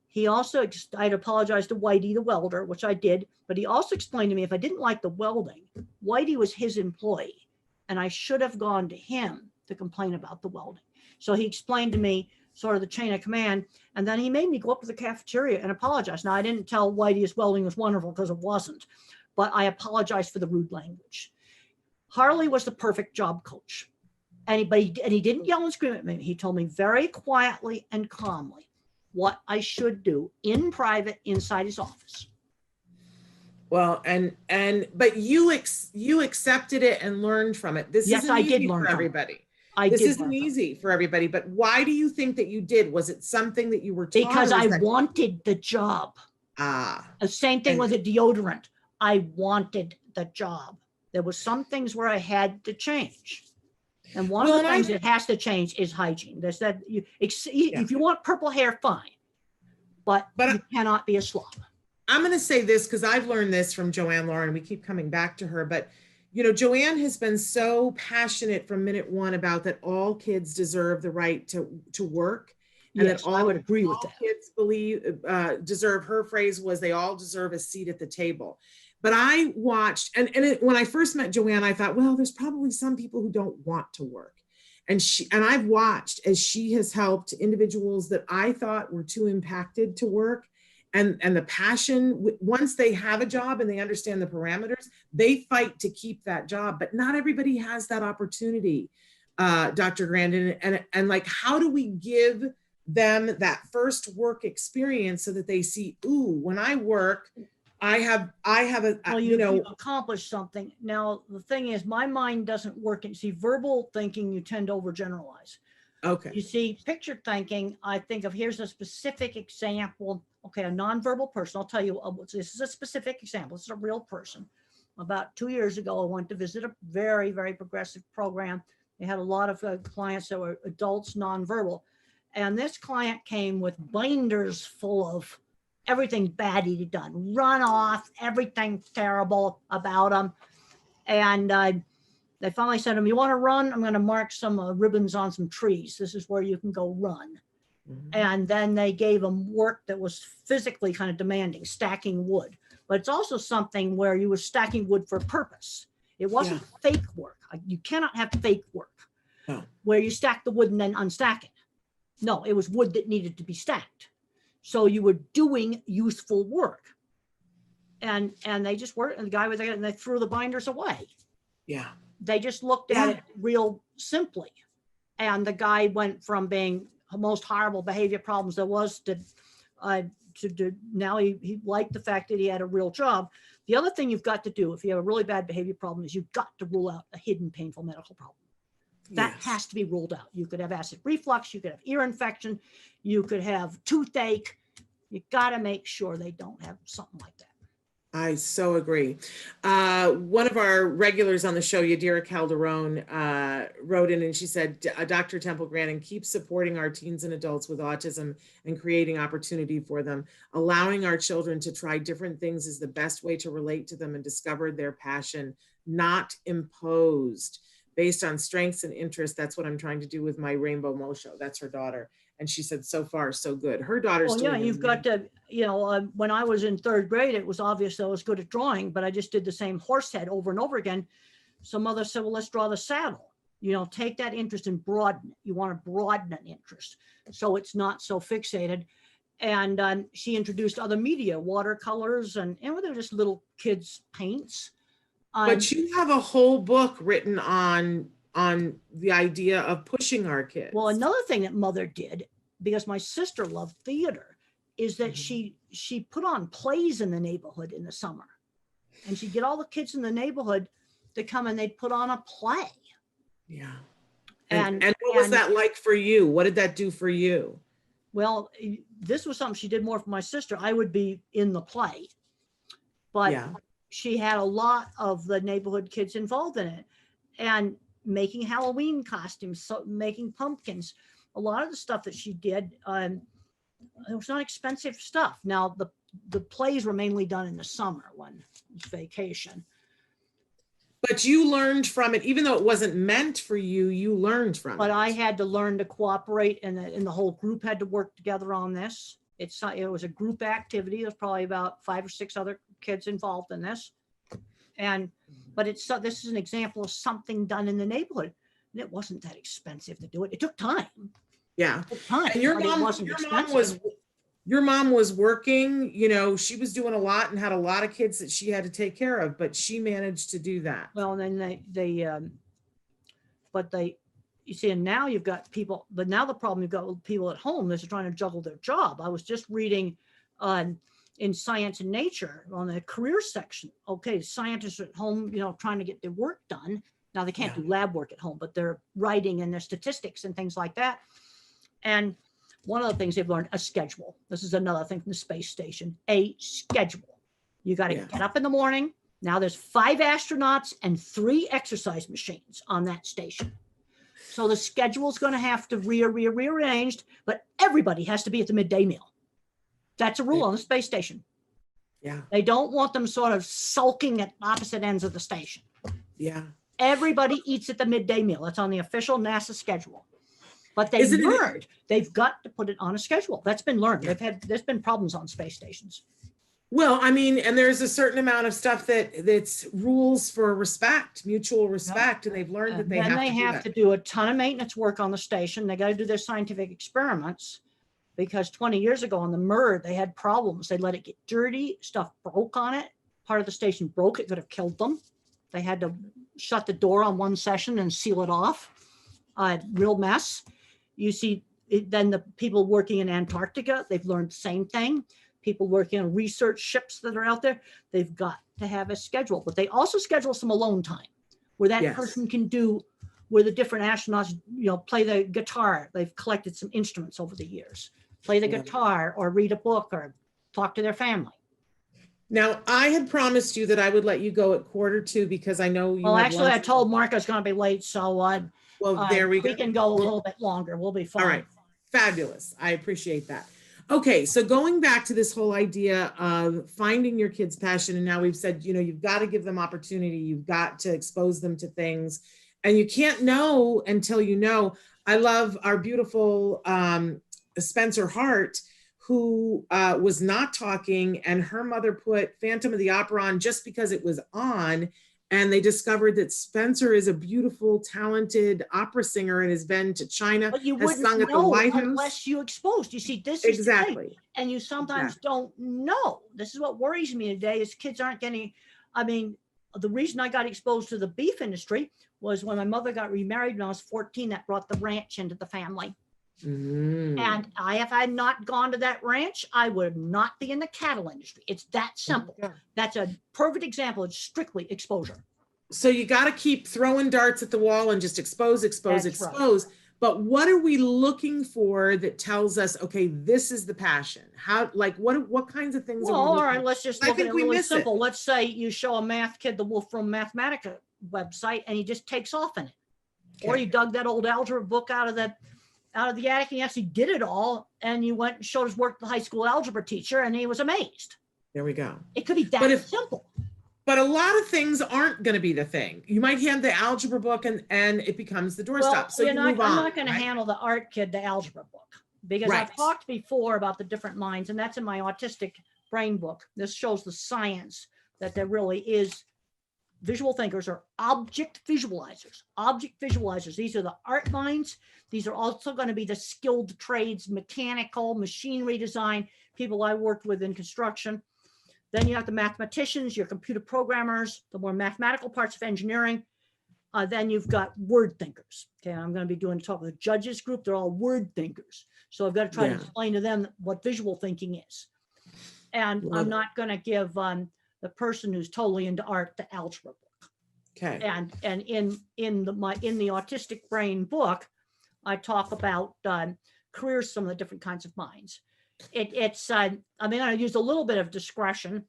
He also, I'd apologized to Whitey, the welder, which I did, but he also explained to me if I didn't like the welding, Whitey was his employee, and I should have gone to him to complain about the welding. So he explained to me sort of the chain of command, and then he made me go up to the cafeteria and apologize. Now, I didn't tell Whitey his welding was wonderful because it wasn't, but I apologized for the rude language. Harley was the perfect job coach. And he didn't yell and scream at me. He told me very quietly and calmly what I should do in private inside his office. Well, but you accepted it and learned from it. This isn't easy for everybody. This isn't easy for everybody, but why do you think that you did? Was it something that you were taught? Because I wanted the job. The same thing with the deodorant. I wanted the job. There was some things where I had to change. And one of the things that has to change is hygiene. There's that if you want purple hair, fine, but you cannot be a slob. I'm going to say this because I've learned this from Joanne Lauren. We keep coming back to her, but you know, Joanne has been so passionate from minute one about that all kids deserve the right to work. And yes, that I would agree with that. Kids deserve, her phrase was, they all deserve a seat at the table. But I watched, when I first met Joanne, I thought, well, there's probably some people who don't want to work. And I've watched as she has helped individuals that I thought were too impacted to work. And the passion, once they have a job and they understand the parameters, they fight to keep that job. But not everybody has that opportunity, Dr. Grandin. And like, how do we give them that first work experience so that they see, ooh, when I work, I have a, well, you've accomplished something. Now, the thing is, my mind doesn't work. And see, verbal thinking, you tend to overgeneralize. Okay. You see, picture thinking, I think of, here's a specific example. Okay, a nonverbal person. I'll tell you, this is a specific example. This is a real person. About 2 years ago, I went to visit a very, very progressive program. They had a lot of clients that were adults, nonverbal. And this client came with binders full of everything bad he'd done, run off, everything terrible about him. And they finally said to him, you want to run? I'm going to mark some ribbons on some trees. This is where you can go run. Mm-hmm. And then they gave him work that was physically kind of demanding, stacking wood. But it's also something where you were stacking wood for a purpose. It wasn't fake work. You cannot have fake work where you stack the wood and then unstack it. No, it was wood that needed to be stacked. So you were doing useful work. And they just worked, and the guy was there, and they threw the binders away. Yeah. They just looked at it real simply. And the guy went from being the most horrible behavior problems there was to now he liked the fact that he had a real job. The other thing you've got to do if you have a really bad behavior problem is you've got to rule out a hidden painful medical problem. That has to be ruled out. You could have acid reflux, you could have ear infection, you could have toothache. You got to make sure they don't have something like that. I so agree. One of our regulars on the show, Yadira Calderon, wrote in and she said, Dr. Temple Grandin, keep supporting our teens and adults with autism and creating opportunity for them. Allowing our children to try different things is the best way to relate to them and discover their passion, not imposed. Based on strengths and interests. That's what I'm trying to do with my Rainbow Mosho. That's her daughter. And she said, so far, so good. Her daughter's doing it. You've got to, when I was in third grade, it was obvious I was good at drawing, but I just did the same horse head over and over again. Some mother said, well, let's draw the saddle. Take that interest and broaden it. You want to broaden an interest so it's not so fixated. And she introduced other media, watercolors, and they were just little kids' paints. But you have a whole book written on the idea of pushing our kids. Well, another thing that mother did, because my sister loved theater, is that she put on plays in the neighborhood in the summer. And she'd get all the kids in the neighborhood to come and they'd put on a play. Yeah. And what was that like for you? What did that do for you? Well, this was something she did more for my sister. I would be in the play. But she had a lot of the neighborhood kids involved in it and making Halloween costumes, so making pumpkins. A lot of the stuff that she did, it was not expensive stuff. Now, the plays were mainly done in the summer when it was vacation. But you learned from it, even though it wasn't meant for you, you learned from it. But I had to learn to cooperate, and the whole group had to work together on this. It was a group activity. There's probably about 5 or 6 other kids involved in this. But this is an example of something done in the neighborhood. And it wasn't that expensive to do it. It took time. Yeah. It took time. And your mom was working, she was doing a lot and had a lot of kids that she had to take care of, but she managed to do that. Well, and then you see, and now you've got people, but now the problem you've got with people at home, they're trying to juggle their job. I was just reading in Science and Nature on the career section. Okay, scientists at home, trying to get their work done. Now they can't do lab work at home, but they're writing and their statistics and things like that. And one of the things they've learned, a schedule. This is another thing from the space station, a schedule. You got to get up in the morning. Now there's 5 astronauts and 3 exercise machines on that station. So the schedule's going to have to rearranged, but everybody has to be at the midday meal. That's a rule on the space station. Yeah. They don't want them sort of sulking at opposite ends of the station. Yeah. Everybody eats at the midday meal. That's on the official NASA schedule. But they've learned they've got to put it on a schedule. That's been learned. There's been problems on space stations. Well, I mean, and there's a certain amount of stuff that's rules for respect, mutual respect, and they've learned that they have to do a ton of maintenance work on the station. They got to do their scientific experiments because 20 years ago on the MERD, they had problems. They let it get dirty, stuff broke on it. Part of the station broke, it could have killed them. They had to shut the door on one session and seal it off. Real mess. You see, then the people working in Antarctica, they've learned the same thing. People working on research ships that are out there, they've got to have a schedule, but they also schedule some alone time where that person can do, where the different astronauts, play the guitar. They've collected some instruments over the years, play the guitar or read a book or talk to their family. Now, I had promised you that I would let you go at 1:45 because I know you. Well, actually, I told Mark I was going to be late, so well, there we go. We can go a little bit longer. We'll be fine. All right, fabulous. I appreciate that. Okay, so going back to this whole idea of finding your kid's passion, and now we've said, you've got to give them opportunity, you've got to expose them to things, and you can't know until you know. I love our beautiful Spencer Hart, who was not talking, and her mother put Phantom of the Opera on just because it was on, and they discovered that Spencer is a beautiful, talented opera singer and has been to China, but you has wouldn't sung at the know White House. unless you exposed. You see, this is exactly, the thing. And you sometimes don't know. This is what worries me today: is kids aren't getting. I mean, the reason I got exposed to the beef industry was when my mother got remarried when I was 14. That brought the ranch into the family. And if I had not gone to that ranch, I would not be in the cattle industry. It's that simple. That's a perfect example. It's strictly exposure. So you got to keep throwing darts at the wall and just expose. Right. But what are we looking for that tells us, okay, this is the passion? How, what kinds of things? Well, all right, let's just look at it really simple. Let's say you show a math kid the Wolfram Mathematica website and he just takes off in it. Okay. Or you dug that old algebra book out of the attic and he actually did it all, and you went and showed his work to the high school algebra teacher and he was amazed. There we go. It could be that simple. But a lot of things aren't going to be the thing. You might hand the algebra book and it becomes the doorstop. So I'm not going to handle the art kid the algebra book, because I've talked before about the different minds, and that's in my autistic brain book. This shows the science that there really is. Visual thinkers are object visualizers. These are the art minds. These are also going to be the skilled trades, mechanical, machinery design, people I worked with in construction. Then you have the mathematicians, your computer programmers, the more mathematical parts of engineering. Then you've got word thinkers. Okay, I'm going to be doing talk with the judges group. They're all word thinkers. So I've got to try to explain to them what visual thinking is. And I'm not going to give the person who's totally into art the algebra book. Okay. And in the autistic brain book, I talk about careers, some of the different kinds of minds. I use a little bit of discretion,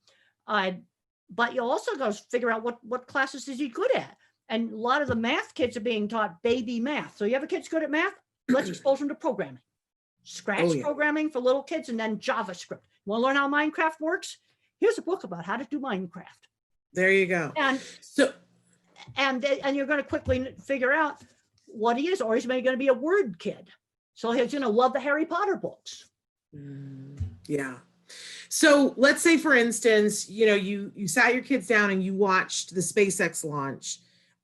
but you also got to figure out what classes is he good at. And a lot of the math kids are being taught baby math. So you have a kid's good at math, let's expose them to programming. Scratch programming for little kids, and then JavaScript. Want to learn how Minecraft works? Here's a book about how to do Minecraft. There you go. And you're going to quickly figure out what he is, or he's maybe going to be a word kid. So he's going to love the Harry Potter books. Yeah. So let's say, for instance, you sat your kids down and you watched the SpaceX launch,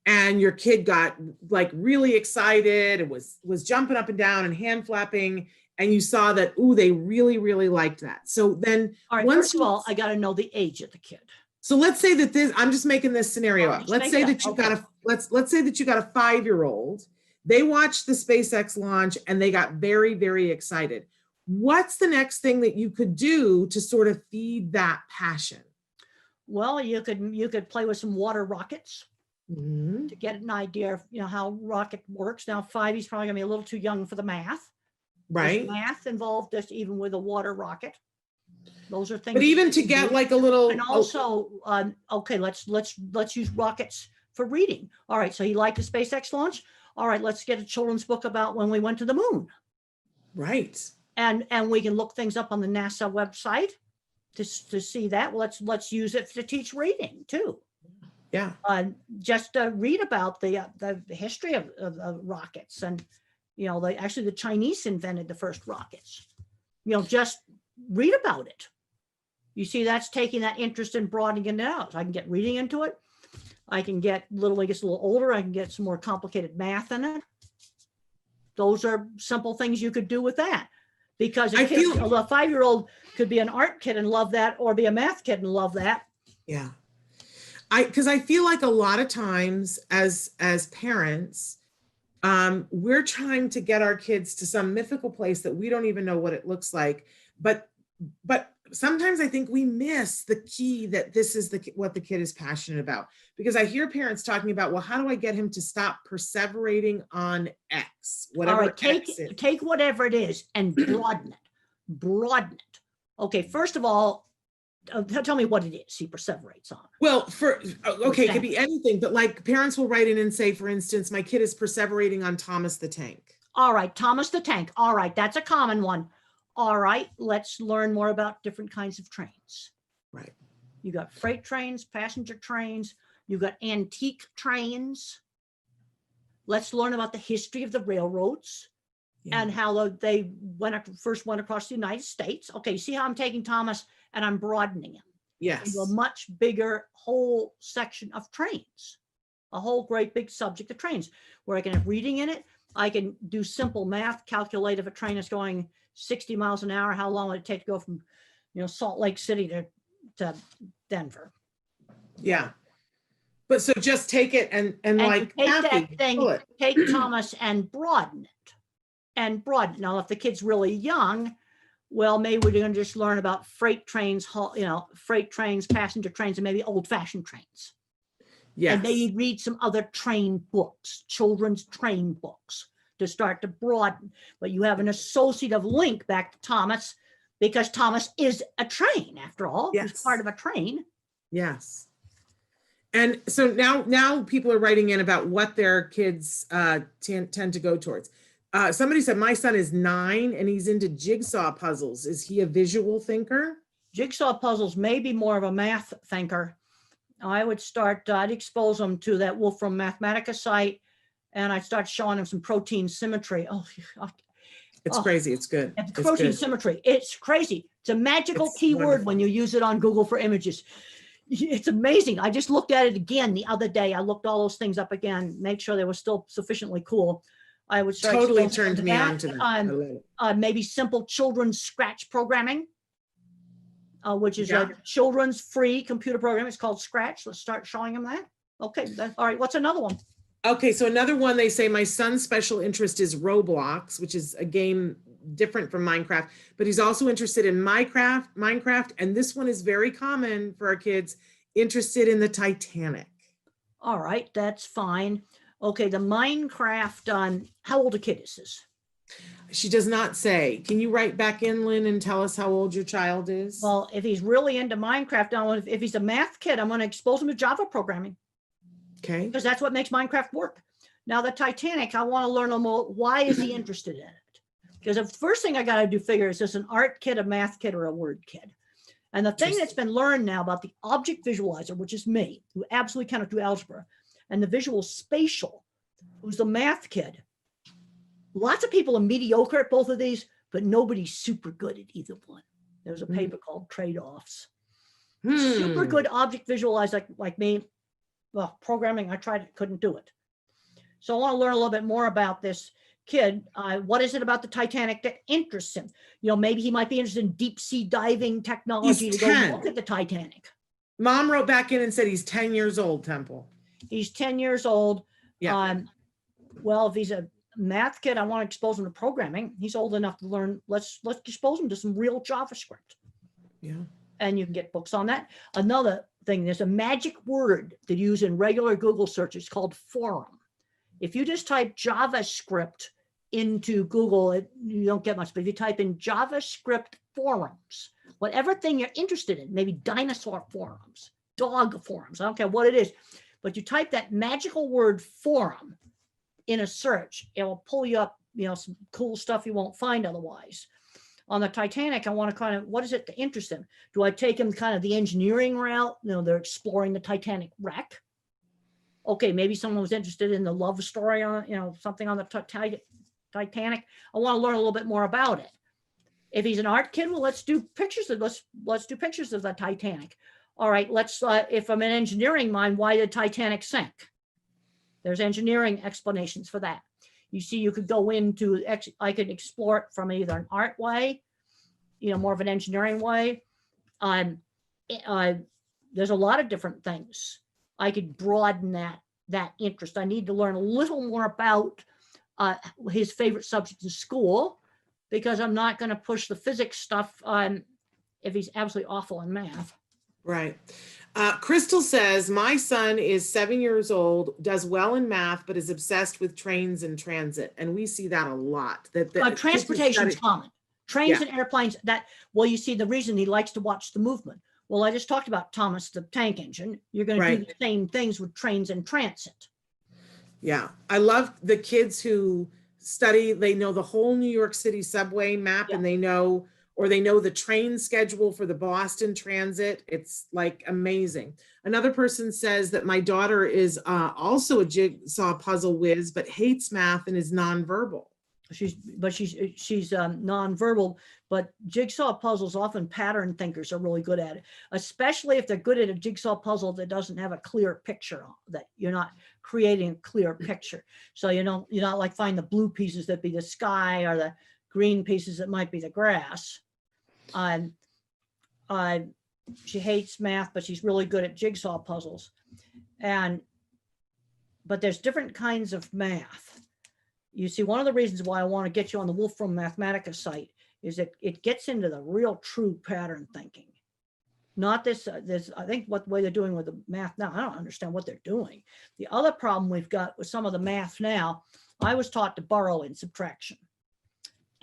and your kid got really excited and was jumping up and down and hand flapping, and you saw that, they really, really liked that. So then, all right, first of all, I got to know the age of the kid. So let's say that I'm just making this scenario up. Let's say that you got let's say that you got a 5-year-old. They watched the SpaceX launch and they got very, very excited. What's the next thing that you could do to sort of feed that passion? Well, you could play with some water rockets to get an idea of how rocket works. Now 5, he's probably gonna be a little too young for the math. Right. There's math involved just even with a water rocket. Those are things. But even to get a little. And also, okay, let's use rockets for reading. All right, so he liked the SpaceX launch. All right, let's get a children's book about when we went to the moon. Right. And we can look things up on the NASA website to see that. Let's use it to teach reading too. Yeah. Just read about the history of rockets, and actually the Chinese invented the first rockets. Just read about it. You see, that's taking that interest and broadening it out. I can get reading into it. I can get it gets a little older. I can get some more complicated math in it. Those are simple things you could do with that, because a 5-year-old could be an art kid and love that, or be a math kid and love that. Yeah. Because I feel like a lot of times as parents, we're trying to get our kids to some mythical place that we don't even know what it looks like. But sometimes I think we miss the key, that this is what the kid is passionate about. Because I hear parents talking about, well, how do I get him to stop perseverating on X? Whatever. All right, take whatever it is and broaden it. Broaden it. Okay, first of all, tell me what it is he perseverates on. Well, it could be anything, but like parents will write in and say, for instance, my kid is perseverating on Thomas the Tank. All right, Thomas the Tank. All right, that's a common one. All right, let's learn more about different kinds of trains. Right. You got freight trains, passenger trains, you got antique trains. Let's learn about the history of the railroads and how they first went across the United States. Okay, you see how I'm taking Thomas and I'm broadening him. Yes. Into a much bigger whole section of trains, a whole great big subject of trains, where I can have reading in it. I can do simple math, calculate if a train is going 60 miles an hour, how long would it take to go from, Salt Lake City to Denver? Yeah. But so just take it and like take that thing, take Thomas and broaden it. Now, if the kid's really young, well, maybe we're going to just learn about freight trains, passenger trains, and maybe old-fashioned trains. Yes. And maybe read some other train books, children's train books, to start to broaden. But you have an associative link back to Thomas, because Thomas is a train, after all. Yes. He's part of a train. Yes. And so now people are writing in about what their kids tend to go towards. Somebody said, my son is 9 and he's into jigsaw puzzles. Is he a visual thinker? Jigsaw puzzles may be more of a math thinker. I would I'd expose them to that Wolfram Mathematica site, and I'd start showing them some protein symmetry. It's crazy. It's good. It's protein symmetry. It's crazy. It's a magical keyword when you use it on Google for images. It's amazing. I just looked at it again the other day. I looked all those things up again, make sure they were still sufficiently cool. I would start totally turned me on to that. Maybe simple children's Scratch programming, which is a children's free computer program. It's called Scratch. Let's start showing them that. Okay. All right. What's another one? Okay. So another one, they say my son's special interest is Roblox, which is a game different from Minecraft, but he's also interested in Minecraft. And this one is very common for our kids, interested in the Titanic. All right. That's fine. Okay, the Minecraft, how old a kid is this? She does not say. Can you write back in, Lynn, and tell us how old your child is? Well, if he's really into Minecraft, if he's a math kid, I'm going to expose him to Java programming. Okay. Because that's what makes Minecraft work. Now, the Titanic, I want to learn more. Why is he interested in it? Because the first thing I got to do figure is this an art kid, a math kid, or a word kid? And the thing that's been learned now about the object visualizer, which is me, who absolutely cannot do algebra, and the visual spatial, who's the math kid. Lots of people are mediocre at both of these, but nobody's super good at either one. There's a paper called Trade-Offs. Super good object visualizer like me. Well, programming, I tried it, couldn't do it. So I want to learn a little bit more about this kid. What is it about the Titanic that interests him? Maybe he might be interested in deep sea diving technology to go look at the Titanic. Mom wrote back in and said he's 10 years old, Temple. He's 10 years old. Yeah. Well, if he's a math kid, I want to expose him to programming. He's old enough to learn. Let's expose him to some real JavaScript. Yeah. And you can get books on that. Another thing, there's a magic word that you use in regular Google searches called forum. If you just type JavaScript into Google, you don't get much. But if you type in JavaScript forums, whatever thing you're interested in, maybe dinosaur forums, dog forums, I don't care what it is, but you type that magical word forum, in a search, it will pull you up, some cool stuff you won't find otherwise. On the Titanic, I want to kind of, what is it to interest them? Do I take them kind of the engineering route? They're exploring the Titanic wreck. Okay, maybe someone was interested in the love story on, something on the Titanic. I want to learn a little bit more about it. If he's an art kid, well, let's do pictures of let's do pictures of the Titanic. All right, let's if I'm an engineering mind, why did Titanic sink? There's engineering explanations for that. You see, you could go into I could explore it from either an art way, more of an engineering way. There's a lot of different things. I could broaden that interest. I need to learn a little more about his favorite subject in school, because I'm not going to push the physics stuff if he's absolutely awful in math. Right. Crystal says, my son is 7 years old, does well in math, but is obsessed with trains and transit. And we see that a lot. Transportation is common. Trains and airplanes, you see, the reason he likes to watch the movement. Well, I just talked about Thomas the Tank Engine. You're going to do the same things with trains and transit. Yeah. I love the kids who study, they know the whole New York City subway map, and they know the train schedule for the Boston Transit. It's like amazing. Another person says that my daughter is also a jigsaw puzzle whiz, but hates math and is nonverbal. She's nonverbal, but jigsaw puzzles, often pattern thinkers are really good at it, especially if they're good at a jigsaw puzzle that doesn't have a clear picture, that you're not creating a clear picture. So you're not like find the blue pieces that be the sky, or the green pieces that might be the grass. She hates math, but she's really good at jigsaw puzzles. But there's different kinds of math. You see, one of the reasons why I want to get you on the Wolfram Mathematica site is that it gets into the real true pattern thinking. Not this, I think what way they're doing with the math now, I don't understand what they're doing. The other problem we've got with some of the math now, I was taught to burrow in subtraction.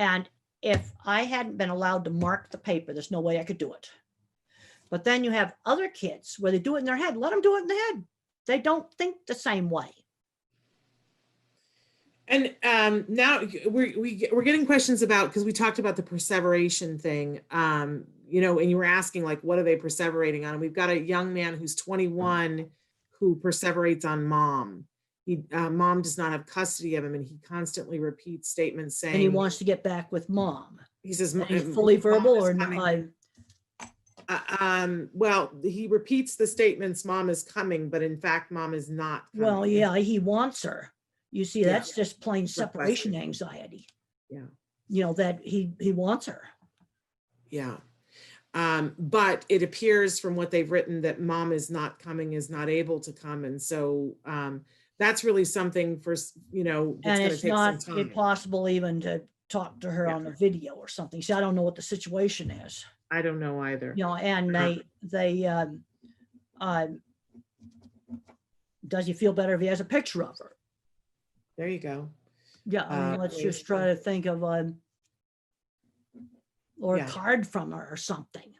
And if I hadn't been allowed to mark the paper, there's no way I could do it. But then you have other kids where they do it in their head. Let them do it in their head. They don't think the same way. And now we're getting questions about, because we talked about the perseveration thing, and you were asking, like, what are they perseverating on? And we've got a young man who's 21 who perseverates on mom. Mom does not have custody of him, and he constantly repeats statements saying, and he wants to get back with mom. He says, he's fully verbal or not? Well, he repeats the statements, mom is coming, but in fact, mom is not coming. Well, yeah, he wants her. You see, that's just plain separation anxiety. Yeah. That he wants her. Yeah. But it appears from what they've written that mom is not coming, is not able to come. And so that's really something for, that's and it's take not some time. Possible even to talk to her on the video or something. See, I don't know what the situation is. I don't know either. And does he feel better if he has a picture of her? There you go. Yeah, let's just try to think of or a card from her or something.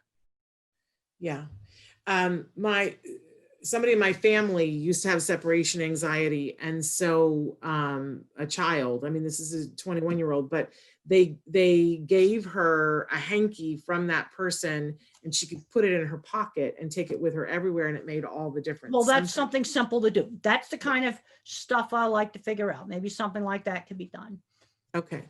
Yeah. Somebody in my family used to have separation anxiety. And so a child, this is a 21-year-old, but they gave her a hanky from that person, and she could put it in her pocket and take it with her everywhere, and it made all the difference. Well, that's something simple to do. That's the kind of stuff I like to figure out. Maybe something like that could be done. Okay.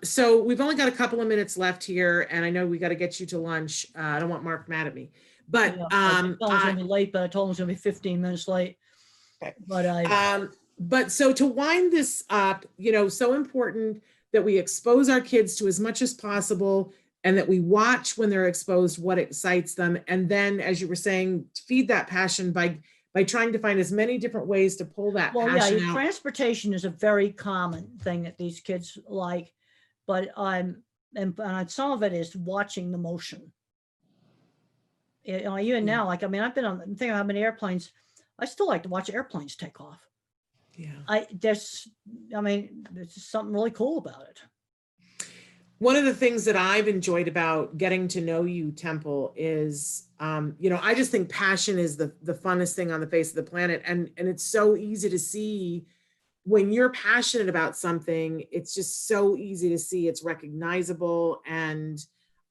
So we've only got a couple of minutes left here, and I know we got to get you to lunch. I don't want Mark mad at me, but I told him I was gonna be late, but I told him it was gonna be 15 minutes late. Okay. But so to wind this up, so important that we expose our kids to as much as possible, and that we watch when they're exposed what excites them. And then, as you were saying, feed that passion by trying to find as many different ways to pull that passion out. Transportation is a very common thing that these kids like, but and some of it is watching the motion. Even now, I've been on, thinking how many airplanes, I still like to watch airplanes take off. Yeah. There's just something really cool about it. One of the things that I've enjoyed about getting to know you, Temple, is, I just think passion is the funnest thing on the face of the planet. And it's so easy to see when you're passionate about something, it's just so easy to see, it's recognizable. And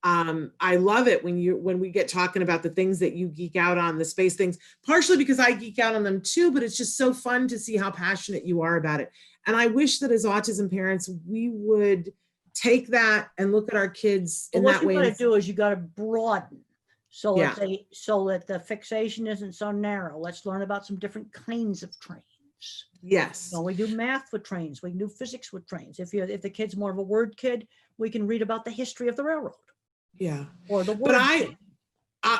I love it when we get talking about the things that you geek out on, the space things, partially because I geek out on them too, but it's just so fun to see how passionate you are about it. And I wish that as autism parents, we would take that and look at our kids in that way. What you got to do is you got to broaden. So that the fixation isn't so narrow. Let's learn about some different kinds of trains. Yes. So we do math with trains. We can do physics with trains. If the kid's more of a word kid, we can read about the history of the railroad. Yeah. Or the word kid.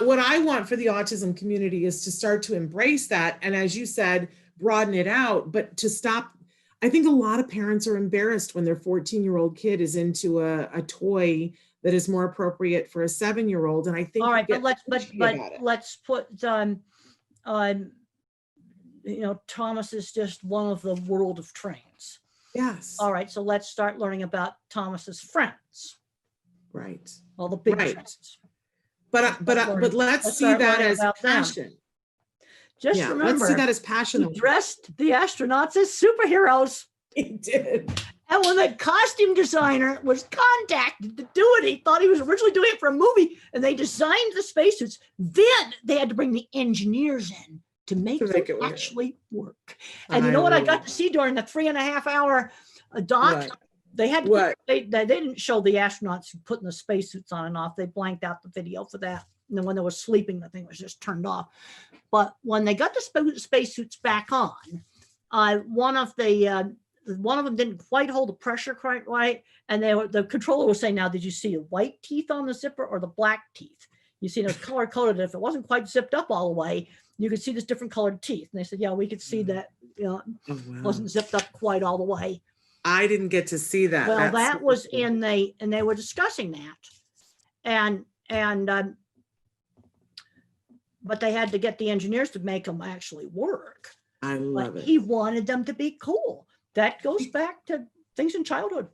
What I want for the autism community is to start to embrace that. And as you said, broaden it out, but to stop. I think a lot of parents are embarrassed when their 14-year-old kid is into a toy that is more appropriate for a 7-year-old. And I think, all right, but let's put, Thomas is just one of the world of trains. Yes. All right. So let's start learning about Thomas's friends. Right. All the big friends. But let's see that as passion. Just remember, let's see that as passion. He dressed the astronauts as superheroes. He did. And when the costume designer was contacted to do it, he thought he was originally doing it for a movie, and they designed the spacesuits. Then they had to bring the engineers in to make it actually work. And you know what I got to see during the 3.5 hour doc? What? They had they didn't show the astronauts putting the spacesuits on and off. They blanked out the video for that. And then when they were sleeping, the thing was just turned off. But when they got the spacesuits back on, one of them didn't quite hold the pressure quite right. And the controller was saying, now, did you see the white teeth on the zipper or the black teeth? You see, it was color coded. If it wasn't quite zipped up all the way, you could see this different colored teeth. And they said, yeah, we could see that, it wasn't zipped up quite all the way. I didn't get to see that. Well, that was and they were discussing that. But they had to get the engineers to make them actually work. I love it. He wanted them to be cool. That goes back to things in childhood.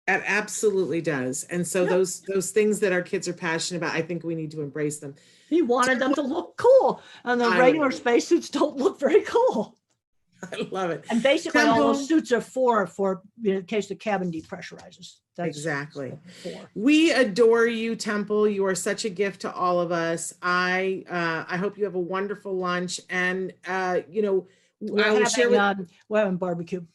It absolutely does. And so those things that our kids are passionate about, I think we need to embrace them. He wanted them to look cool. And the regular spacesuits don't look very cool. I love it. And basically all those suits are for in case the cabin depressurizes. That's exactly. We adore you, Temple. You are such a gift to all of us. I hope you have a wonderful lunch. And we're having barbecue.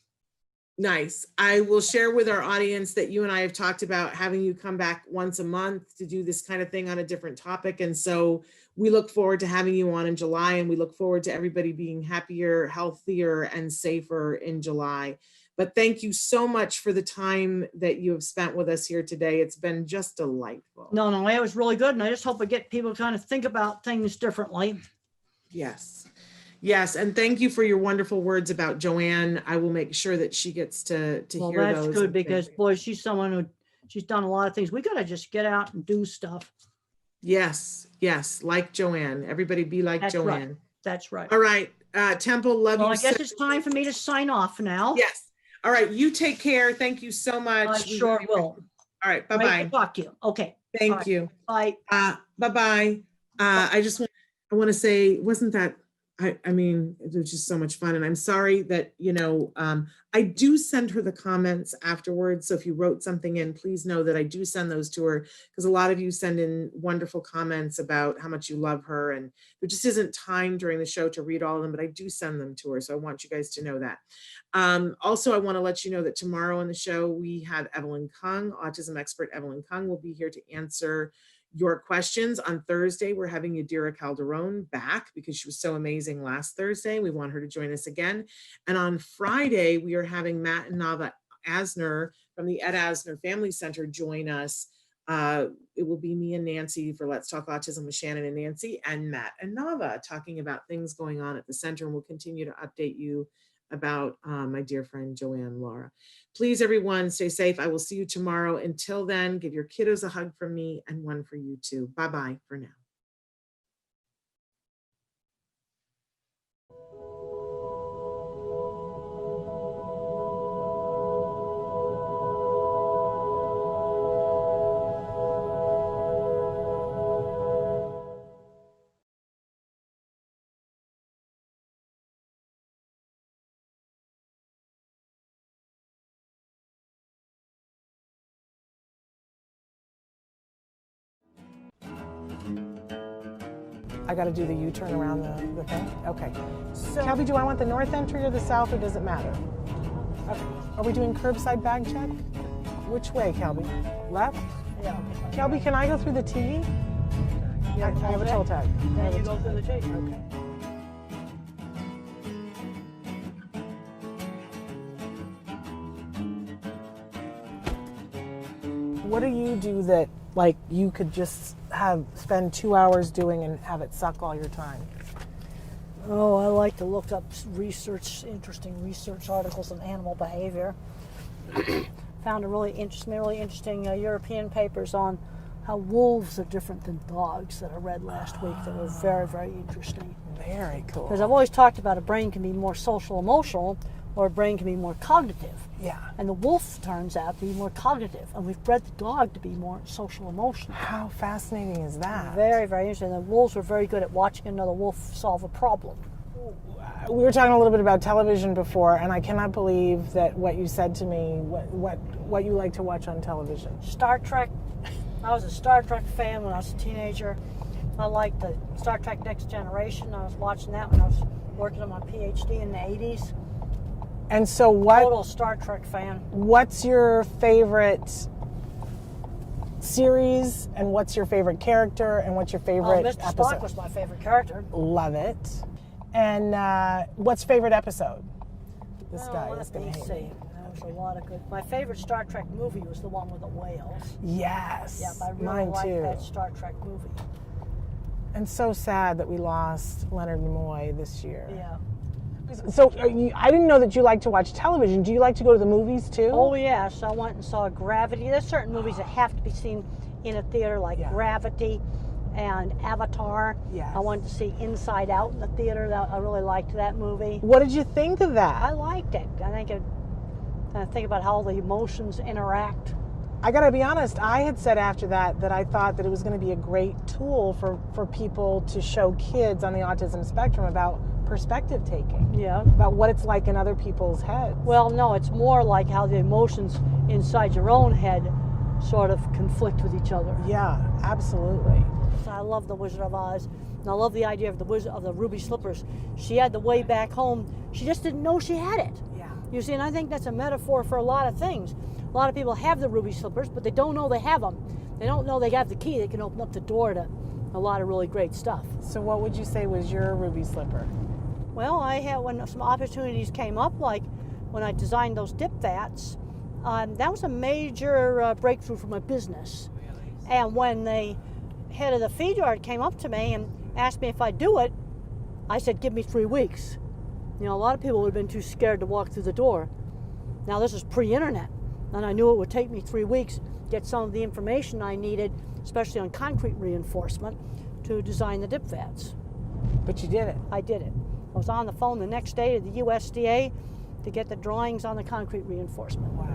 Nice. I will share with our audience that you and I have talked about having you come back once a month to do this kind of thing on a different topic. And so we look forward to having you on in July, and we look forward to everybody being happier, healthier, and safer in July. But thank you so much for the time that you have spent with us here today. It's been just delightful. No, it was really good. And I just hope we get people trying to think about things differently. Yes. Yes, and thank you for your wonderful words about Joanne. I will make sure that she gets to hear those. Well, that's good because, boy, she's someone she's done a lot of things. We got to just get out and do stuff. Yes, like Joanne. Everybody be like Joanne. Right. That's right. All right, Temple, love you. Well, I guess it's time for me to sign off now. Yes. All right, you take care. Thank you so much. I sure will. All right, bye-bye. Great to talk to you. Okay. Thank you. Bye. Bye-bye. I want to say, wasn't that, I mean, it was just so much fun. And I'm sorry that, I do send her the comments afterwards. So if you wrote something in, please know that I do send those to her, because a lot of you send in wonderful comments about how much you love her. And there just isn't time during the show to read all of them, but I do send them to her. So I want you guys to know that. Also, I want to let you know that tomorrow on the show, we have Evelyn Kung, autism expert Evelyn Kung will be here to answer your questions. On Thursday, we're having Yadira Calderon back because she was so amazing last Thursday. We want her to join us again. And on Friday, we are having Matt and Nava Asner from the Ed Asner Family Center join us. It will be me and Nancy for Let's Talk Autism with Shannon and Nancy, and Matt and Nava talking about things going on at the center. And we'll continue to update you about my dear friend Joanne Laura. Please, everyone, stay safe. I will see you tomorrow. Until then, give your kiddos a hug from me and one for you too. Bye-bye for now. I got to do the U-turn around the thing? Okay. So, Kelby, do I want the north entry or the south, or does it matter? Okay. Are we doing curbside bag check? Which way, Kelby? Left? Yeah. Kelby, can I go through the TV? I have a toll tag. Then you go through the TV. Okay. What do you do that, like, you could just spend 2 hours doing and have it suck all your time? Oh, I like to look up interesting research articles on animal behavior. Found a really interesting European papers on how wolves are different than dogs that I read last week that were very, very interesting. Very cool. Because I've always talked about a brain can be more social emotional or a brain can be more cognitive. Yeah. And the wolf turns out to be more cognitive, and we've bred the dog to be more social emotional. How fascinating is that? Very, very interesting. The wolves were very good at watching another wolf solve a problem. We were talking a little bit about television before, and I cannot believe that what you said to me, what you like to watch on television. Star Trek. I was a Star Trek fan when I was a teenager. I liked the Star Trek Next Generation. I was watching that when I was working on my PhD in the 80s. And so Total Star Trek fan. What's your favorite series, and what's your favorite character, and what's your favorite Mr. episode? Spock was my favorite character. Love it. And what's favorite episode? This guy is Let going me to hate see. me. There was a lot of good. My favorite Star Trek movie was the one with the whales. Yes. Yeah, I really mine liked too. that Star Trek movie. And so sad that we lost Leonard Nimoy this year. Yeah. So I didn't know that you like to watch television. Do you like to go to the movies too? Oh yes, I went and saw Gravity. There's certain movies that have to be seen in a theater, like Gravity and Avatar. Yes. I wanted to see Inside Out in the theater. I really liked that movie. What did you think of that? I liked it. I think about how the emotions interact. I gotta be honest, I had said after that I thought that it was going to be a great tool for people to show kids on the autism spectrum about perspective taking. Yeah. About what it's like in other people's heads. Well, no, it's more like how the emotions inside your own head sort of conflict with each other. Yeah, absolutely. I love The Wizard of Oz, and I love the idea of the ruby slippers. She had the way back home. She just didn't know she had it. Yeah. You see, and I think that's a metaphor for a lot of things. A lot of people have the ruby slippers, but they don't know they have them. They don't know they have the key that can open up the door to a lot of really great stuff. So what would you say was your ruby slipper? Well, I had, when some opportunities came up, like when I designed those dip vats, that was a major breakthrough for my business. And when the head of the feed yard came up to me and asked me if I'd do it, I said, give me 3 weeks. You know, a lot of people would have been too scared to walk through the door. Now, this is pre-internet, and I knew it would take me 3 weeks to get some of the information I needed, especially on concrete reinforcement, to design the dip vats. But you did it. I did it. I was on the phone the next day to the USDA to get the drawings on the concrete reinforcement. Wow.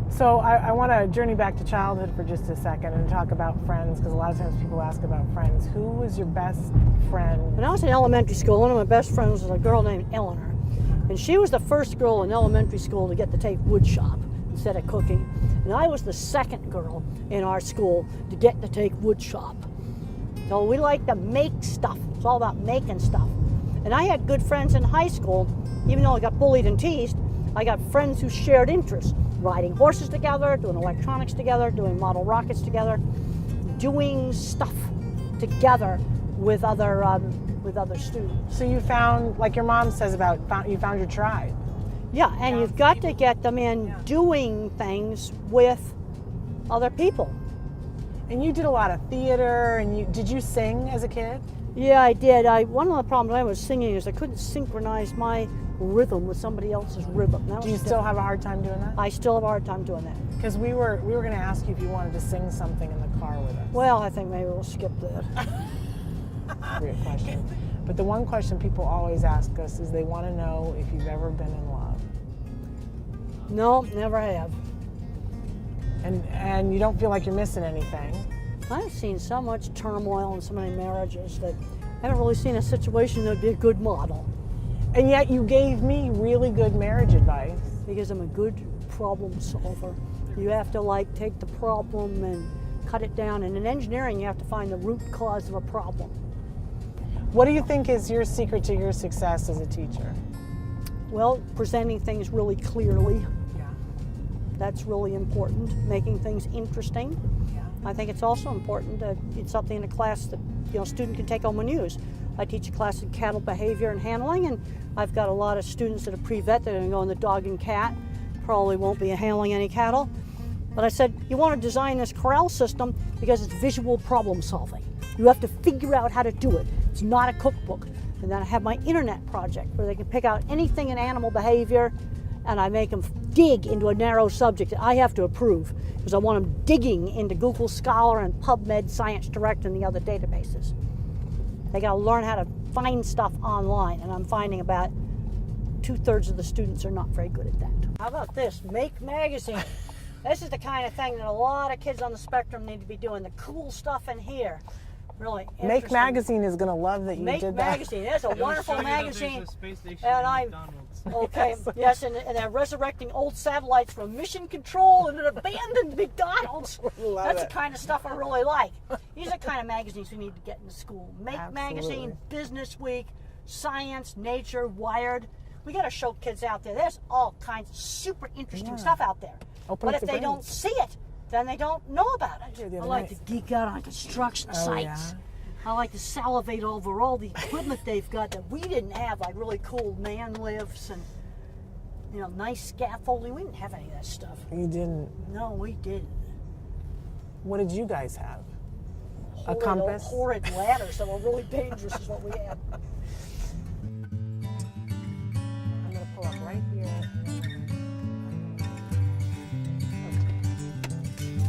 So I want to journey back to childhood for just a second and talk about friends, because a lot of times people ask about friends. Who was your best friend? When I was in elementary school, one of my best friends was a girl named Eleanor. And she was the first girl in elementary school to get to take wood shop instead of cooking. And I was the second girl in our school to get to take wood shop. So we like to make stuff. It's all about making stuff. And I had good friends in high school. Even though I got bullied and teased, I got friends who shared interests. Riding horses together, doing electronics together, doing model rockets together, doing stuff together with other students. So you found, like your mom says you found your tribe. Yeah, and you've got to get them in doing things with other people. And you did a lot of theater, and did you sing as a kid? Yeah, I did. One of the problems I was singing is I couldn't synchronize my rhythm with somebody else's rhythm. Do you still have a hard time doing that? I still have a hard time doing that. Because we were going to ask you if you wanted to sing something in the car with us. Well, I think maybe we'll skip that. Great question. But the one question people always ask us is they want to know if you've ever been in love. No, never have. And you don't feel like you're missing anything. I've seen so much turmoil in so many marriages that I haven't really seen a situation that would be a good model. And yet you gave me really good marriage advice. Because I'm a good problem solver. You have to take the problem and cut it down. And in engineering, you have to find the root cause of a problem. What do you think is your secret to your success as a teacher? Well, presenting things really clearly. Yeah. That's really important. Making things interesting. Yeah. I think it's also important that it's something in a class that a student can take home and use. I teach a class in cattle behavior and handling, and I've got a lot of students that are pre-vet that are going to go in the dog and cat. Probably won't be handling any cattle. But I said, you want to design this corral system because it's visual problem solving. You have to figure out how to do it. It's not a cookbook. And then I have my internet project where they can pick out anything in animal behavior, and I make them dig into a narrow subject that I have to approve because I want them digging into Google Scholar and PubMed, Science Direct, and the other databases. They got to learn how to find stuff online, and I'm finding about 2/3 of the students are not very good at that. How about this? Make Magazine. This is the kind of thing that a lot of kids on the spectrum need to be doing. The cool stuff in here. Really Make Magazine is going to love that you Make did that. Magazine. It's a wonderful magazine. And I'm okay. Yes, and they're resurrecting old satellites from mission control and an abandoned McDonald's. That's the kind of stuff I really like. These are the kind of magazines we need to get in school. Make Magazine, Business Week, Science, Nature, Wired. We got to show kids out there. There's all kinds of super interesting stuff out there. But if they don't see it, then they don't know about it. I like to geek out on construction sites. I like to salivate over all the equipment they've got that we didn't have, like really cool man lifts and nice scaffolding. We didn't have any of that stuff. You didn't? No, we didn't. What did you guys have? A Horrid, compass? Horrid ladders that were really dangerous is what we had. I'm going to pull up right here.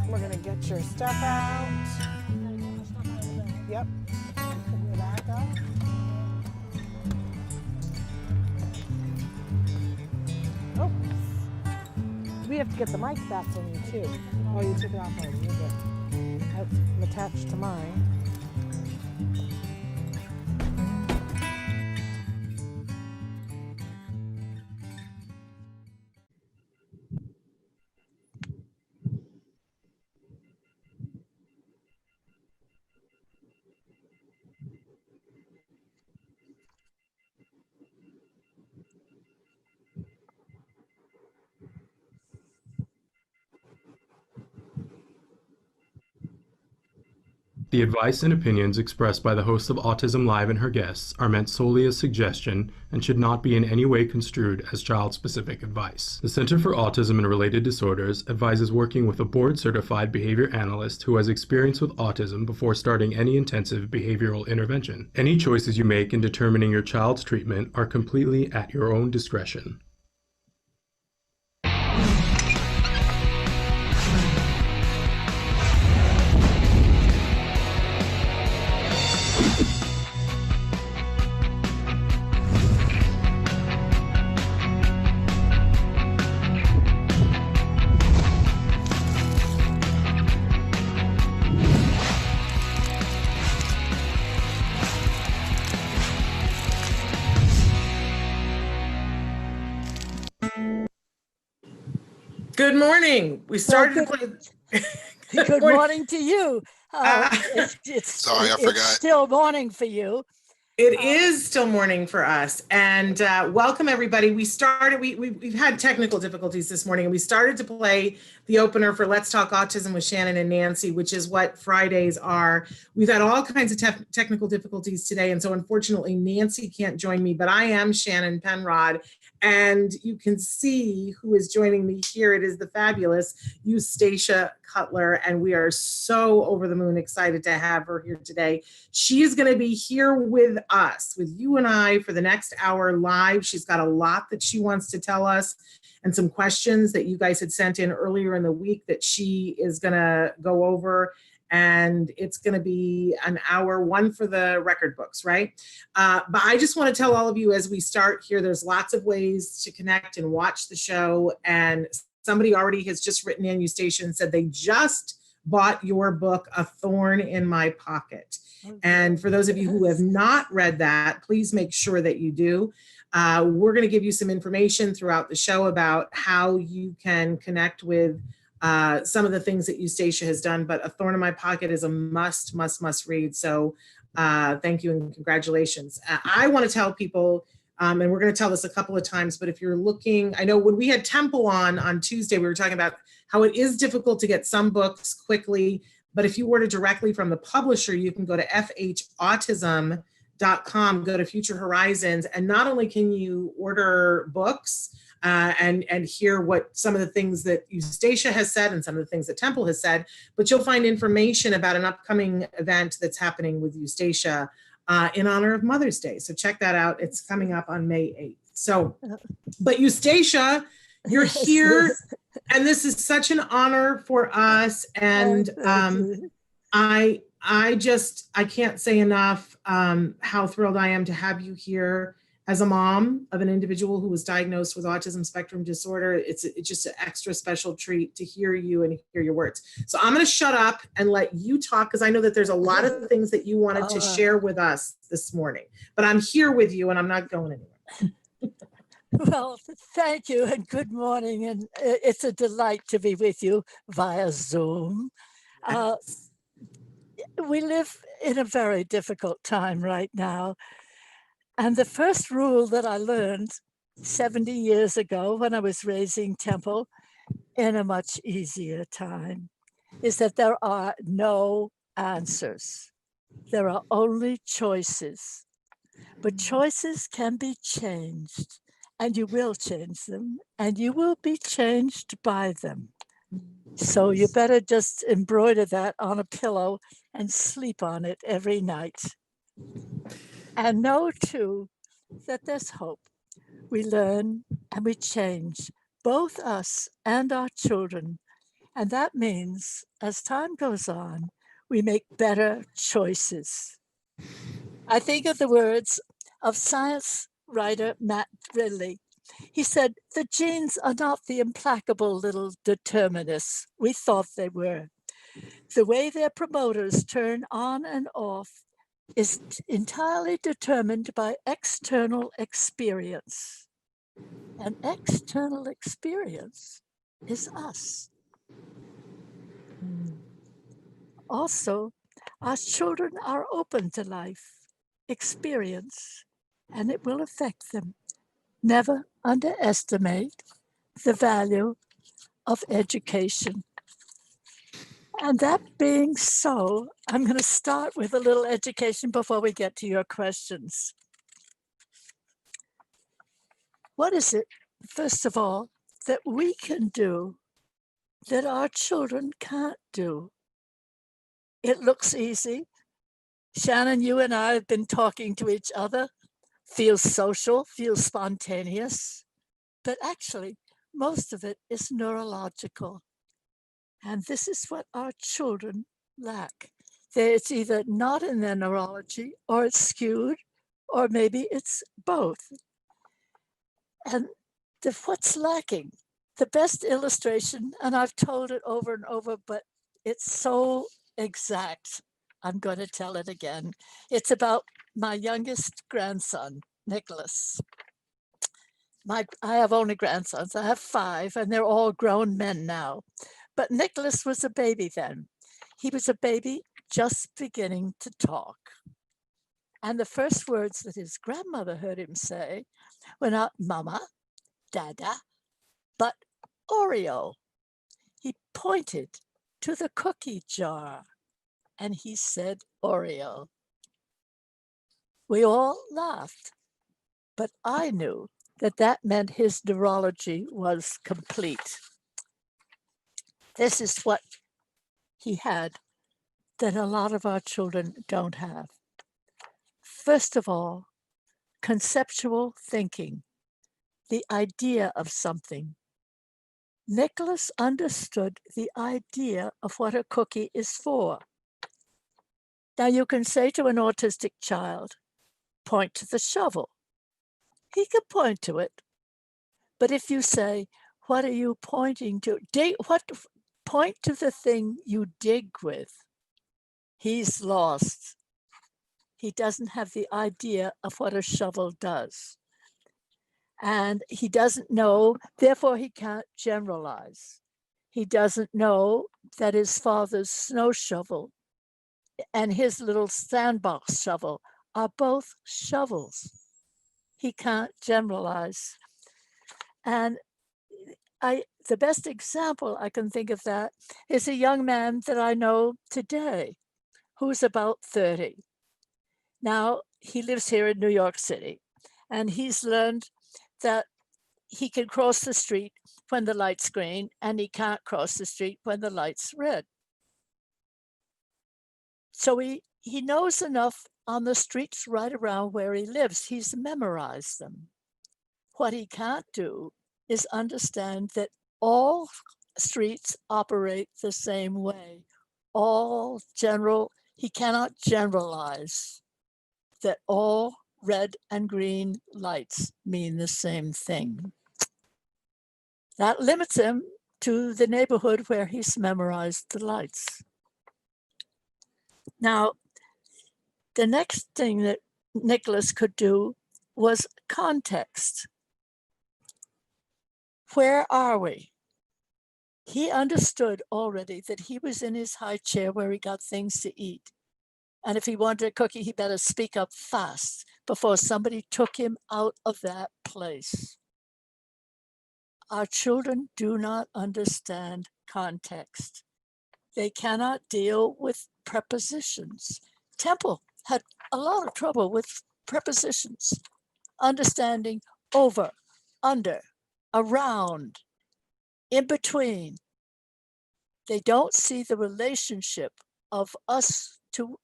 We're going to get your stuff out. Yep. Put your back up. Oh. We have to get the mic back from you too. Oh, you took it off already. You're good. That's attached to mine. The advice and opinions expressed by the host of Autism Live and her guests are meant solely as suggestion and should not be in any way construed as child-specific advice. The Center for Autism and Related Disorders advises working with a board-certified behavior analyst who has experience with autism before starting any intensive behavioral intervention. Any choices you make in determining your child's treatment are completely at your own discretion. Good morning. We started to play. Good morning to you. Sorry, I forgot. It's still morning for you. It is still morning for us, and welcome everybody. We've had technical difficulties this morning, and we started to play the opener for Let's Talk Autism with Shannon and Nancy, which is what Fridays are. We've had all kinds of technical difficulties today, and so unfortunately Nancy can't join me, but I am Shannon Penrod, and you can see who is joining me here. It is the fabulous Eustacia Cutler, and we are so over the moon excited to have her here today. She is going to be here with us, with you and I, for the next hour live. She's got a lot that she wants to tell us and some questions that you guys had sent in earlier in the week that she is going to go over. And it's going to be an hour, one for the record books, right? But I just want to tell all of you as we start here, there's lots of ways to connect and watch the show. And somebody already has just written in, Eustacia, and said they just bought your book, A Thorn in My Pocket. And for those of you who have not read that, please make sure that you do. We're going to give you some information throughout the show about how you can connect with some of the things that Eustacia has done, but A Thorn in My Pocket is a must read. So Thank you and congratulations. I want to tell people, and we're going to tell this a couple of times, but if you're looking, I know when we had Temple on Tuesday, we were talking about how it is difficult to get some books quickly, but if you order directly from the publisher, you can go to fhautism.com, go to Future Horizons, and not only can you order books and hear what some of the things that Eustacia has said and some of the things that Temple has said, but you'll find information about an upcoming event that's happening with Eustacia in honor of Mother's Day. So check that out. It's coming up on May 8th. So, but Eustacia, you're here, and this is such an honor for us. And I can't say enough how thrilled I am to have you here as a mom of an individual who was diagnosed with autism spectrum disorder. It's just an extra special treat to hear you and hear your words. So I'm going to shut up and let you talk, because I know that there's a lot of things that you wanted to share with us this morning, but I'm here with you and I'm not going anywhere. Well, thank you and good morning. And it's a delight to be with you via Zoom. We live in a very difficult time right now. And the first rule that I learned 70 years ago when I was raising Temple in a much easier time is that there are no answers. There are only choices. But choices can be changed, and you will change them, and you will be changed by them. So you better just embroider that on a pillow and sleep on it every night. And know too that there's hope. We learn and we change, both us and our children. And that means as time goes on, we make better choices. I think of the words of science writer Matt Ridley. He said, the genes are not the implacable little determinists we thought they were. The way their promoters turn on and off is entirely determined by external experience. And external experience is us. Also, our children are open to life, experience, and it will affect them. Never underestimate the value of education. And that being so, I'm going to start with a little education before we get to your questions. What is it, first of all, that we can do that our children can't do? It looks easy. Shannon, you and I have been talking to each other, feels social, feels spontaneous, but actually most of it is neurological. And this is what our children lack. It's either not in their neurology, or it's skewed, or maybe it's both. And what's lacking? The best illustration, and I've told it over and over, but it's so exact, I'm going to tell it again. It's about my youngest grandson, Nicholas. I have only grandsons. I have 5, and they're all grown men now. But Nicholas was a baby then. He was a baby just beginning to talk. And the first words that his grandmother heard him say were not Mama, Dada, but Oreo. He pointed to the cookie jar and he said Oreo. We all laughed, but I knew that that meant his neurology was complete. This is what he had that a lot of our children don't have. First of all, conceptual thinking, the idea of something. Nicholas understood the idea of what a cookie is for. Now you can say to an autistic child, point to the shovel. He can point to it. But if you say, what are you pointing to? Point to the thing you dig with. He's lost. He doesn't have the idea of what a shovel does. And he doesn't know, therefore he can't generalize. He doesn't know that his father's snow shovel and his little sandbox shovel are both shovels. He can't generalize. And the best example I can think of that is a young man that I know today who's about 30. Now, he lives here in New York City, and he's learned that he can cross the street when the light's green, and he can't cross the street when the light's red. So he knows enough on the streets right around where he lives. He's memorized them. What he can't do is understand that all streets operate the same way. He cannot generalize that all red and green lights mean the same thing. That limits him to the neighborhood where he's memorized the lights. Now, the next thing that Nicholas could do was context. Where are we? He understood already that he was in his high chair where he got things to eat. And if he wanted a cookie, he better speak up fast before somebody took him out of that place. Our children do not understand context. They cannot deal with prepositions. Temple had a lot of trouble with prepositions, understanding over, under, around, in between. They don't see the relationship of us to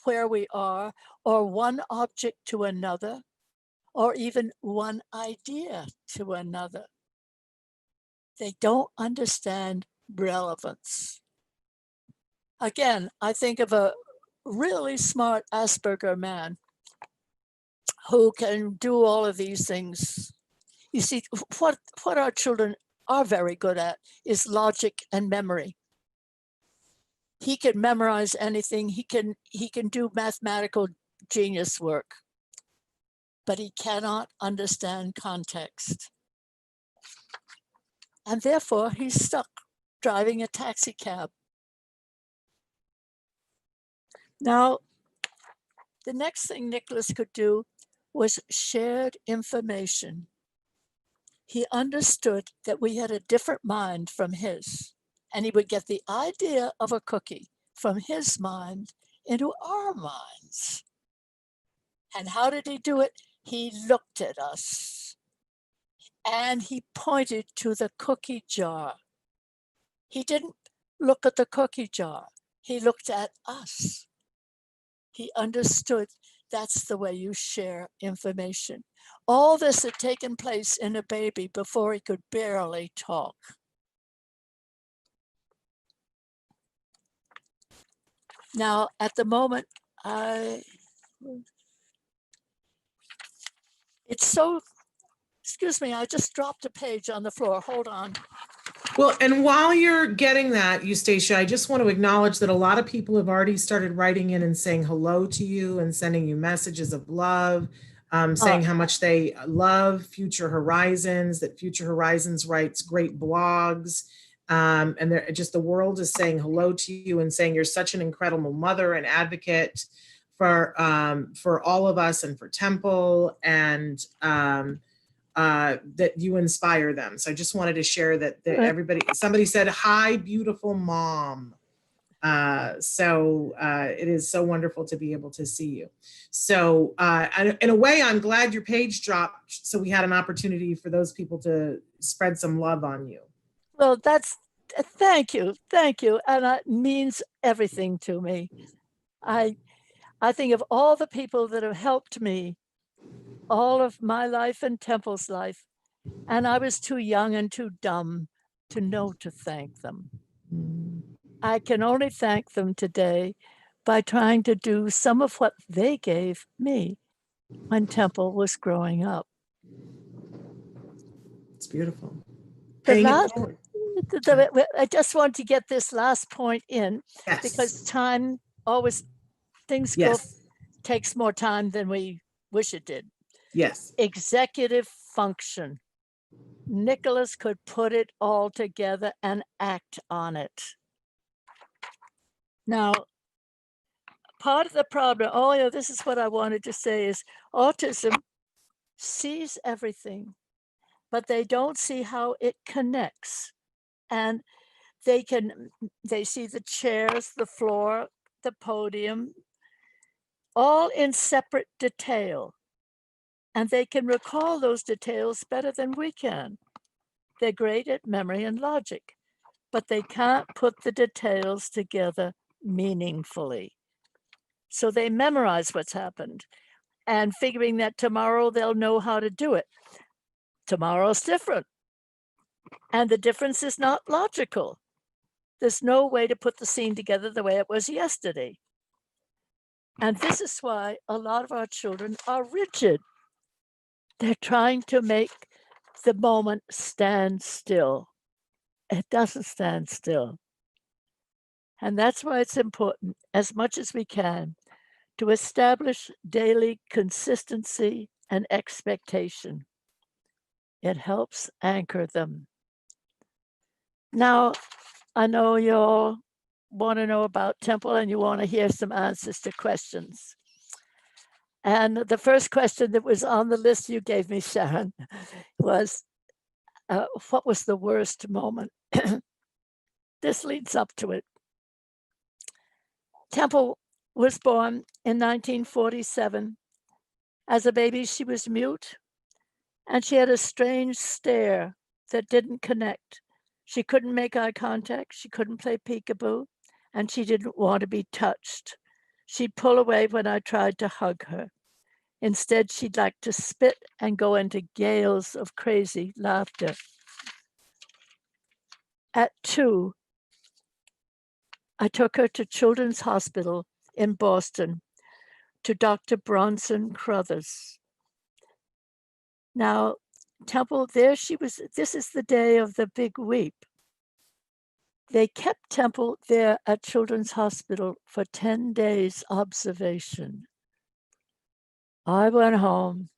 where we are, or one object to another, or even one idea to another. They don't understand relevance. Again, I think of a really smart Asperger man who can do all of these things. You see, what our children are very good at is logic and memory. He can memorize anything. He can do mathematical genius work, but he cannot understand context. And therefore, he's stuck driving a taxi cab. Now, the next thing Nicholas could do was shared information. He understood that we had a different mind from his, and he would get the idea of a cookie from his mind into our minds. And how did he do it? He looked at us and he pointed to the cookie jar. He didn't look at the cookie jar. He looked at us. He understood that's the way you share information. All this had taken place in a baby before he could barely talk. Now, at the moment, it's so, excuse me, I just dropped a page on the floor. Hold on. Well, and while you're getting that, Eustacia, I just want to acknowledge that a lot of people have already started writing in and saying hello to you and sending you messages of love, saying how much they love Future Horizons, that Future Horizons writes great blogs. And just the world is saying hello to you and saying you're such an incredible mother and advocate for all of us and for Temple, and that you inspire them. So I just wanted to share that everybody, somebody said, hi, beautiful mom. So it is so wonderful to be able to see you. So in a way, I'm glad your page dropped, so we had an opportunity for those people to spread some love on you. Well, thank you. And it means everything to me. I think of all the people that have helped me all of my life and Temple's life, and I was too young and too dumb to know to thank them. I can only thank them today by trying to do some of what they gave me when Temple was growing up. It's beautiful. I just want to get this last point in, yes, because time always, things takes more time than we wish it did. Yes. Executive function. Nicholas could put it all together and act on it. Now, part of the problem, oh yeah, this is what I wanted to say, is autism sees everything, but they don't see how it connects. And they see the chairs, the floor, the podium, all in separate detail. And they can recall those details better than we can. They're great at memory and logic, but they can't put the details together meaningfully. So they memorize what's happened and figuring that tomorrow they'll know how to do it. Tomorrow's different. And the difference is not logical. There's no way to put the scene together the way it was yesterday. And this is why a lot of our children are rigid. They're trying to make the moment stand still. It doesn't stand still. And that's why it's important, as much as we can, to establish daily consistency and expectation. It helps anchor them. Now, I know you all want to know about Temple and you want to hear some answers to questions. And the first question that was on the list you gave me, Sharon, was, what was the worst moment? This leads up to it. Temple was born in 1947. As a baby, she was mute, and she had a strange stare that didn't connect. She couldn't make eye contact, she couldn't play peekaboo, and she didn't want to be touched. She'd pull away when I tried to hug her. Instead, she'd like to spit and go into gales of crazy laughter. At 2, I took her to Children's Hospital in Boston to Dr. Bronson Crothers. Now, Temple, there she was. This is the day of the big weep. They kept Temple there at Children's Hospital for 10 days observation. I went home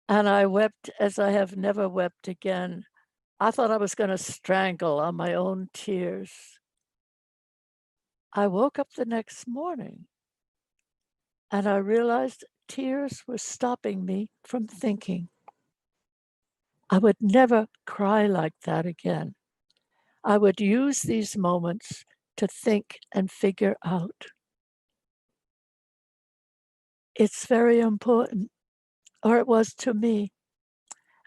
and I wept as I have never wept again. I thought I was going to strangle on my own tears. I woke up the next morning and I realized tears were stopping me from thinking. I would never cry like that again. I would use these moments to think and figure out. It's very important, or it was to me.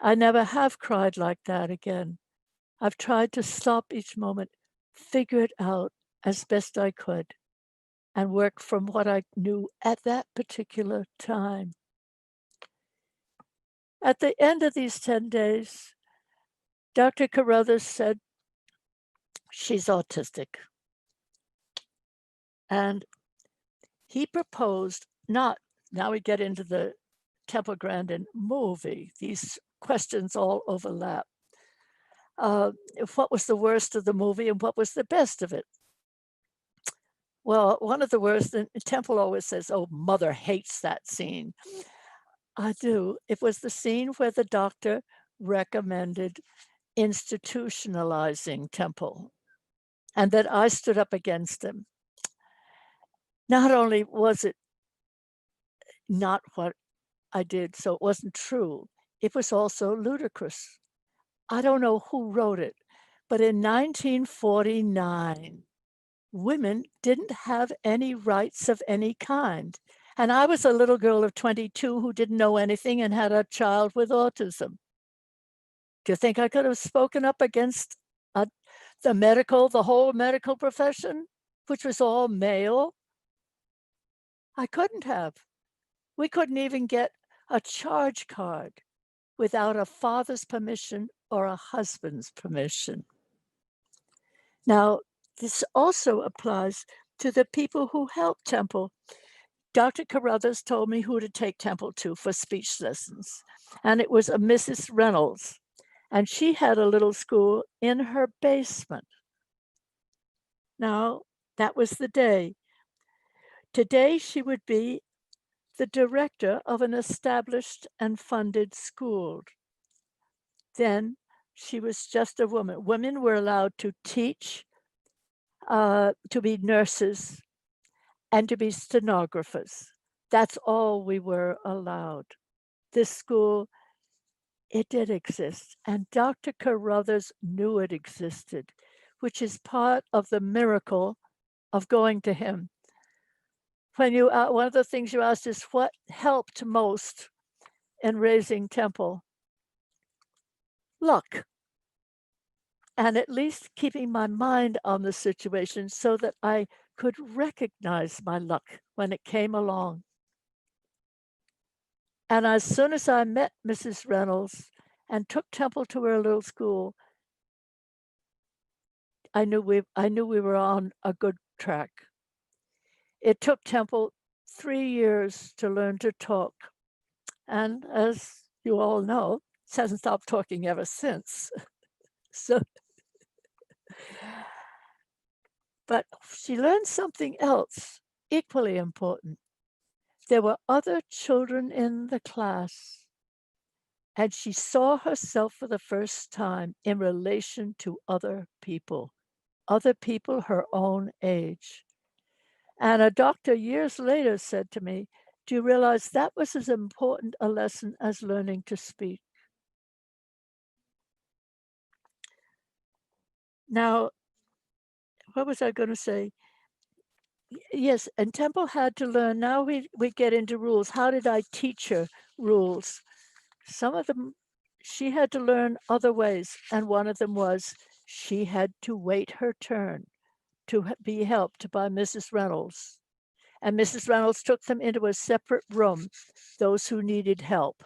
I never have cried like that again. I've tried to stop each moment, figure it out as best I could, and work from what I knew at that particular time. At the end of these 10 days, Dr. Carruthers said, she's autistic. And he proposed not, now we get into the Temple Grandin movie, these questions all overlap. What was the worst of the movie and what was the best of it? Well, one of the worst, and Temple always says, oh, mother hates that scene. I do. It was the scene where the doctor recommended institutionalizing Temple and that I stood up against him. Not only was it not what I did, so it wasn't true, it was also ludicrous. I don't know who wrote it, but in 1949, women didn't have any rights of any kind. And I was a little girl of 22 who didn't know anything and had a child with autism. Do you think I could have spoken up against the whole medical profession, which was all male? I couldn't have. We couldn't even get a charge card without a father's permission or a husband's permission. Now, this also applies to the people who help Temple. Dr. Carruthers told me who to take Temple to for speech lessons, and it was a Mrs. Reynolds, and she had a little school in her basement. Now, that was the day. Today, she would be the director of an established and funded school. Then she was just a woman. Women were allowed to teach, to be nurses, and to be stenographers. That's all we were allowed. This school, it did exist, and Dr. Carruthers knew it existed, which is part of the miracle of going to him. When you, one of the things you asked is what helped most in raising Temple? Luck. And at least keeping my mind on the situation so that I could recognize my luck when it came along. And as soon as I met Mrs. Reynolds and took Temple to her little school, I knew we were on a good track. It took Temple 3 years to learn to talk. And as you all know, she hasn't stopped talking ever since. So, but she learned something else equally important. There were other children in the class, and she saw herself for the first time in relation to other people her own age. And a doctor years later said to me, do you realize that was as important a lesson as learning to speak? Now, what was I going to say? Yes, and Temple had to learn. Now we get into rules. How did I teach her rules? Some of them, she had to learn other ways. And one of them was she had to wait her turn to be helped by Mrs. Reynolds. And Mrs. Reynolds took them into a separate room, those who needed help.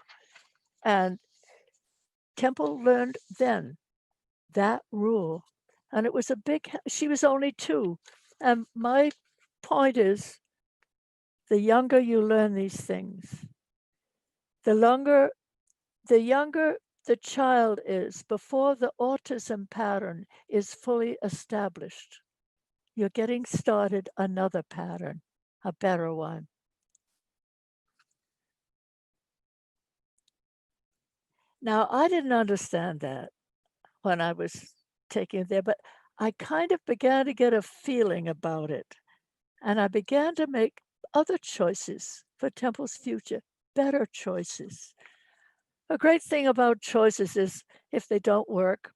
And Temple learned then that rule. And it was a big, she was only 2. And my point is, the younger you learn these things, the younger the child is before the autism pattern is fully established. You're getting started another pattern, a better one. Now, I didn't understand that when I was taking it there, but I kind of began to get a feeling about it. And I began to make other choices for Temple's future, better choices. A great thing about choices is if they don't work,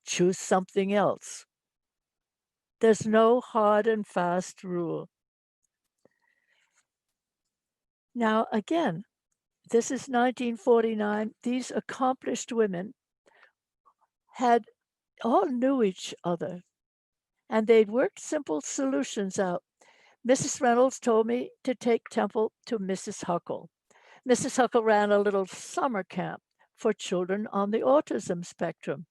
choose something else. There's no hard and fast rule. Now, again, this is 1949. These accomplished women had all knew each other, and they'd worked simple solutions out. Mrs. Reynolds told me to take Temple to Mrs. Huckle. Mrs. Huckle ran a little summer camp for children on the autism spectrum.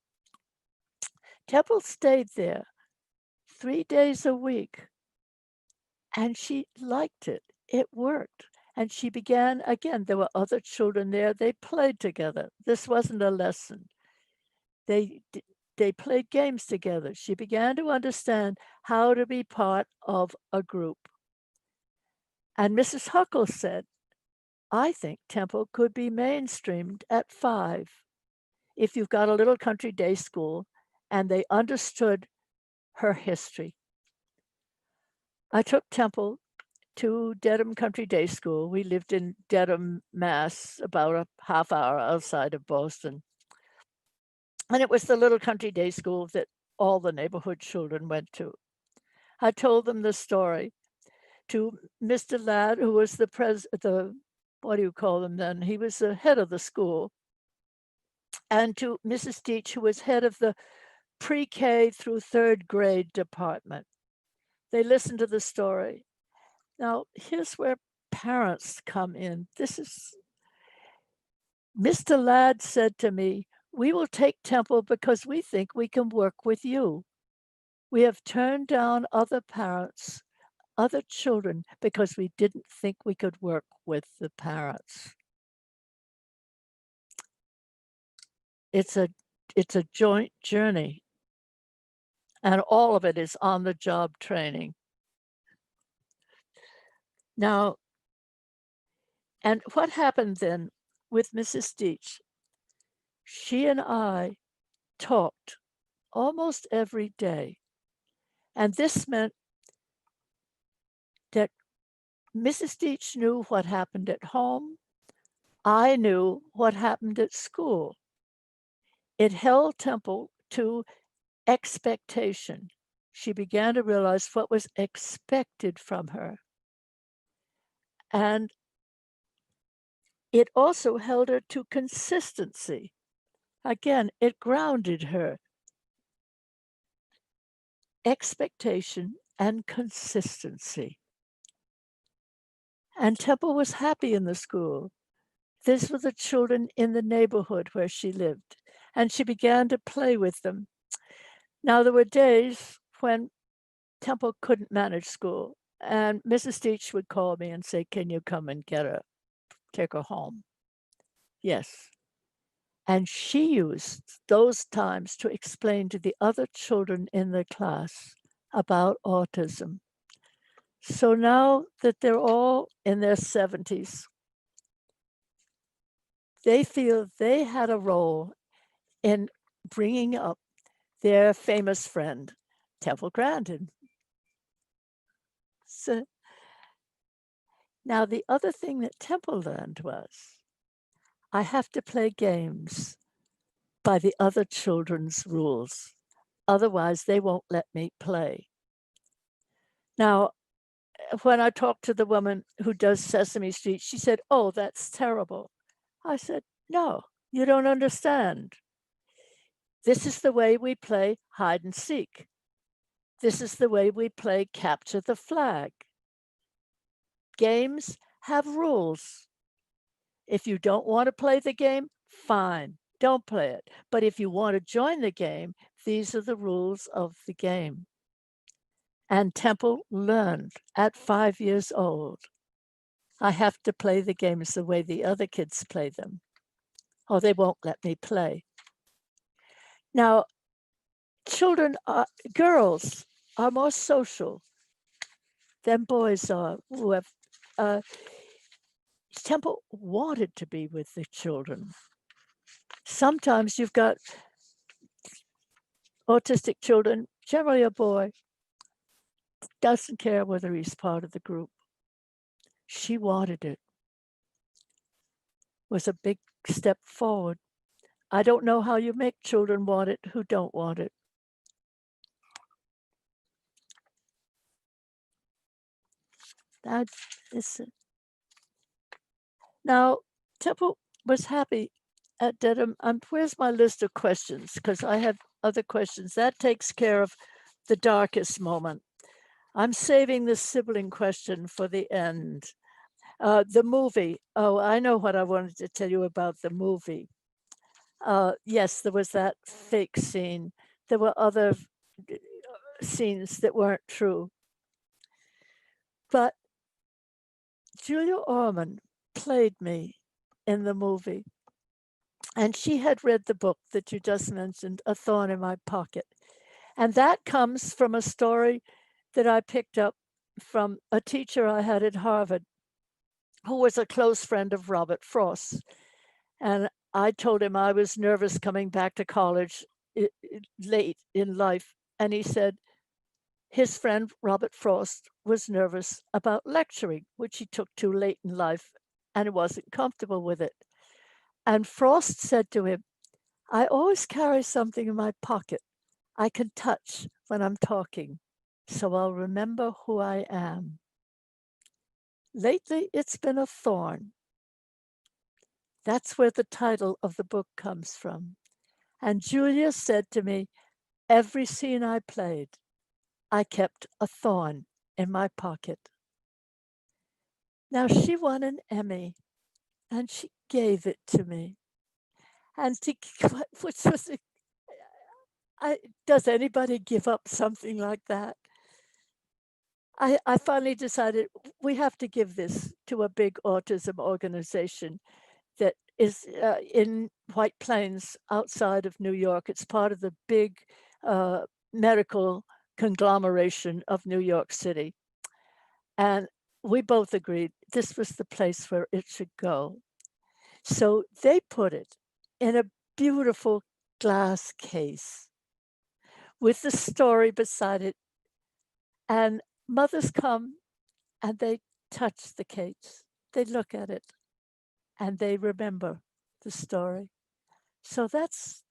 Temple stayed there 3 days a week, and she liked it. It worked. And she began, again, there were other children there. They played together. This wasn't a lesson. They played games together. She began to understand how to be part of a group. And Mrs. Huckle said, I think Temple could be mainstreamed at 5 if you've got a little country day school and they understood her history. I took Temple to Dedham Country Day School. We lived in Dedham, Mass, about a half hour outside of Boston. And it was the little country day school that all the neighborhood children went to. I told them the story to Mr. Ladd, who was what do you call them then? He was the head of the school. And to Mrs. Deach, who was head of the pre-K through 3rd grade department. They listened to the story. Now, here's where parents come in. Mr. Ladd said to me, we will take Temple because we think we can work with you. We have turned down other parents, other children, because we didn't think we could work with the parents. It's a joint journey, and all of it is on the job training. Now, and what happened then with Mrs. Deach? She and I talked almost every day. And this meant that Mrs. Deach knew what happened at home. I knew what happened at school. It held Temple to expectation. She began to realize what was expected from her. And it also held her to consistency. Again, it grounded her. Expectation and consistency. And Temple was happy in the school. These were the children in the neighborhood where she lived, and she began to play with them. Now, there were days when Temple couldn't manage school, and Mrs. Deach would call me and say, "Can you come and get her, take her home?" Yes. And she used those times to explain to the other children in the class about autism. So now that they're all in their 70s, they feel they had a role in bringing up their famous friend, Temple Grandin. So now the other thing that Temple learned was, I have to play games by the other children's rules. Otherwise, they won't let me play. Now, when I talked to the woman who does Sesame Street, she said, "Oh, that's terrible." I said, "No, you don't understand. This is the way we play hide and seek. This is the way we play capture the flag. Games have rules. If you don't want to play the game, fine, don't play it. But if you want to join the game, these are the rules of the game." And Temple learned at 5 years old, I have to play the games the way the other kids play them, or they won't let me play. Now, girls are more social than boys are. Temple wanted to be with the children. Sometimes you've got autistic children, generally a boy, doesn't care whether he's part of the group. She wanted it. Was a big step forward. I don't know how you make children want it who don't want it. That's it. Now, Temple was happy at Dedham. Where's my list of questions? Because I have other questions. That takes care of the darkest moment. I'm saving the sibling question for the end. The movie. Oh, I know what I wanted to tell you about the movie. Yes, there was that fake scene. There were other scenes that weren't true. But Julia Orman played me in the movie. And she had read the book that you just mentioned, A Thorn in My Pocket. And that comes from a story that I picked up from a teacher I had at Harvard, who was a close friend of Robert Frost. And I told him I was nervous coming back to college late in life. And he said his friend Robert Frost was nervous about lecturing, which he took too late in life, and he wasn't comfortable with it. And Frost said to him, "I always carry something in my pocket I can touch when I'm talking, so I'll remember who I am." Lately, it's been a thorn. That's where the title of the book comes from. And Julia said to me, every scene I played, I kept a thorn in my pocket. Now, she won an Emmy, and she gave it to me. And which was, does anybody give up something like that? I finally decided we have to give this to a big autism organization that is in White Plains outside of New York. It's part of the big medical conglomeration of New York City. And we both agreed this was the place where it should go. So they put it in a beautiful glass case with the story beside it. And mothers come and they touch the cage. They look at it and they remember the story. So that's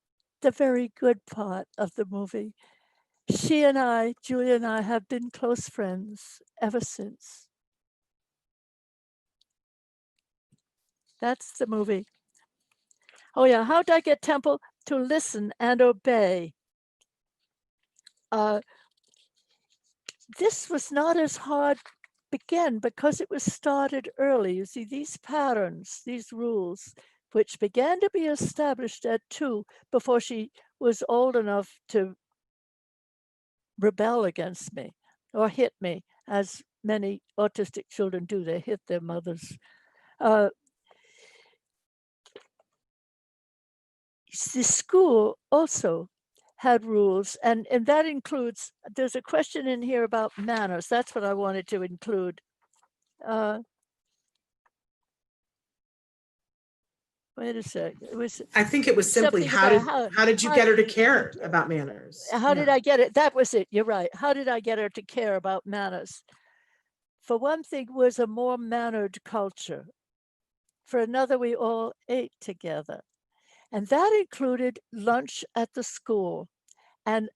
the very good part of the movie. She and I, Julia and I, have been close friends ever since. That's the movie. Oh yeah, how did I get Temple to listen and obey? This was not as hard again because it was started early. You see, these patterns, these rules, which began to be established at 2 before she was old enough to rebel against me or hit me, as many autistic children do. They hit their mothers. The school also had rules, and that includes, there's a question in here about manners. That's what I wanted to include. Wait a sec. It was. I think it was simply how did you get her to care about manners? How did I get it? That was it. You're right. How did I get her to care about manners? For one thing, was a more mannered culture. For another, we all ate together. And that included lunch at the school. And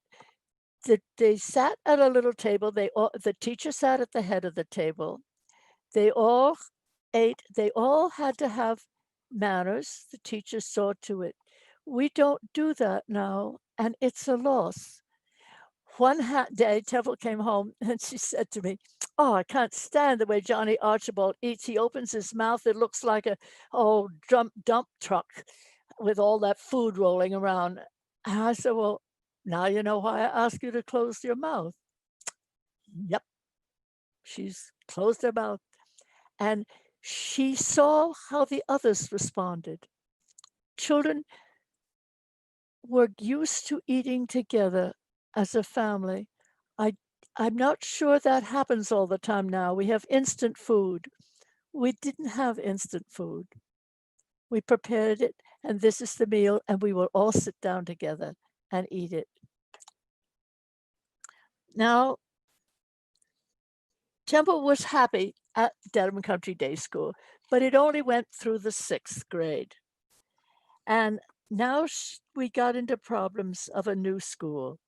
they sat at a little table. The teacher sat at the head of the table. They all ate. They all had to have manners. The teacher saw to it. We don't do that now, and it's a loss. One day, Temple came home and she said to me, "Oh, I can't stand the way Johnny Archibald eats. He opens his mouth. It looks like a dump truck with all that food rolling around." And I said, "Well, now you know why I ask you to close your mouth." Yep. She's closed her mouth. And she saw how the others responded. Children were used to eating together as a family. I'm not sure that happens all the time now. We have instant food. We didn't have instant food. We prepared it, and this is the meal, and we will all sit down together and eat it. Now, Temple was happy at Dedham Country Day School, but it only went through the 6th grade. And now we got into problems of a new school,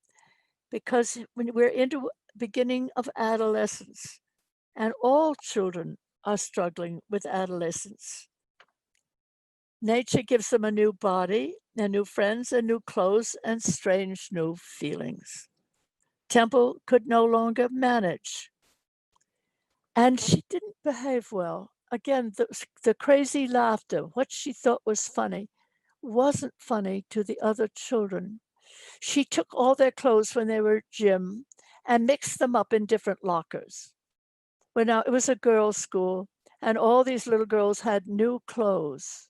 because when we're into beginning of adolescence, and all children are struggling with adolescence. Nature gives them a new body, and new friends, and new clothes, and strange new feelings. Temple could no longer manage. And she didn't behave well. Again, the crazy laughter, what she thought was funny, wasn't funny to the other children. She took all their clothes when they were at gym and mixed them up in different lockers. Well, now it was a girls' school, and all these little girls had new clothes.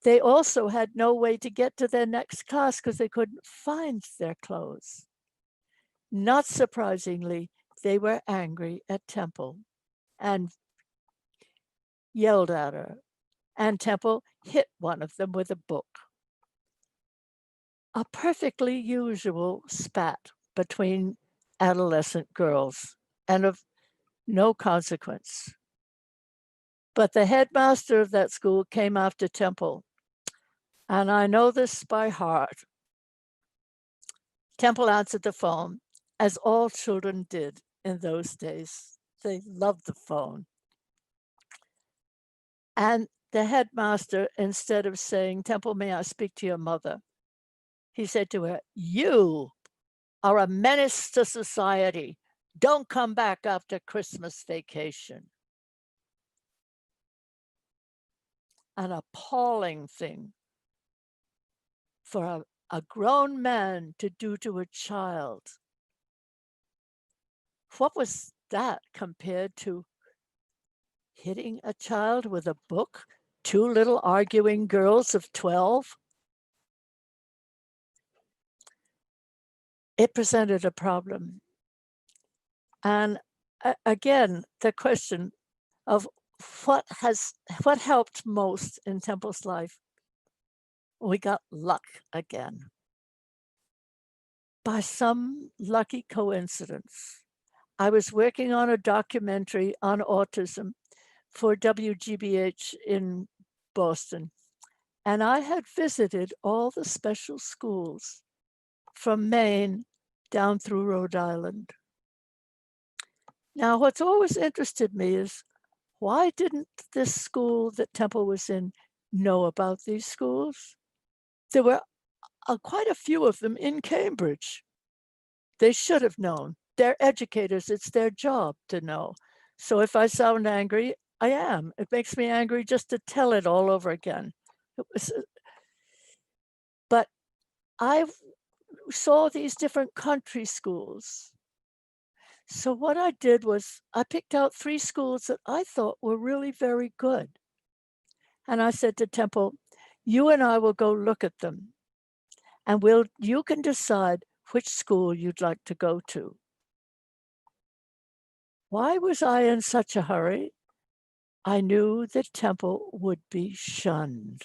They also had no way to get to their next class because they couldn't find their clothes. Not surprisingly, they were angry at Temple and yelled at her, and Temple hit one of them with a book. A perfectly usual spat between adolescent girls, and of no consequence. But the headmaster of that school came after Temple, and I know this by heart. Temple answered the phone, as all children did in those days. They loved the phone. And the headmaster, instead of saying, "Temple, may I speak to your mother?" he said to her, "You are a menace to society. Don't come back after Christmas vacation." An appalling thing for a grown man to do to a child. What was that compared to hitting a child with a book? 2 little arguing girls of 12? It presented a problem. And again, the question of what helped most in Temple's life? We got luck again. By some lucky coincidence, I was working on a documentary on autism for WGBH in Boston. And I had visited all the special schools from Maine down through Rhode Island. Now, what's always interested me is why didn't this school that Temple was in know about these schools? There were quite a few of them in Cambridge. They should have known. They're educators. It's their job to know. So if I sound angry, I am. It makes me angry just to tell it all over again. But I saw these different country schools. So what I did was I picked out 3 schools that I thought were really very good. And I said to Temple, you and I will go look at them. And you can decide which school you'd like to go to. Why was I in such a hurry? I knew that Temple would be shunned.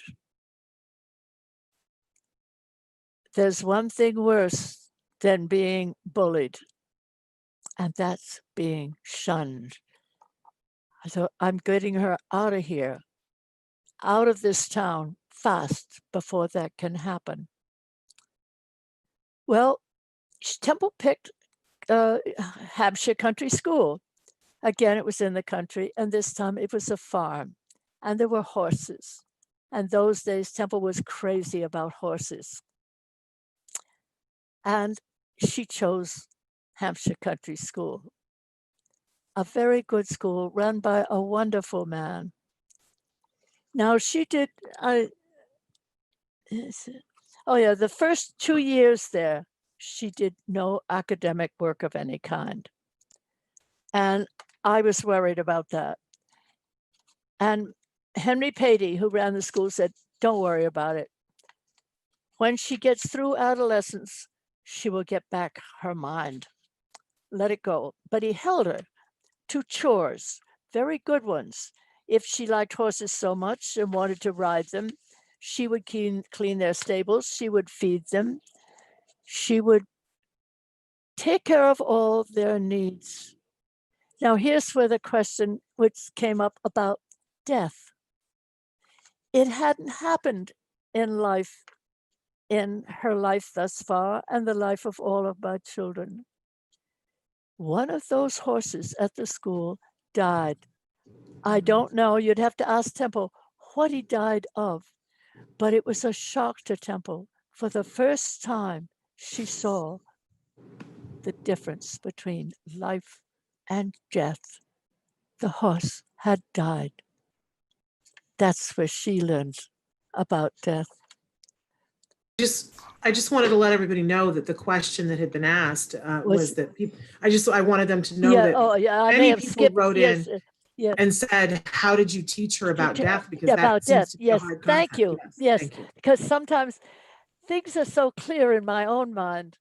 There's one thing worse than being bullied, and that's being shunned. So I'm getting her out of here, out of this town fast before that can happen. Well, Temple picked Hampshire Country School. Again, it was in the country, and this time it was a farm, and there were horses. And those days, Temple was crazy about horses. And she chose Hampshire Country School, a very good school run by a wonderful man. Now she did, the first 2 years there, she did no academic work of any kind. And I was worried about that. And Henry Patey, who ran the school, said, don't worry about it. When she gets through adolescence, she will get back her mind. Let it go. But he held her to chores, very good ones. If she liked horses so much and wanted to ride them, she would clean their stables. She would feed them. She would take care of all their needs. Now, here's where the question which came up about death. It hadn't happened in life, in her life thus far, and the life of all of my children. One of those horses at the school died. I don't know, you'd have to ask Temple what he died of, but it was a shock to Temple. For the first time, she saw the difference between life and death. The horse had died. That's where she learned about death. I just wanted to let everybody know that the question that had been asked was that people, I wanted them to know that many people wrote in and said, how did you teach her about death? Because that seems to be a hard thank you. concept. Yes, thank you. Because sometimes things are so clear in my own mind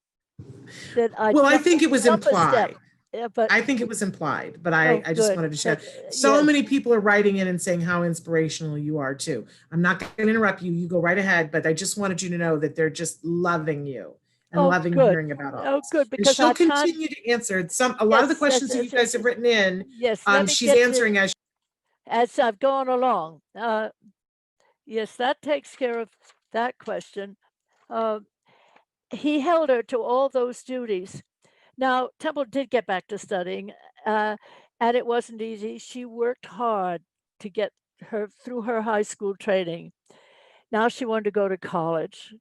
that I think it was implied. Yeah, but I think it was implied, but I just wanted to share. So many people are writing in and saying how inspirational you are too. I'm not going to interrupt you. You go right ahead, but I just wanted you to know that they're just loving you and loving hearing about all this. Good, because she'll continue to answer a lot of the questions that you guys have written in. Yes, she's answering as I've gone along. Yes, that takes care of that question. He held her to all those duties. Now, Temple did get back to studying, and it wasn't easy. She worked hard to get her through her high school training. Now she wanted to go to college.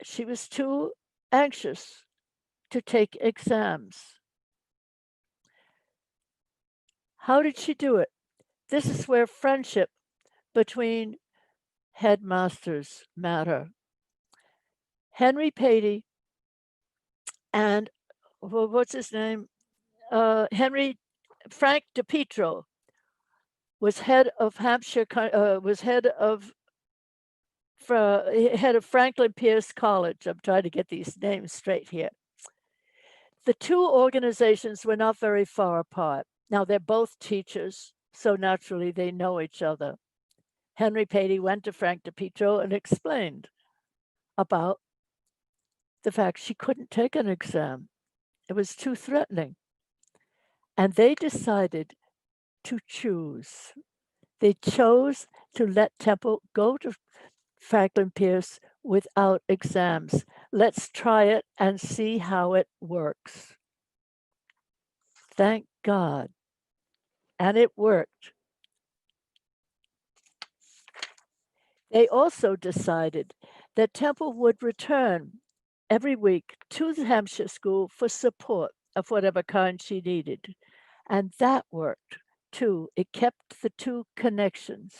She was too anxious to take exams. How did she do it? This is where friendship between headmasters matter. Henry Patey and what's his name? Frank DePietro was head of Hampshire, was head of Franklin Pierce College. I'm trying to get these names straight here. The two organizations were not very far apart. Now they're both teachers, so naturally they know each other. Henry Patey went to Frank DePietro and explained about the fact she couldn't take an exam. It was too threatening. And they decided to choose. They chose to let Temple go to Franklin Pierce without exams. Let's try it and see how it works. Thank God. And it worked. They also decided that Temple would return every week to the Hampshire School for support of whatever kind she needed. And that worked too. It kept the two connections.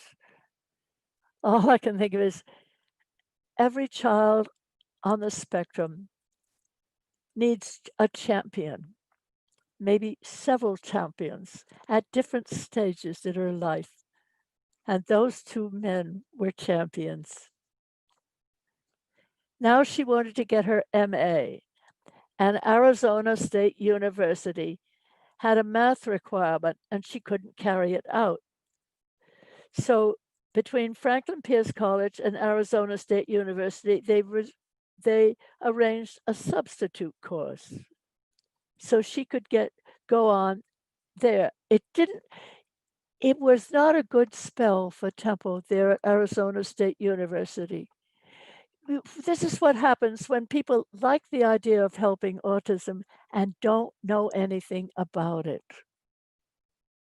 All I can think of is every child on the spectrum needs a champion, maybe several champions at different stages in her life. And those two men were champions. Now she wanted to get her MA, and Arizona State University had a math requirement and she couldn't carry it out. So between Franklin Pierce College and Arizona State University, they arranged a substitute course so she could go on there. It was not a good spell for Temple there at Arizona State University. This is what happens when people like the idea of helping autism and don't know anything about it.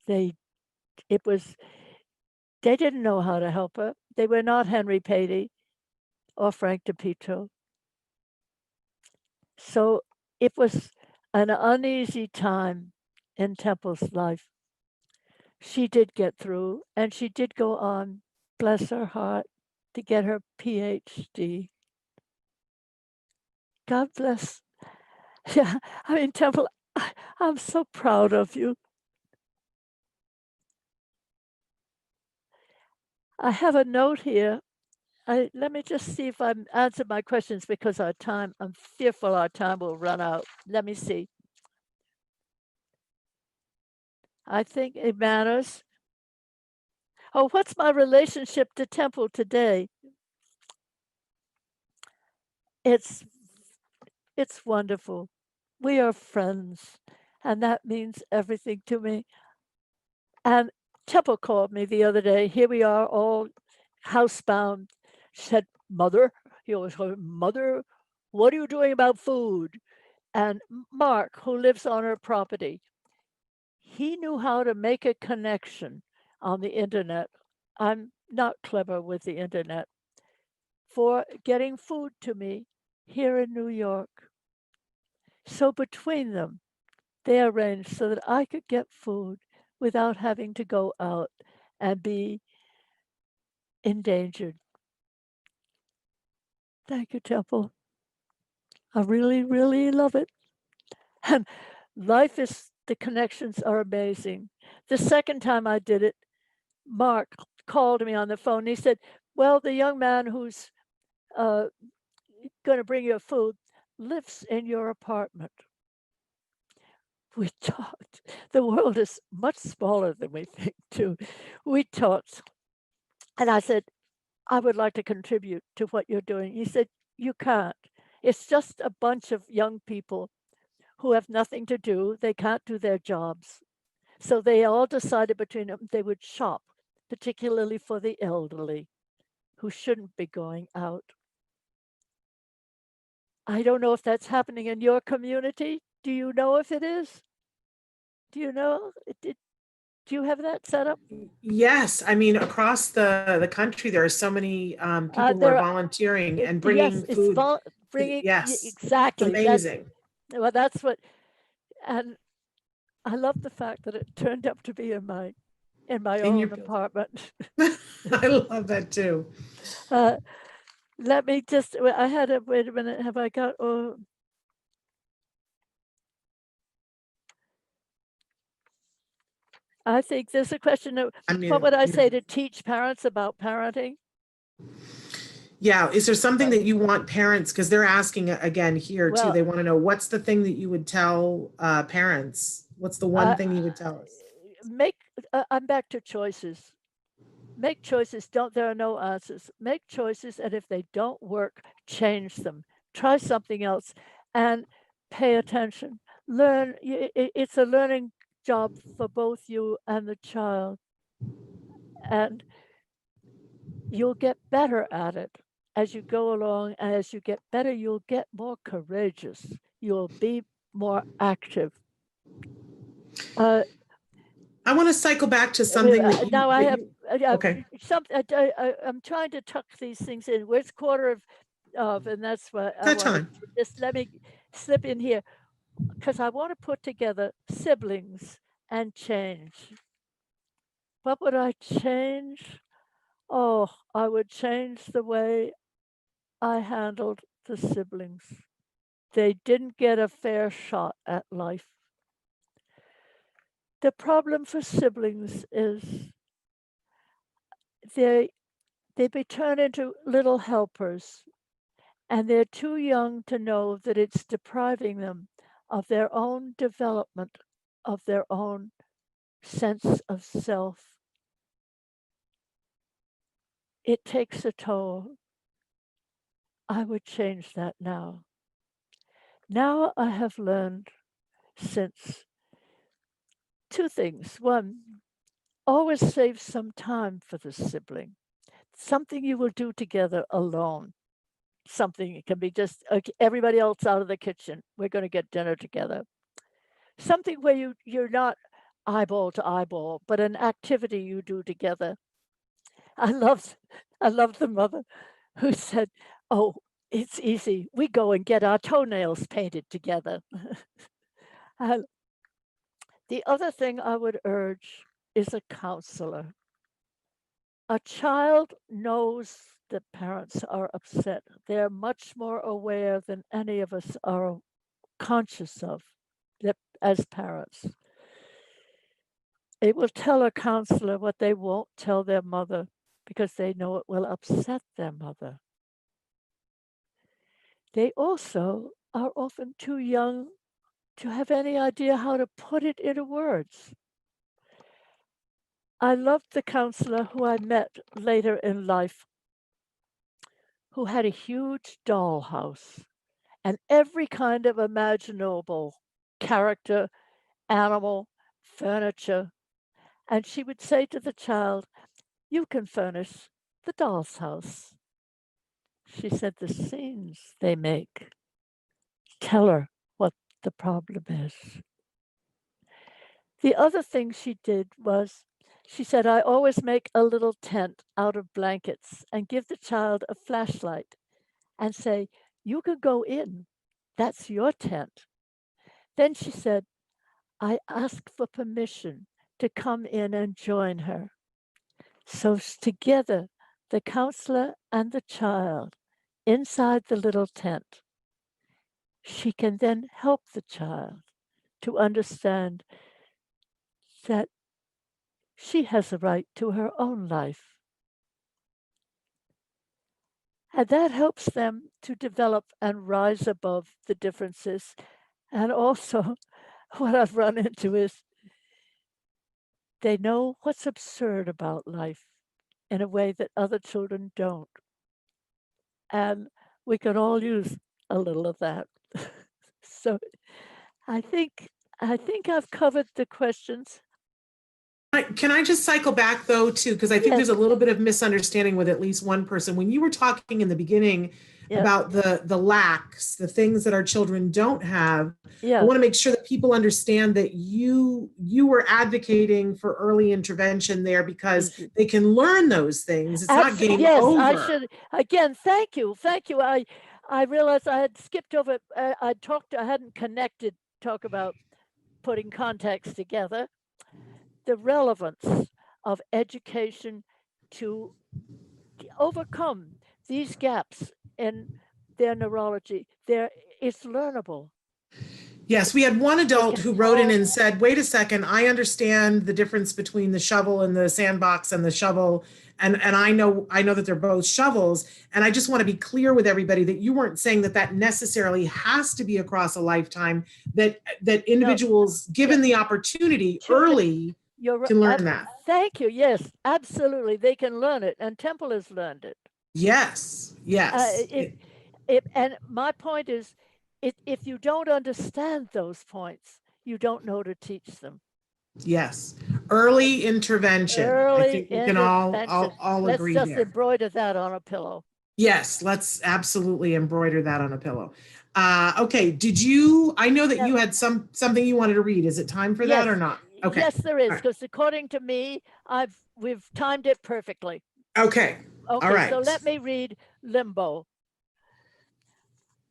They didn't know how to help her. They were not Henry Patey or Frank DePietro. So it was an uneasy time in Temple's life. She did get through, and she did go on, bless her heart, to get her PhD. God bless. Yeah, I mean, Temple, I'm so proud of you. I have a note here. Let me just see if I've answered my questions because I'm fearful our time will run out. Let me see. I think it matters. Oh, what's my relationship to Temple today? It's wonderful. We are friends, and that means everything to me. And Temple called me the other day. Here we are, all housebound. She said, "Mother," "Mother, what are you doing about food?" And Mark, who lives on her property, he knew how to make a connection on the internet. I'm not clever with the internet, for getting food to me here in New York. So between them, they arranged so that I could get food without having to go out and be endangered. Thank you, Temple. I really, really love it. And the connections are amazing. The second time I did it, Mark called me on the phone. He said, "Well, the young man who's going to bring you food lives in your apartment." We talked. The world is much smaller than we think, too. We talked. And I said, "I would like to contribute to what you're doing." He said, "You can't. It's just a bunch of young people who have nothing to do. They can't do their jobs. So they all decided between them they would shop, particularly for the elderly who shouldn't be going out." I don't know if that's happening in your community. Do you know if it is? Do you know? Do you have that set up? Yes, I mean, across the country, there are so many people who are volunteering and bringing yes, food. Bringing, yes, exactly. it's amazing. That's what, and I love the fact that it turned up to be in my own apartment. I love that too. Let me just, wait a minute, have I got, I think there's a question of, what would I say to teach parents about parenting? Yeah, is there something that you want parents, because they're asking again here too, they want to know, what's the thing that you would tell parents? What's the one thing you would tell us? I'm back to choices. Make choices. There are no answers. Make choices, and if they don't work, change them. Try something else and pay attention. it's a learning job for both you and the child. And you'll get better at it as you go along. And as you get better, you'll get more courageous. You'll be more active. I want to cycle back to something that you, now I have okay. I'm trying to tuck these things in. It's quarter of, and that's what I Good want time. to just let me slip in here because I want to put together siblings and change. What would I change? Oh, I would change the way I handled the siblings. They didn't get a fair shot at life. The problem for siblings is they be turned into little helpers, and they're too young to know that it's depriving them of their own development, of their own sense of self. It takes a toll. I would change that now. Now I have learned since two things. One, always save some time for the sibling. Something you will do together alone. Something, it can be just everybody else out of the kitchen. We're going to get dinner together. Something where you're not eyeball to eyeball, but an activity you do together. I loved the mother who said, "Oh, it's easy. We go and get our toenails painted together." The other thing I would urge is a counselor. A child knows that parents are upset. They're much more aware than any of us are conscious of that as parents. They will tell a counselor what they won't tell their mother because they know it will upset their mother. They also are often too young to have any idea how to put it into words. I loved the counselor who I met later in life, who had a huge dollhouse and every kind of imaginable character, animal, furniture. And she would say to the child, "You can furnish the doll's house." She said, "The scenes they make tell her what the problem is." The other thing she did was, she said, "I always make a little tent out of blankets and give the child a flashlight and say, 'You can go in. That's your tent.'" Then she said, "I ask for permission to come in and join her." So together, the counselor and the child inside the little tent, she can then help the child to understand that she has a right to her own life. And that helps them to develop and rise above the differences. And also, what I've run into is they know what's absurd about life in a way that other children don't. And we can all use a little of that. So I think I've covered the questions. Can I just cycle back though, too? Because I think Yes. there's a little bit of misunderstanding with at least one person. When you were talking in the beginning Yeah. about the lacks, the things that our children don't have, I Yeah. want to make sure that people understand that you were advocating for early intervention there because they can learn those things. It's not game Yes, over. I should. Again, thank you. I realized I had skipped over. I hadn't connected, talk about putting context together. The relevance of education to overcome these gaps in their neurology. It's learnable. Yes, we had one adult who wrote in and said, "Wait a second, I understand the difference between the shovel and the sandbox and the shovel. And I know that they're both shovels. And I just want to be clear with everybody that you weren't saying that necessarily has to be across a lifetime, that individuals, given the opportunity early, can learn that." Thank you. Yes, absolutely. They can learn it. And Temple has learned it. Yes, yes. And my point is, if you don't understand those points, you don't know to teach them. Yes. Early intervention. I think we can all Let's agree just there. embroider that on a pillow. Yes, let's absolutely embroider that on a pillow. Okay, I know that you had something you wanted to read. Is it time for that or not? Okay. Yes, there is, All right. because according to me, we've timed it perfectly. Okay. Okay, All right. so let me read limbo.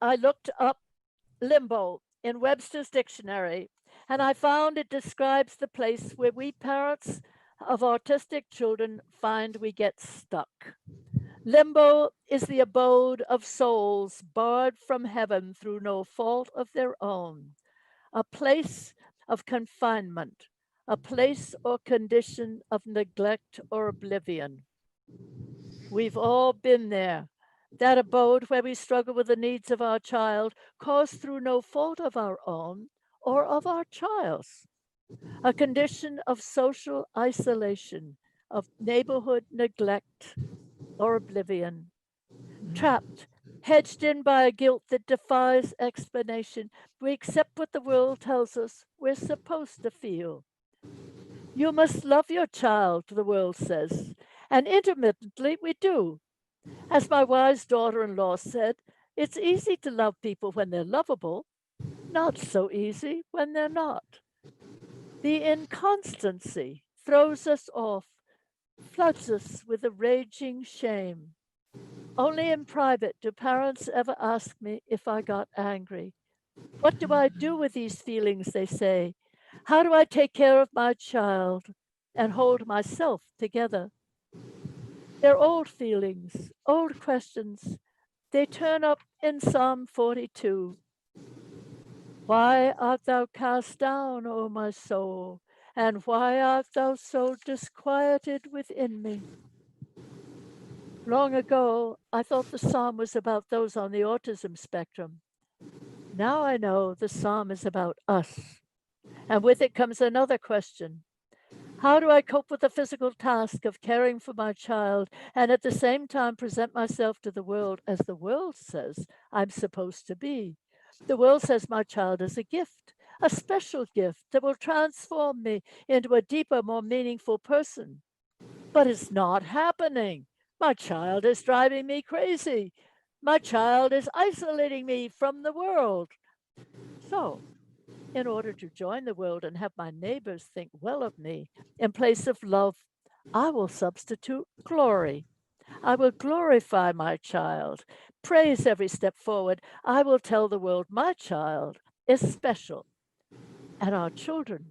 I looked up limbo in Webster's dictionary, and I found it describes the place where we parents of autistic children find we get stuck. Limbo is the abode of souls barred from heaven through no fault of their own, a place of confinement, a place or condition of neglect or oblivion. We've all been there. That abode where we struggle with the needs of our child, caused through no fault of our own or of our child's. A condition of social isolation, of neighborhood neglect or oblivion. Trapped, hedged in by a guilt that defies explanation, we accept what the world tells us we're supposed to feel. You must love your child, the world says, and intermittently we do. As my wise daughter-in-law said, it's easy to love people when they're lovable, not so easy when they're not. The inconstancy throws us off, floods us with a raging shame. Only in private do parents ever ask me if I got angry. What do I do with these feelings, they say? How do I take care of my child and hold myself together? They're old feelings, old questions. They turn up in Psalm 42. Why art thou cast down, O my soul? And why art thou so disquieted within me? Long ago, I thought the psalm was about those on the autism spectrum. Now I know the psalm is about us. And with it comes another question. How do I cope with the physical task of caring for my child and at the same time present myself to the world as the world says I'm supposed to be? The world says my child is a gift, a special gift that will transform me into a deeper, more meaningful person. But it's not happening. My child is driving me crazy. My child is isolating me from the world. So, in order to join the world and have my neighbors think well of me, in place of love, I will substitute glory. I will glorify my child, praise every step forward. I will tell the world my child is special. And our children,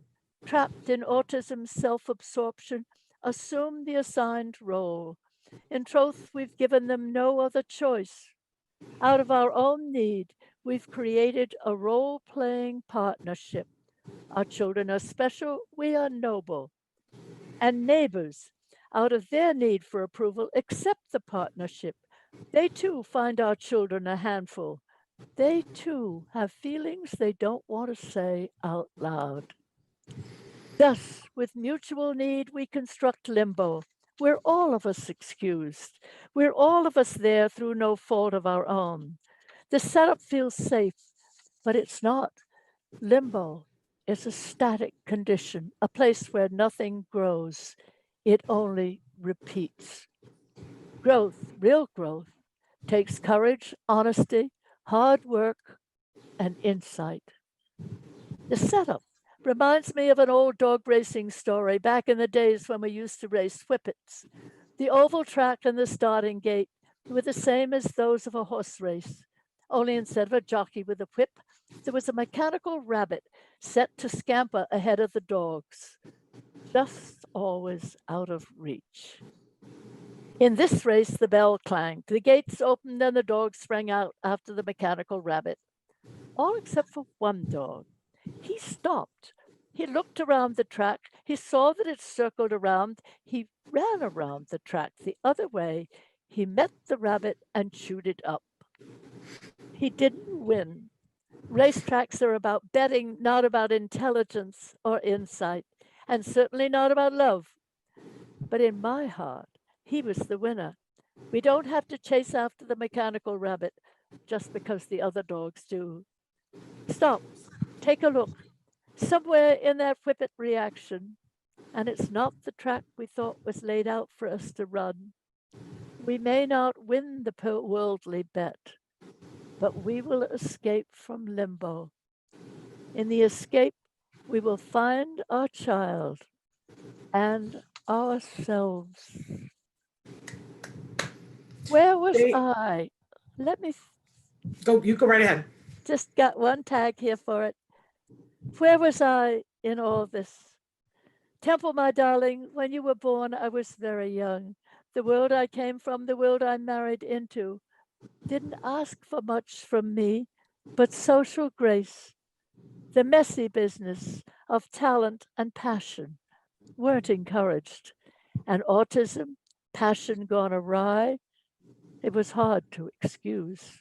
trapped in autism self absorption, assume the assigned role. In truth, we've given them no other choice. Out of our own need, we've created a role playing partnership. Our children are special, we are noble. And neighbors, out of their need for approval, accept the partnership. They too find our children a handful. They too have feelings they don't want to say out loud. Thus, with mutual need, we construct limbo. We're all of us excused. We're all of us there through no fault of our own. The setup feels safe, but it's not. Limbo is a static condition, a place where nothing grows. It only repeats. Growth, real growth, takes courage, honesty, hard work, and insight. The setup reminds me of an old dog racing story back in the days when we used to race whippets. The oval track and the starting gate were the same as those of a horse race, only instead of a jockey with a whip, there was a mechanical rabbit set to scamper ahead of the dogs, just always out of reach. In this race, the bell clanged, the gates opened, and the dogs sprang out after the mechanical rabbit, all except for one dog. He stopped. He looked around the track. He saw that it circled around. He ran around the track the other way. He met the rabbit and chewed it up. He didn't win. Racetracks are about betting, not about intelligence or insight, and certainly not about love. But in my heart, he was the winner. We don't have to chase after the mechanical rabbit just because the other dogs do. Stop. Take a look. Somewhere in that whippet reaction, and it's not the track we thought was laid out for us to run. We may not win the worldly bet, but we will escape from limbo. In the escape, we will find our child and ourselves. Where was I? Let me Go, you go right ahead. just got one tag here for it. Where was I in all this? Temple, my darling, when you were born, I was very young. The world I came from, the world I married into, didn't ask for much from me, but social grace. The messy business of talent and passion weren't encouraged. And autism, passion gone awry, it was hard to excuse.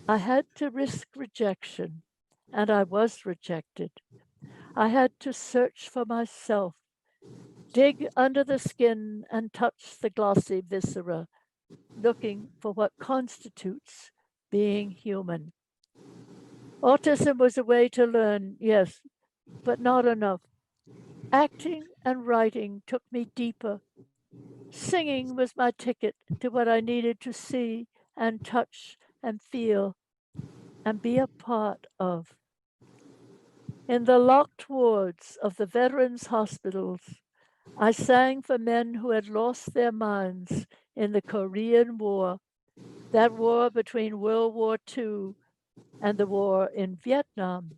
I had to risk rejection, and I was rejected. I had to search for myself, dig under the skin and touch the glossy viscera, looking for what constitutes being human. Autism was a way to learn, yes, but not enough. Acting and writing took me deeper. Singing was my ticket to what I needed to see and touch and feel and be a part of. In the locked wards of the veterans' hospitals, I sang for men who had lost their minds in the Korean War, that war between World War II and the war in Vietnam.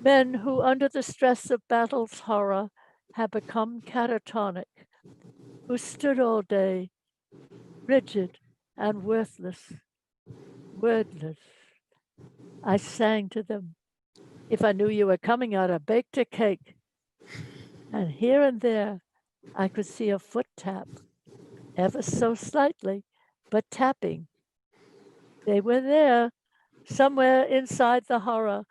Men who, under the stress of battle's horror, had become catatonic, who stood all day, rigid and worthless, wordless. I sang to them. If I knew you were coming, I'd have baked a cake. And here and there, I could see a foot tap, ever so slightly, but tapping. They were there, somewhere inside the horror.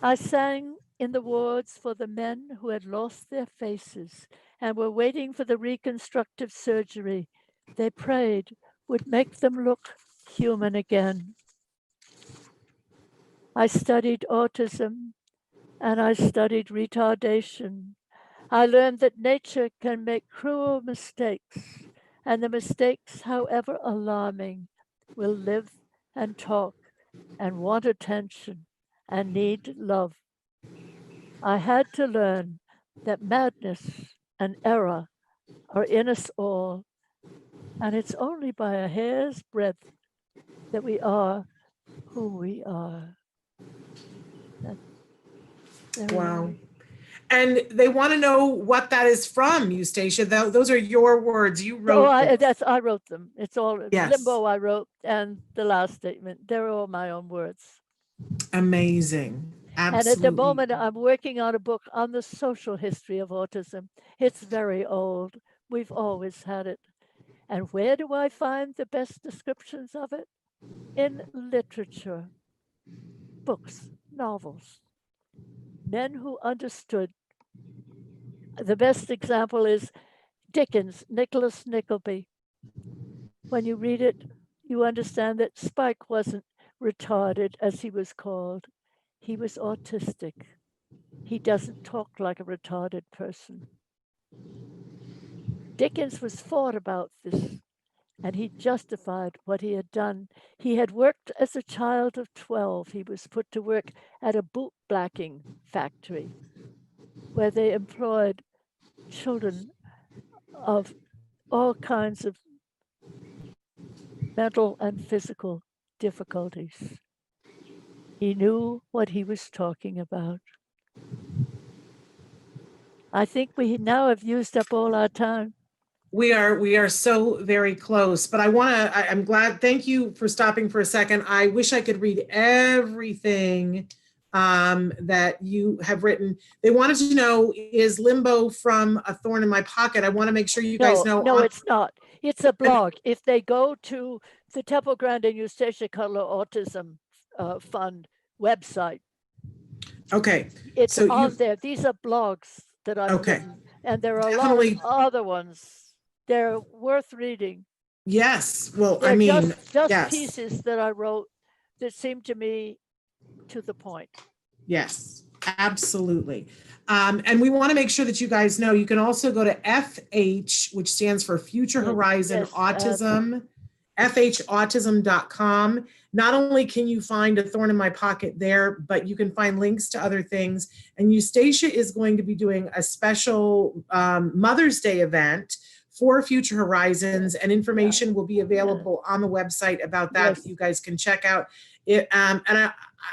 I sang in the wards for the men who had lost their faces and were waiting for the reconstructive surgery they prayed would make them look human again. I studied autism and I studied retardation. I learned that nature can make cruel mistakes, and the mistakes, however alarming, will live and talk and want attention and need love. I had to learn that madness and error are in us all, and it's only by a hair's breadth that we are who we are. Wow. And they want to know what that is from, Eustacia. Those are your words. You wrote I wrote them. It's all yes. Limbo I wrote, and the last statement. They're all my own words. Amazing. Absolutely. And at the moment, I'm working on a book on the social history of autism. It's very old. We've always had it. And where do I find the best descriptions of it? In literature, books, novels. Men who understood. The best example is Dickens, Nicholas Nickleby. When you read it, you understand that Spike wasn't retarded, as he was called. He was autistic. He doesn't talk like a retarded person. Dickens was fought about this, and he justified what he had done. He had worked as a child of 12. He was put to work at a bootblacking factory where they employed children of all kinds of mental and physical difficulties. He knew what he was talking about. I think we now have used up all our time. We are so very close, but I'm glad, thank you for stopping for a second. I wish I could read everything that you have written. They wanted to know, is Limbo from A Thorn in My Pocket? I want to make sure you guys know. No, it's not. It's a blog. If they go to the Temple Grandin Tuesday Color Autism Fund website. Okay. It's so on there. These are blogs that I've written, and there are definitely a lot of other ones. They're worth reading. Yes. Well, they're I mean, just yes. pieces that I wrote that seemed to me to the point. Yes, absolutely. And we want to make sure that you guys know you can also go to FH, which stands for Future Horizon Autism, FHautism.com. Not only can you find a thorn in my pocket there, but you can find links to other things. And Eustacia is going to be doing a special Mother's Day event for Future Horizons, and information will be available on the website about that that you guys can check out. It, and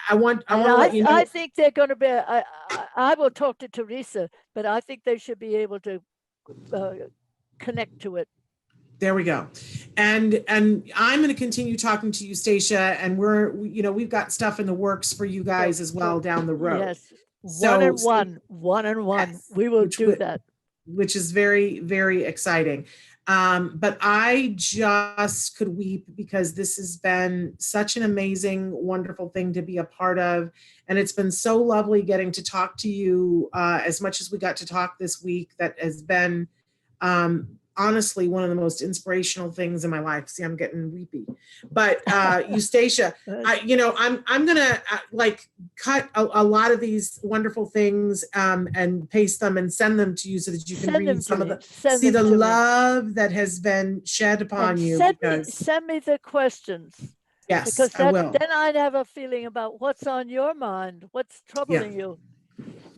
I want to let you know. I think they're going to be. I will talk to Teresa, but I think they should be able to connect to it. There we go. And I'm going to continue talking to you, Stacia, and we've got stuff in the works for you guys as well down the road. Yes. One and one. Yes, we will do that. Which is very, very exciting. But I just could weep because this has been such an amazing, wonderful thing to be a part of. And it's been so lovely getting to talk to you as much as we got to talk this week. That has been honestly one of the most inspirational things in my life. See, I'm getting weepy. But Eustacia, I'm gonna cut a lot of these wonderful things and paste them and send them to you so that you can read some of the see the love that has been shed upon you. Send me the questions. Yes, because I will. Then I'd have a feeling about what's on your mind, what's troubling you.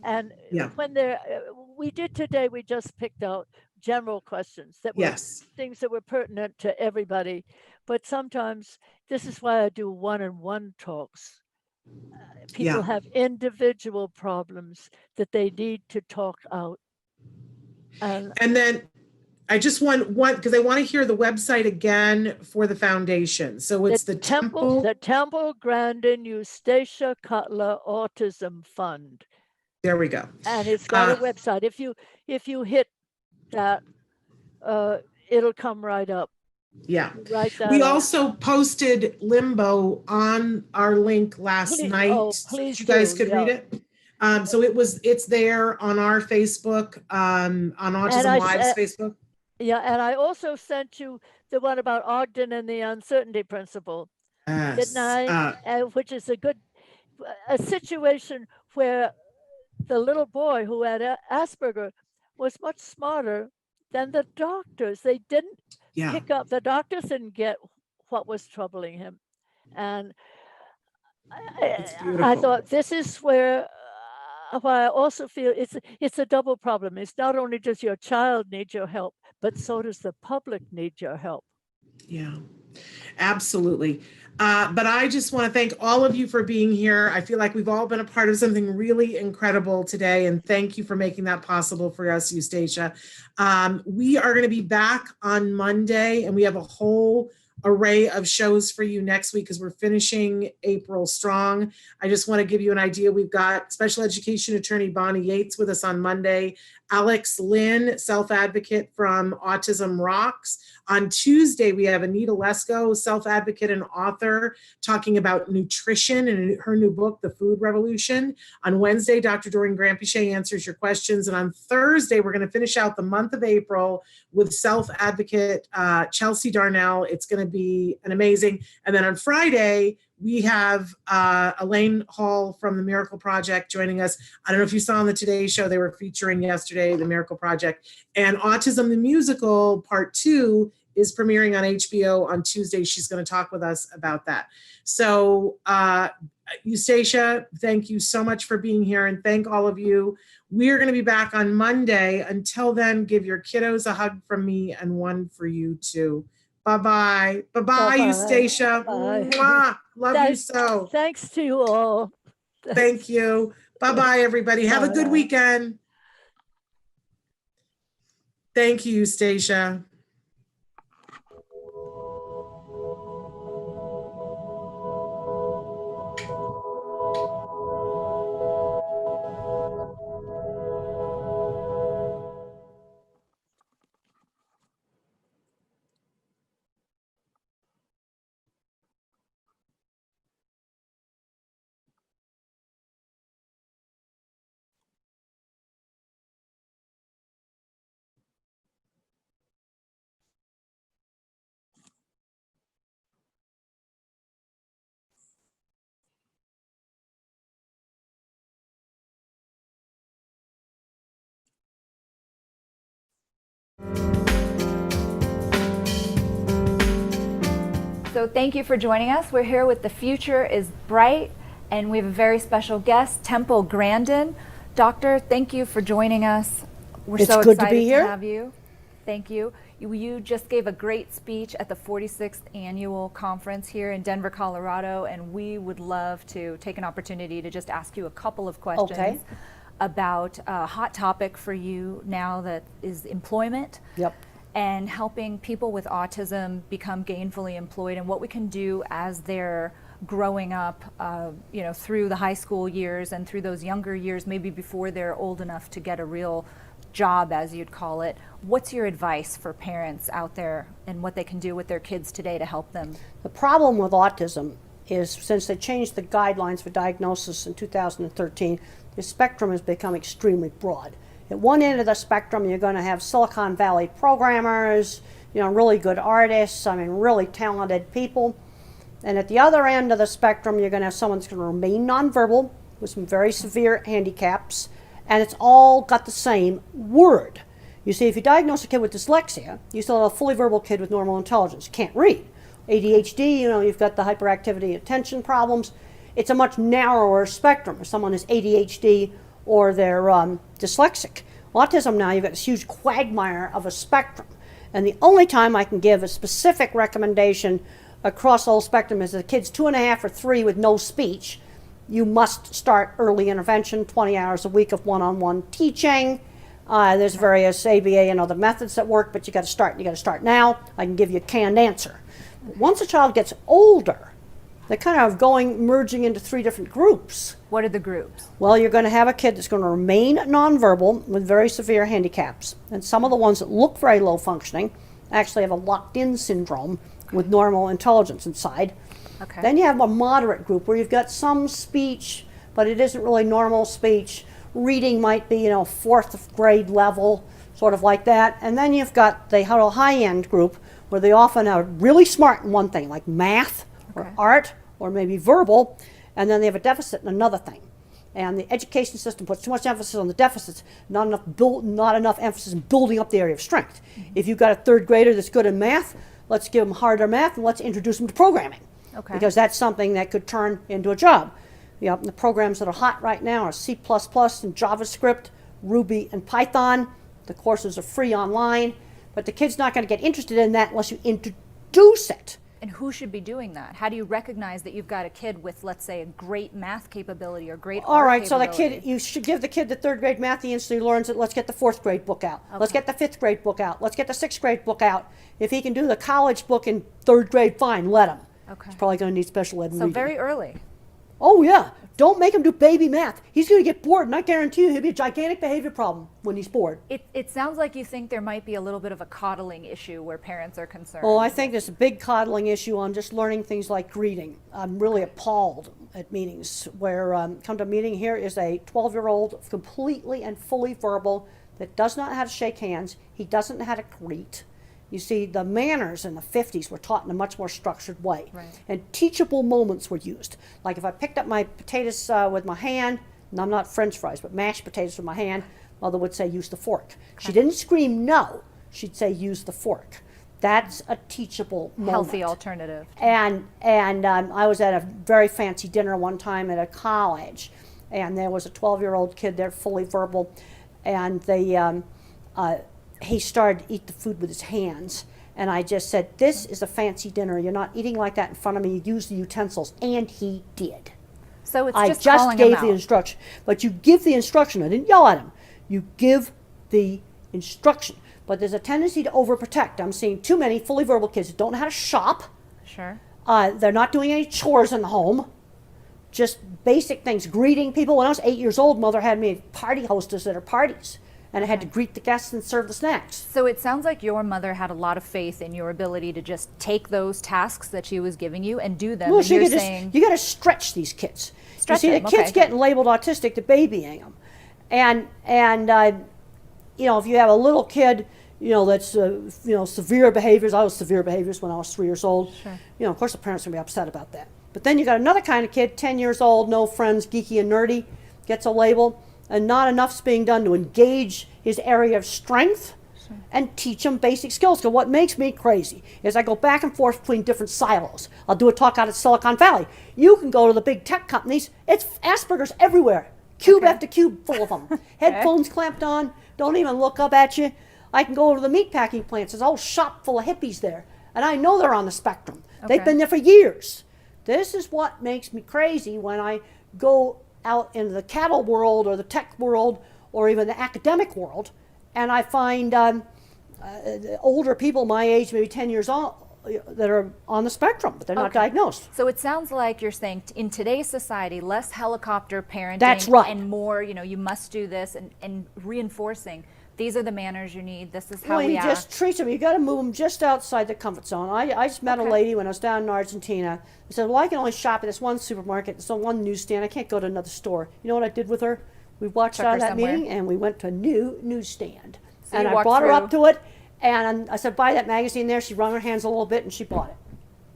And when we did today, we just picked out general questions that were things that were pertinent to everybody. But sometimes this is why I do one-on-one talks. People have individual problems that they need to talk out. And then I just want because I want to hear the website again for the foundation. So it's the Temple Grandin Eustacia Cutler Autism Fund. There we go. And it's got a website. If you hit that, it'll come right up. Yeah. We also posted Limbo on our link last night. Please, you guys could read it. So it's there on our Facebook, on Autism Live's Facebook. Yeah, and I also sent you the one about Ogden and the uncertainty principle. Which is a situation where the little boy who had Asperger was much smarter than the doctors. They didn't pick up, the doctors didn't get what was troubling him. And I thought this is where I also feel it's a double problem. It's not only does your child need your help, but so does the public need your help. Yeah, absolutely. But I just want to thank all of you for being here. I feel like we've all been a part of something really incredible today, and thank you for making that possible for us, Eustacia. We are going to be back on Monday, and we have a whole array of shows for you next week because we're finishing April strong. I just want to give you an idea. We've got special education attorney Bonnie Yates with us on Monday, Alex Lynn, self-advocate from Autism Rocks. On Tuesday, we have Anita Lesko, self-advocate and author, talking about nutrition and her new book, The Food Revolution. On Wednesday, Dr. Doreen Granpichet answers your questions. And on Thursday, we're going to finish out the month of April with self-advocate Chelsea Darnell. It's going to be an amazing. And then on Friday, we have Elaine Hall from the Miracle Project joining us. I don't know if you saw on the Today Show, they were featuring yesterday the Miracle Project. And Autism the Musical Part 2 is premiering on HBO on Tuesday. She's going to talk with us about that. So Eustacia, thank you so much for being here, and thank all of you. We are going to be back on Monday. Until then, give your kiddos a hug from me and one for you too. Bye-bye. Bye-bye, Eustacia. Mwah. Love you so. Thanks to you all. Thank you. Bye-bye, everybody. Have a good weekend. Thank you, Eustacia. So thank you for joining us. We're here with The Future is Bright, and we have a very special guest, Temple Grandin. Doctor, thank you for joining us. We're It's so good to excited be here. have you. Thank you. You just gave a great speech at the 46th annual conference here in Denver, Colorado, and we would love to take an opportunity to just ask you a couple of questions Okay. about a hot topic for you now that is employment. Yep. And helping people with autism become gainfully employed, and what we can do as they're growing up, through the high school years and through those younger years, maybe before they're old enough to get a real job, as you'd call it. What's your advice for parents out there and what they can do with their kids today to help them? The problem with autism is, since they changed the guidelines for diagnosis in 2013, the spectrum has become extremely broad. At one end of the spectrum, you're going to have Silicon Valley programmers, really good artists, really talented people. And at the other end of the spectrum, you're going to have someone that's going to remain nonverbal with some very severe handicaps, and it's all got the same word. You see, if you diagnose a kid with dyslexia, you still have a fully verbal kid with normal intelligence, can't read. ADHD, you've got the hyperactivity attention problems. It's a much narrower spectrum. If someone has ADHD or they're dyslexic. Autism now, you've got this huge quagmire of a spectrum. And the only time I can give a specific recommendation across the whole spectrum is if the kid's 2.5 or 3 with no speech, you must start early intervention, 20 hours a week of one-on-one teaching. There's various ABA and other methods that work, but you got to start. You got to start now. I can give you a canned answer. But once a child gets older, they're kind of merging into 3 different groups. What are the groups? Well, you're going to have a kid that's going to remain nonverbal with very severe handicaps. And some of the ones that look very low functioning actually have a locked-in syndrome with normal intelligence inside. Okay. Then you have a moderate group where you've got some speech, but it isn't really normal speech. Reading might be, 4th grade level, sort of like that. And then you've got the high-end group where they often are really smart in one thing, like math or art or maybe verbal, and then they have a deficit in another thing. And the education system puts too much emphasis on the deficits, not enough emphasis in building up the area of strength. If you've got a 3rd grader that's good in math, let's give them harder math and let's introduce them to programming. Okay. Because that's something that could turn into a job. The programs that are hot right now are C++ and JavaScript, Ruby and Python. The courses are free online, but the kid's not going to get interested in that unless you introduce it. And who should be doing that? How do you recognize that you've got a kid with, let's say, a great math capability or great All art right, so the capability? kid, you should give the kid the 3rd grade math. He instantly learns it. Let's get the 4th grade book out. Let's get the 5th grade book out. Let's get the 6th grade book out. If he can do the college book in 3rd grade, fine, let him. Okay. He's probably going to need special ed. So reading. very early. Oh yeah, don't make him do baby math. He's going to get bored, and I guarantee you he'll be a gigantic behavior problem when he's bored. It sounds like you think there might be a little bit of a coddling issue where parents are concerned. Oh, I think there's a big coddling issue on just learning things like greeting. I'm really appalled at meetings where, come to a meeting, here is a 12-year-old completely and fully verbal that does not know how to shake hands. He doesn't know how to greet. You see, the manners in the 50s were taught in a much more structured way. Right. And teachable moments were used. Like if I picked up my potatoes with my hand, and I'm not French fries, but mashed potatoes with my hand, Mother would say, use the fork. She didn't scream no. She'd say, use the fork. That's a teachable moment. Healthy alternative. And I was at a very fancy dinner one time at a college, and there was a 12-year-old kid there, fully verbal, and he started to eat the food with his hands. And I just said, this is a fancy dinner. You're not eating like that in front of me. You use the utensils. And he did. So it's I just just calling him gave the out. instruction. But you give the instruction. I didn't yell at him. You give the instruction. But there's a tendency to overprotect. I'm seeing too many fully verbal kids that don't know how to shop. Sure. They're not doing any chores in the home. Just basic things. Greeting people. When I was 8 years old, Mother had me a party hostess at her parties. And I had to greet the guests and serve the snacks. So it sounds like your mother had a lot of faith in your ability to just take those tasks that she was giving you and do them. Well, and you're saying, you got to stretch these kids. Stretch you see, them, the kids okay. getting labeled autistic, the babying them, and if you have a little kid, that's severe behaviors. I was severe behaviors when I was 3 years old. Sure. Of course the parents are gonna be upset about that. But then you got another kind of kid, 10 years old, no friends, geeky and nerdy, gets a label, and not enough's being done to engage his area of strength. and teach them basic skills. So what makes me crazy is I go back and forth between different silos. I'll do a talk out at Silicon Valley. You can go to the big tech companies. It's Asperger's everywhere. Cube after cube full of them. Headphones clamped on, don't even look up at you. I can go to the meatpacking plants. There's a whole shop full of hippies there. And I know they're on the spectrum. They've been there for years. This is what makes me crazy when I go out into the cattle world or the tech world or even the academic world, and I find older people my age, maybe 10 years old, that are on the spectrum, but they're not diagnosed. So it sounds like you're saying in today's society, less helicopter parenting. That's right. And more, you must do this, and reinforcing. These are the manners you need. This is how we you act. just treat them. You got to move them just outside the comfort zone. I just met a lady when I was down in Argentina. I said, well, I can only shop at this one supermarket, this one newsstand. I can't go to another store. You know what I did with her? We walked out of that meeting and we went to a new newsstand. So and I brought her up to it, and I said, buy that magazine there. She wrung her hands a little bit and she bought it.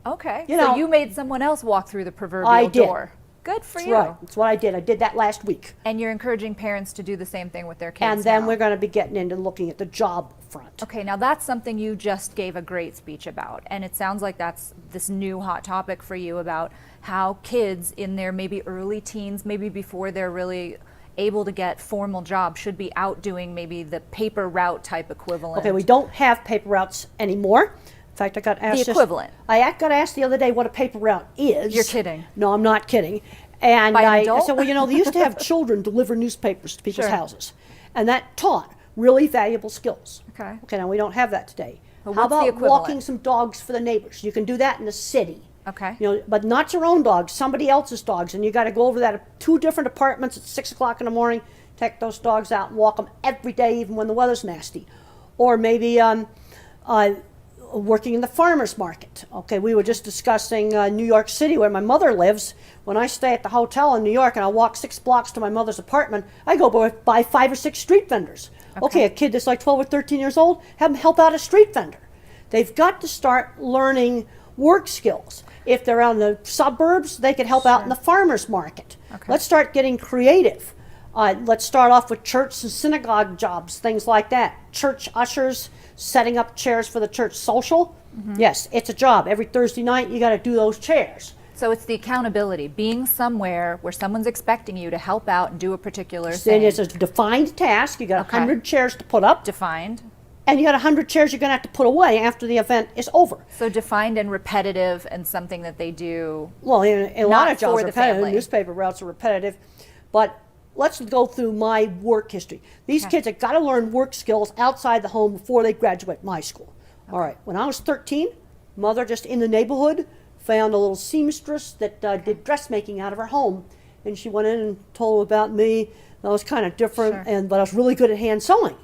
Okay. You so know, you made someone else walk through the proverbial door. Good for you. Right. That's what I did. I did that last week. And you're encouraging parents to do the same thing with their kids. And then now. we're going to be getting into looking at the job front. Okay, now that's something you just gave a great speech about. And it sounds like that's this new hot topic for you about how kids in their maybe early teens, maybe before they're really able to get formal jobs, should be out doing maybe the paper route type equivalent. Okay, we don't have paper routes anymore. In fact, I got asked the equivalent. I got asked the other day what a paper route is. You're kidding. No, I'm not kidding. And By an I adult? said, well, they used to have children deliver newspapers to people's houses. And that taught really valuable skills. Okay. Okay, now we don't have that today. But How what's the about equivalent? walking some dogs for the neighbors? You can do that in the city. Okay. But not your own dogs, somebody else's dogs. And you got to go over that 2 different apartments at 6 o'clock in the morning, take those dogs out and walk them every day, even when the weather's nasty. Or maybe working in the farmer's market. Okay, we were just discussing New York City, where my mother lives. When I stay at the hotel in New York and I walk 6 blocks to my mother's apartment, I go by 5 or 6 street vendors. Okay, a kid that's like 12 or 13 years old, have them help out a street vendor. They've got to start learning work skills. If they're out in the suburbs, they can help out in the farmer's market. Okay. Let's start getting creative. Let's start off with church and synagogue jobs, things like that. Church ushers, setting up chairs for the church social. Yes, it's a job. Every Thursday night, you got to do those chairs. So it's the accountability, being somewhere where someone's expecting you to help out and do a particular Then thing. it's a defined task. You got 100 chairs to put up, Defined. and you got 100 chairs you're going to have to put away after the event is over. So defined and repetitive, and something that they do. Well, a lot Not of jobs for are the repetitive. family. Newspaper routes are repetitive, but let's go through my work history. These kids have got to learn work skills outside the home before they graduate my school. All right, when I was 13, mother just in the neighborhood found a little seamstress that did dressmaking out of her home, and she went in and told about me. I was kind of different, but I was really good at hand sewing.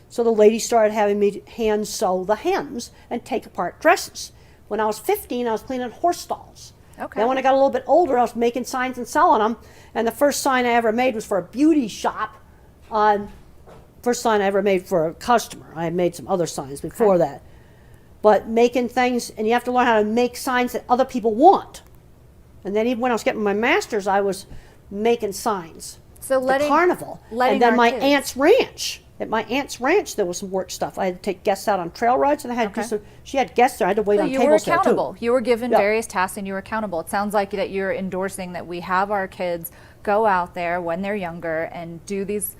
So the lady started having me hand sew the hems and take apart dresses. When I was 15, I was cleaning horse stalls. Okay. Then when I got a little bit older, I was making signs and selling them. And the first sign I ever made was for a beauty shop. First sign I ever made for a customer. I had made some other signs before that. But making things, and you have to learn how to make signs that other people want. And then even when I was getting my master's, I was making signs. So letting the carnival. letting And then our my kids- aunt's ranch. At my aunt's ranch, there was some work stuff. I had to take guests out on trail rides, and I had to do some, she had guests there. I had to wait So on you were tables there, too. accountable. You were given Yeah. various tasks and you were accountable. It sounds like that you're endorsing that we have our kids go out there when they're younger and do these,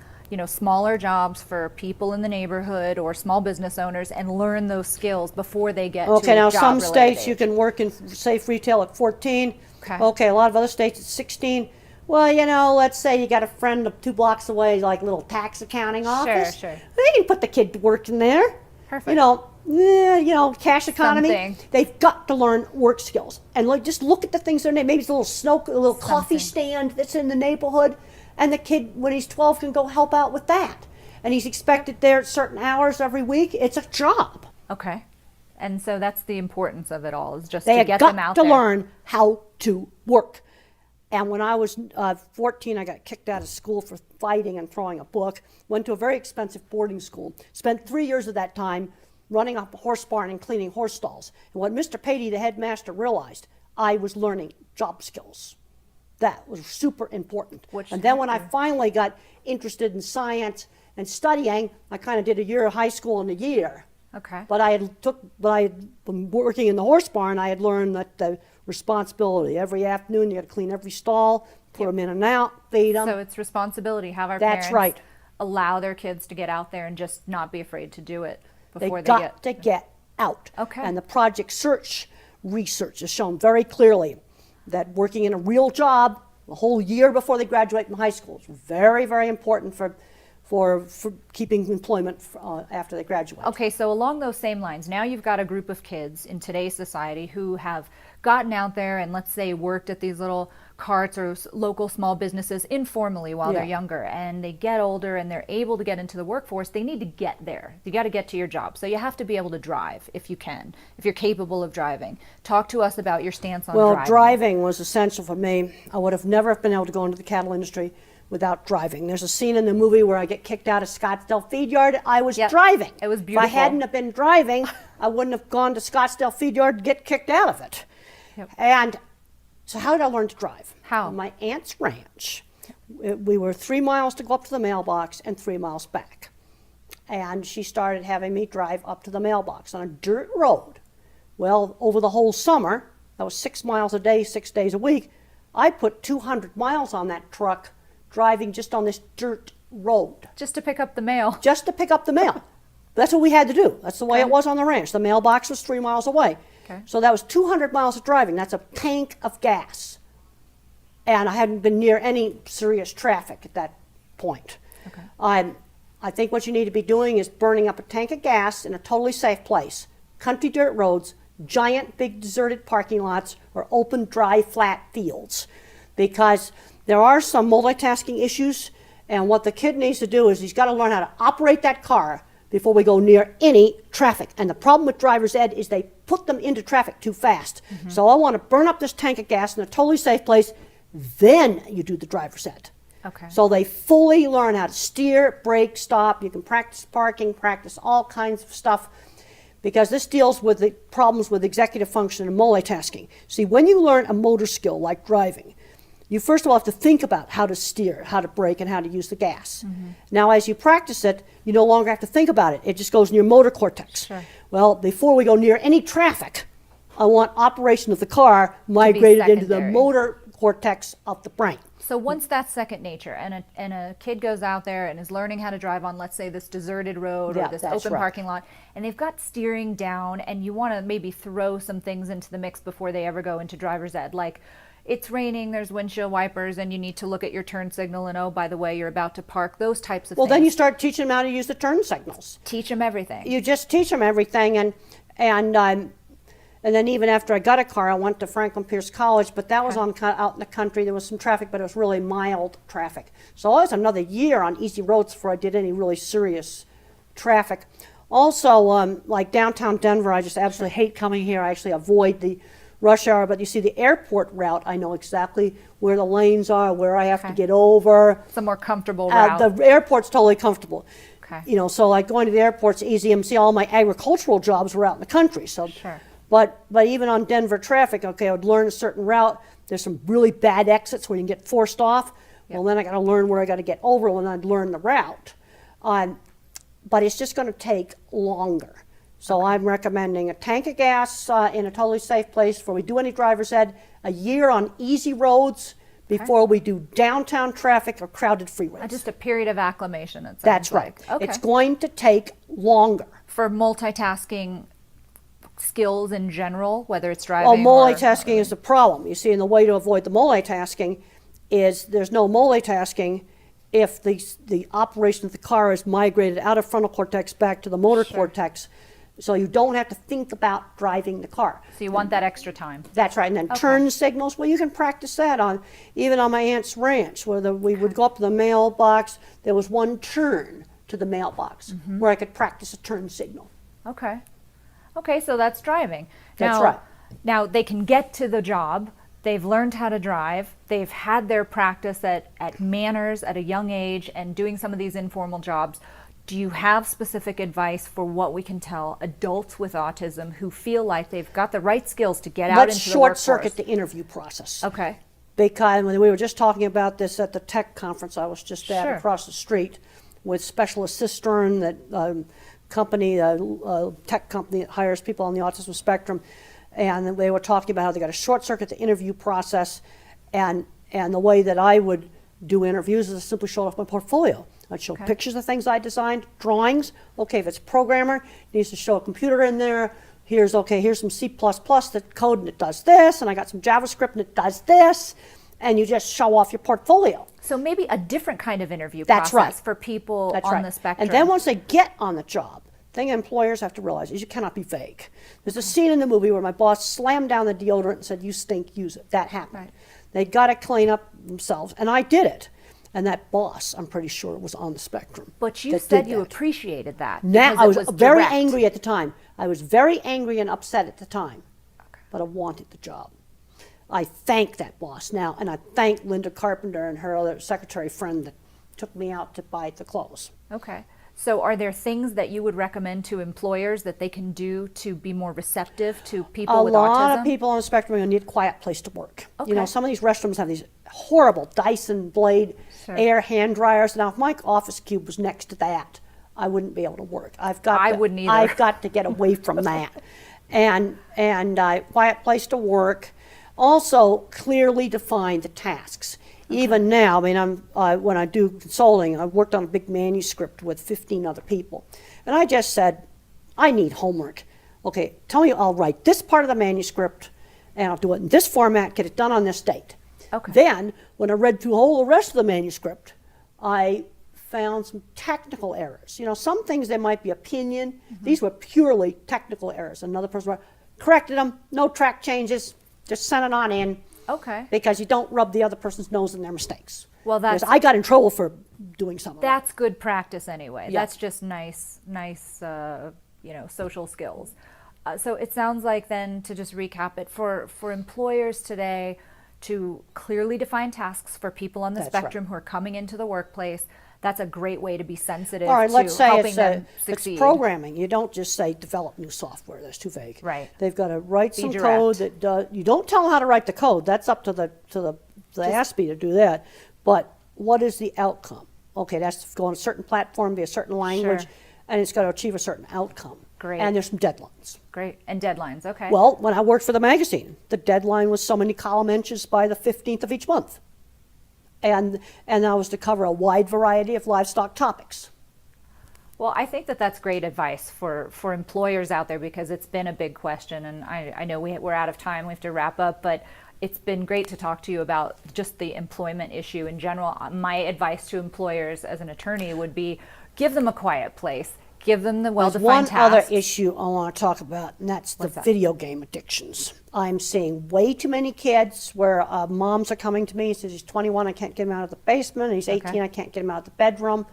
smaller jobs for people in the neighborhood or small business owners and learn those skills before they get to Okay, now a some job-related states you age. can work in safe retail at 14. Okay. A lot of other states at 16. Well, let's say you got a friend 2 blocks away, like little tax accounting office. Sure. They can put the kid to work in there. Perfect. Cash economy. Something. They've got to learn work skills. And just look at the things they're in. Maybe it's a little coffee Something. stand that's in the neighborhood. And the kid, when he's 12, can go help out with that. And he's expected there at certain hours every week. It's a job. Okay. And so that's the importance of it all, is just They to have get got them out to there. learn how to work. And when I was 14, I got kicked out of school for fighting and throwing a book. Went to a very expensive boarding school. Spent 3 years of that time running up a horse barn and cleaning horse stalls. And what Mr. Patey, the headmaster, realized, I was learning job skills. That was super important. Which and then when I helped you. finally got interested in science and studying, I kind of did a year of high school in a year. Okay. But I had been working in the horse barn. I had learned that the responsibility every afternoon you got to clean every stall, put them in and out, feed them. So it's responsibility. Have our That's parents right. allow their kids to get out there and just not be afraid to do it They before got to get out. Okay. And the Project Search research has shown very clearly that working in a real job a whole year before they graduate from high school is very, very important for keeping employment after they graduate. Okay, so along those same lines, now you've got a group of kids in today's society who have gotten out there and, let's say, worked at these little carts or local small businesses informally while they're younger, and they get older and they're able to get into the workforce. They need to get there. You got to get to your job. So you have to be able to drive if you can, if you're capable of driving. Talk to us about your stance on driving. Well, driving was essential for me. I would have never been able to go into the cattle industry without driving. There's a scene in the movie where I get kicked out of Scottsdale Feed Yard. I was driving. It was beautiful. If I hadn't have been driving, I wouldn't have gone to Scottsdale Feed Yard to get kicked out of it. Yep. And so how did I learn to drive? How? On my aunt's ranch. We were 3 miles to go up to the mailbox and 3 miles back. And she started having me drive up to the mailbox on a dirt road. Well, over the whole summer, that was 6 miles a day, 6 days a week, I put 200 miles on that truck driving just on this dirt road. Just to pick up the mail. Just to pick up the mail. That's what we had to do. That's the way it was on the ranch. The mailbox was 3 miles away. Okay. So that was 200 miles of driving. That's a tank of gas. And I hadn't been near any serious traffic at that point. Okay. I think what you need to be doing is burning up a tank of gas in a totally safe place. Country dirt roads, giant, big, deserted parking lots, or open, dry, flat fields. Because there are some multitasking issues, and what the kid needs to do is he's got to learn how to operate that car before we go near any traffic. And the problem with driver's ed is they put them into traffic too fast. So I want to burn up this tank of gas in a totally safe place, then you do the driver's ed. Okay. So they fully learn how to steer, brake, stop. You can practice parking, practice all kinds of stuff, because this deals with the problems with executive function and multitasking. See, when you learn a motor skill like driving, you first of all have to think about how to steer, how to brake, and how to use the gas. Now, as you practice it, you no longer have to think about it. It just goes in your motor cortex. Sure. Well, before we go near any traffic, I want operation of the car migrated into the secondary. motor cortex of the brain. So once that's second nature, and a kid goes out there and is learning how to drive on, let's say, this deserted road Yeah, or this that's open right. parking lot, and they've got steering down, and you want to maybe throw some things into the mix before they ever go into driver's ed, like it's raining, there's windshield wipers, and you need to look at your turn signal, and oh, by the way, you're about to park, those types of Well, things. then you start teaching them how to use the turn signals. Teach them everything. You just teach them everything, and then even after I got a car, I went to Franklin Pierce College, but that was out in the country. There was some traffic, but it was really mild traffic. So I was another year on easy roads before I did any really serious traffic. Also, like downtown Denver, I just absolutely hate coming here. I actually avoid the rush hour, but you see the airport route, I know exactly where the lanes are, where I have to get over. It's a more comfortable route. The airport's totally comfortable. Okay. You know, so like going to the airport's easy. And see, all my agricultural jobs were out in the country. So, Sure. but even on Denver traffic, okay, I would learn a certain route. There's some really bad exits where you can get forced off. Well, then I got to learn where I got to get over when I'd learn the route. But it's just going to take longer. So I'm recommending a tank of gas in a totally safe place before we do any driver's ed, a year on easy roads before we do downtown traffic or crowded freeways. Just a period of acclimation, it sounds That's like. right. Okay. It's going to take longer. For multitasking skills in general, whether it's Well, driving multitasking is a problem. You see, and the way to avoid the multitasking is there's no multitasking if the operation of the car is migrated out of frontal cortex back to the motor cortex. So you don't have to think about driving the car. So you want that extra time. That's right. And then turn signals, well, you can practice that even on my aunt's ranch, where we would go up to the mailbox. There was one turn to the mailbox where I could practice a turn signal. Okay. Okay, so that's driving. That's right. Now they can get to the job. They've learned how to drive. They've had their practice at manners at a young age and doing some of these informal jobs. Do you have specific advice for what we can tell adults with autism who feel like they've got the right skills to get out Let's into the workforce? short circuit the interview process. Okay. Because when we were just talking about this at the tech conference I was just at Sure. across the street with Specialist Cistern, that company, tech company that hires people on the autism spectrum, and they were talking about how they got to short circuit the interview process, and the way that I would do interviews is to simply show off my portfolio. I'd show Okay. pictures of things I designed, drawings. Okay, if it's a programmer, needs to show a computer in there. Here's some C++ that code and it does this, and I got some JavaScript and it does this, and you just show off your portfolio. So maybe a different kind of interview That's process right. for people That's on right. the spectrum. And then once they get on the job, the thing employers have to realize is you cannot be vague. There's a scene in the movie where my boss slammed down the deodorant and said, "You stink, use it." That happened. Right. They got to clean up themselves, and I did it. And that boss, I'm pretty sure, was on the spectrum. But you that said did you that. appreciated that. Now, because I it was very direct. angry at the time. I was very angry and upset at the time, but I wanted the job. I thank that boss now, and I thank Linda Carpenter and her other secretary friend that took me out to buy the clothes. Okay. So are there things that you would recommend to employers that they can do to be more receptive to people A with lot autism? of people on the spectrum are going to need a quiet place to work. You know, Okay. some of these restrooms have these horrible Dyson blade Sure. air hand dryers. Now, if my office cube was next to that, I wouldn't be able to work. I wouldn't either. I've got to get away from that. And quiet place to work. Also, clearly define the tasks. Even now, I mean, when I do consulting, I've worked on a big manuscript with 15 other people. And I just said, I need homework. Okay, tell me I'll write this part of the manuscript, and I'll do it in this format, get it done on this date. Okay. Then, when I read through the rest of the manuscript, I found some technical errors. You know, some things there might be opinion. These were purely technical errors. Another person corrected them, no track changes, just sent it on in. Okay. Because you don't rub the other person's nose in their mistakes. Well, Because that's I got in trouble for doing something. that's good practice anyway. Yeah. That's just nice, social skills. So it sounds like then, to just recap it, for employers today to clearly define tasks for people on the That's right. spectrum who are coming into the workplace, that's a great way to be sensitive All right, to let's say helping it's, them it's succeed. programming. You don't just say develop new software. That's too vague. Right. They've got to write Be some direct. code that does. You don't tell them how to write the code. That's up to the ASPE to do that. But what is the outcome? Okay, that's to go on a certain platform, be a certain language, Sure. and it's got to achieve a certain outcome. Great. And there's some deadlines. Great. And deadlines, okay. Well, when I worked for the magazine, the deadline was so many column inches by the 15th of each month. And that was to cover a wide variety of livestock topics. Well, I think that that's great advice for employers out there, because it's been a big question, and I know we're out of time. We have to wrap up, but it's been great to talk to you about just the employment issue in general. My advice to employers as an attorney would be, give them a quiet place, give them the There's well-defined one other tasks. issue I want to talk about, and that's the What's that? video game addictions. I'm seeing way too many kids where moms are coming to me and says, he's 21, I can't get him out of the basement, and he's 18, Okay. I can't get him out of the bedroom.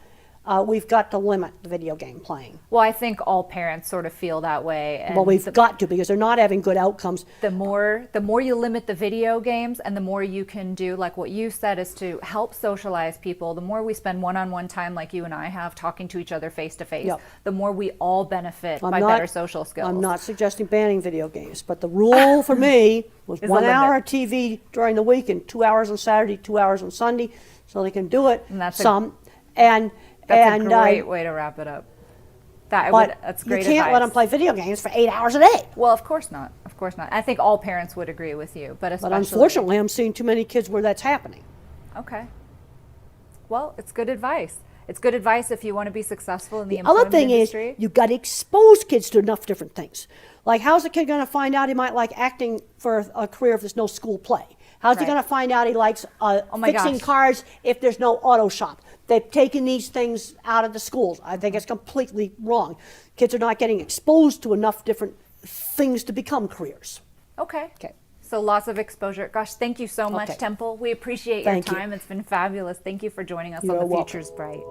We've got to limit the video game playing. Well, I think all parents sort of feel that way. And Well, we've got to, because they're not having good outcomes. the more you limit the video games, and the more you can do, like what you said, is to help socialize people, the more we spend one-on-one time like you and I have talking to each other face to face, Yep. the more we all benefit I'm by not- better social skills. I'm not suggesting banning video games, but the rule for me was Is 1 a limit. hour of TV during the week and 2 hours on Saturday, 2 hours on Sunday, so they can do it. And that's a- some. That's a great way to wrap it up. That's great you can't advice. let them play video games for 8 hours a day. Well, of course not. Of course not. I think all parents would agree with you, but especially. But unfortunately, I'm seeing too many kids where that's happening. Okay. Well, it's good advice. It's good advice if you want to be successful in the The other employment thing industry. is, you've got to expose kids to enough different things. Like, how's a kid going to find out he might like acting for a career if there's no school play? How's he Right. going to find out he likes my fixing gosh. cars if there's no auto shop? They've taken these things out of the schools. I think it's completely wrong. Kids are not getting exposed to enough different things to become careers. Okay. Okay. So lots of exposure. Gosh, thank you so much, Okay. Temple. We appreciate your Thank you. time. It's been fabulous. Thank you for joining us You're on The welcome. Future's Bright.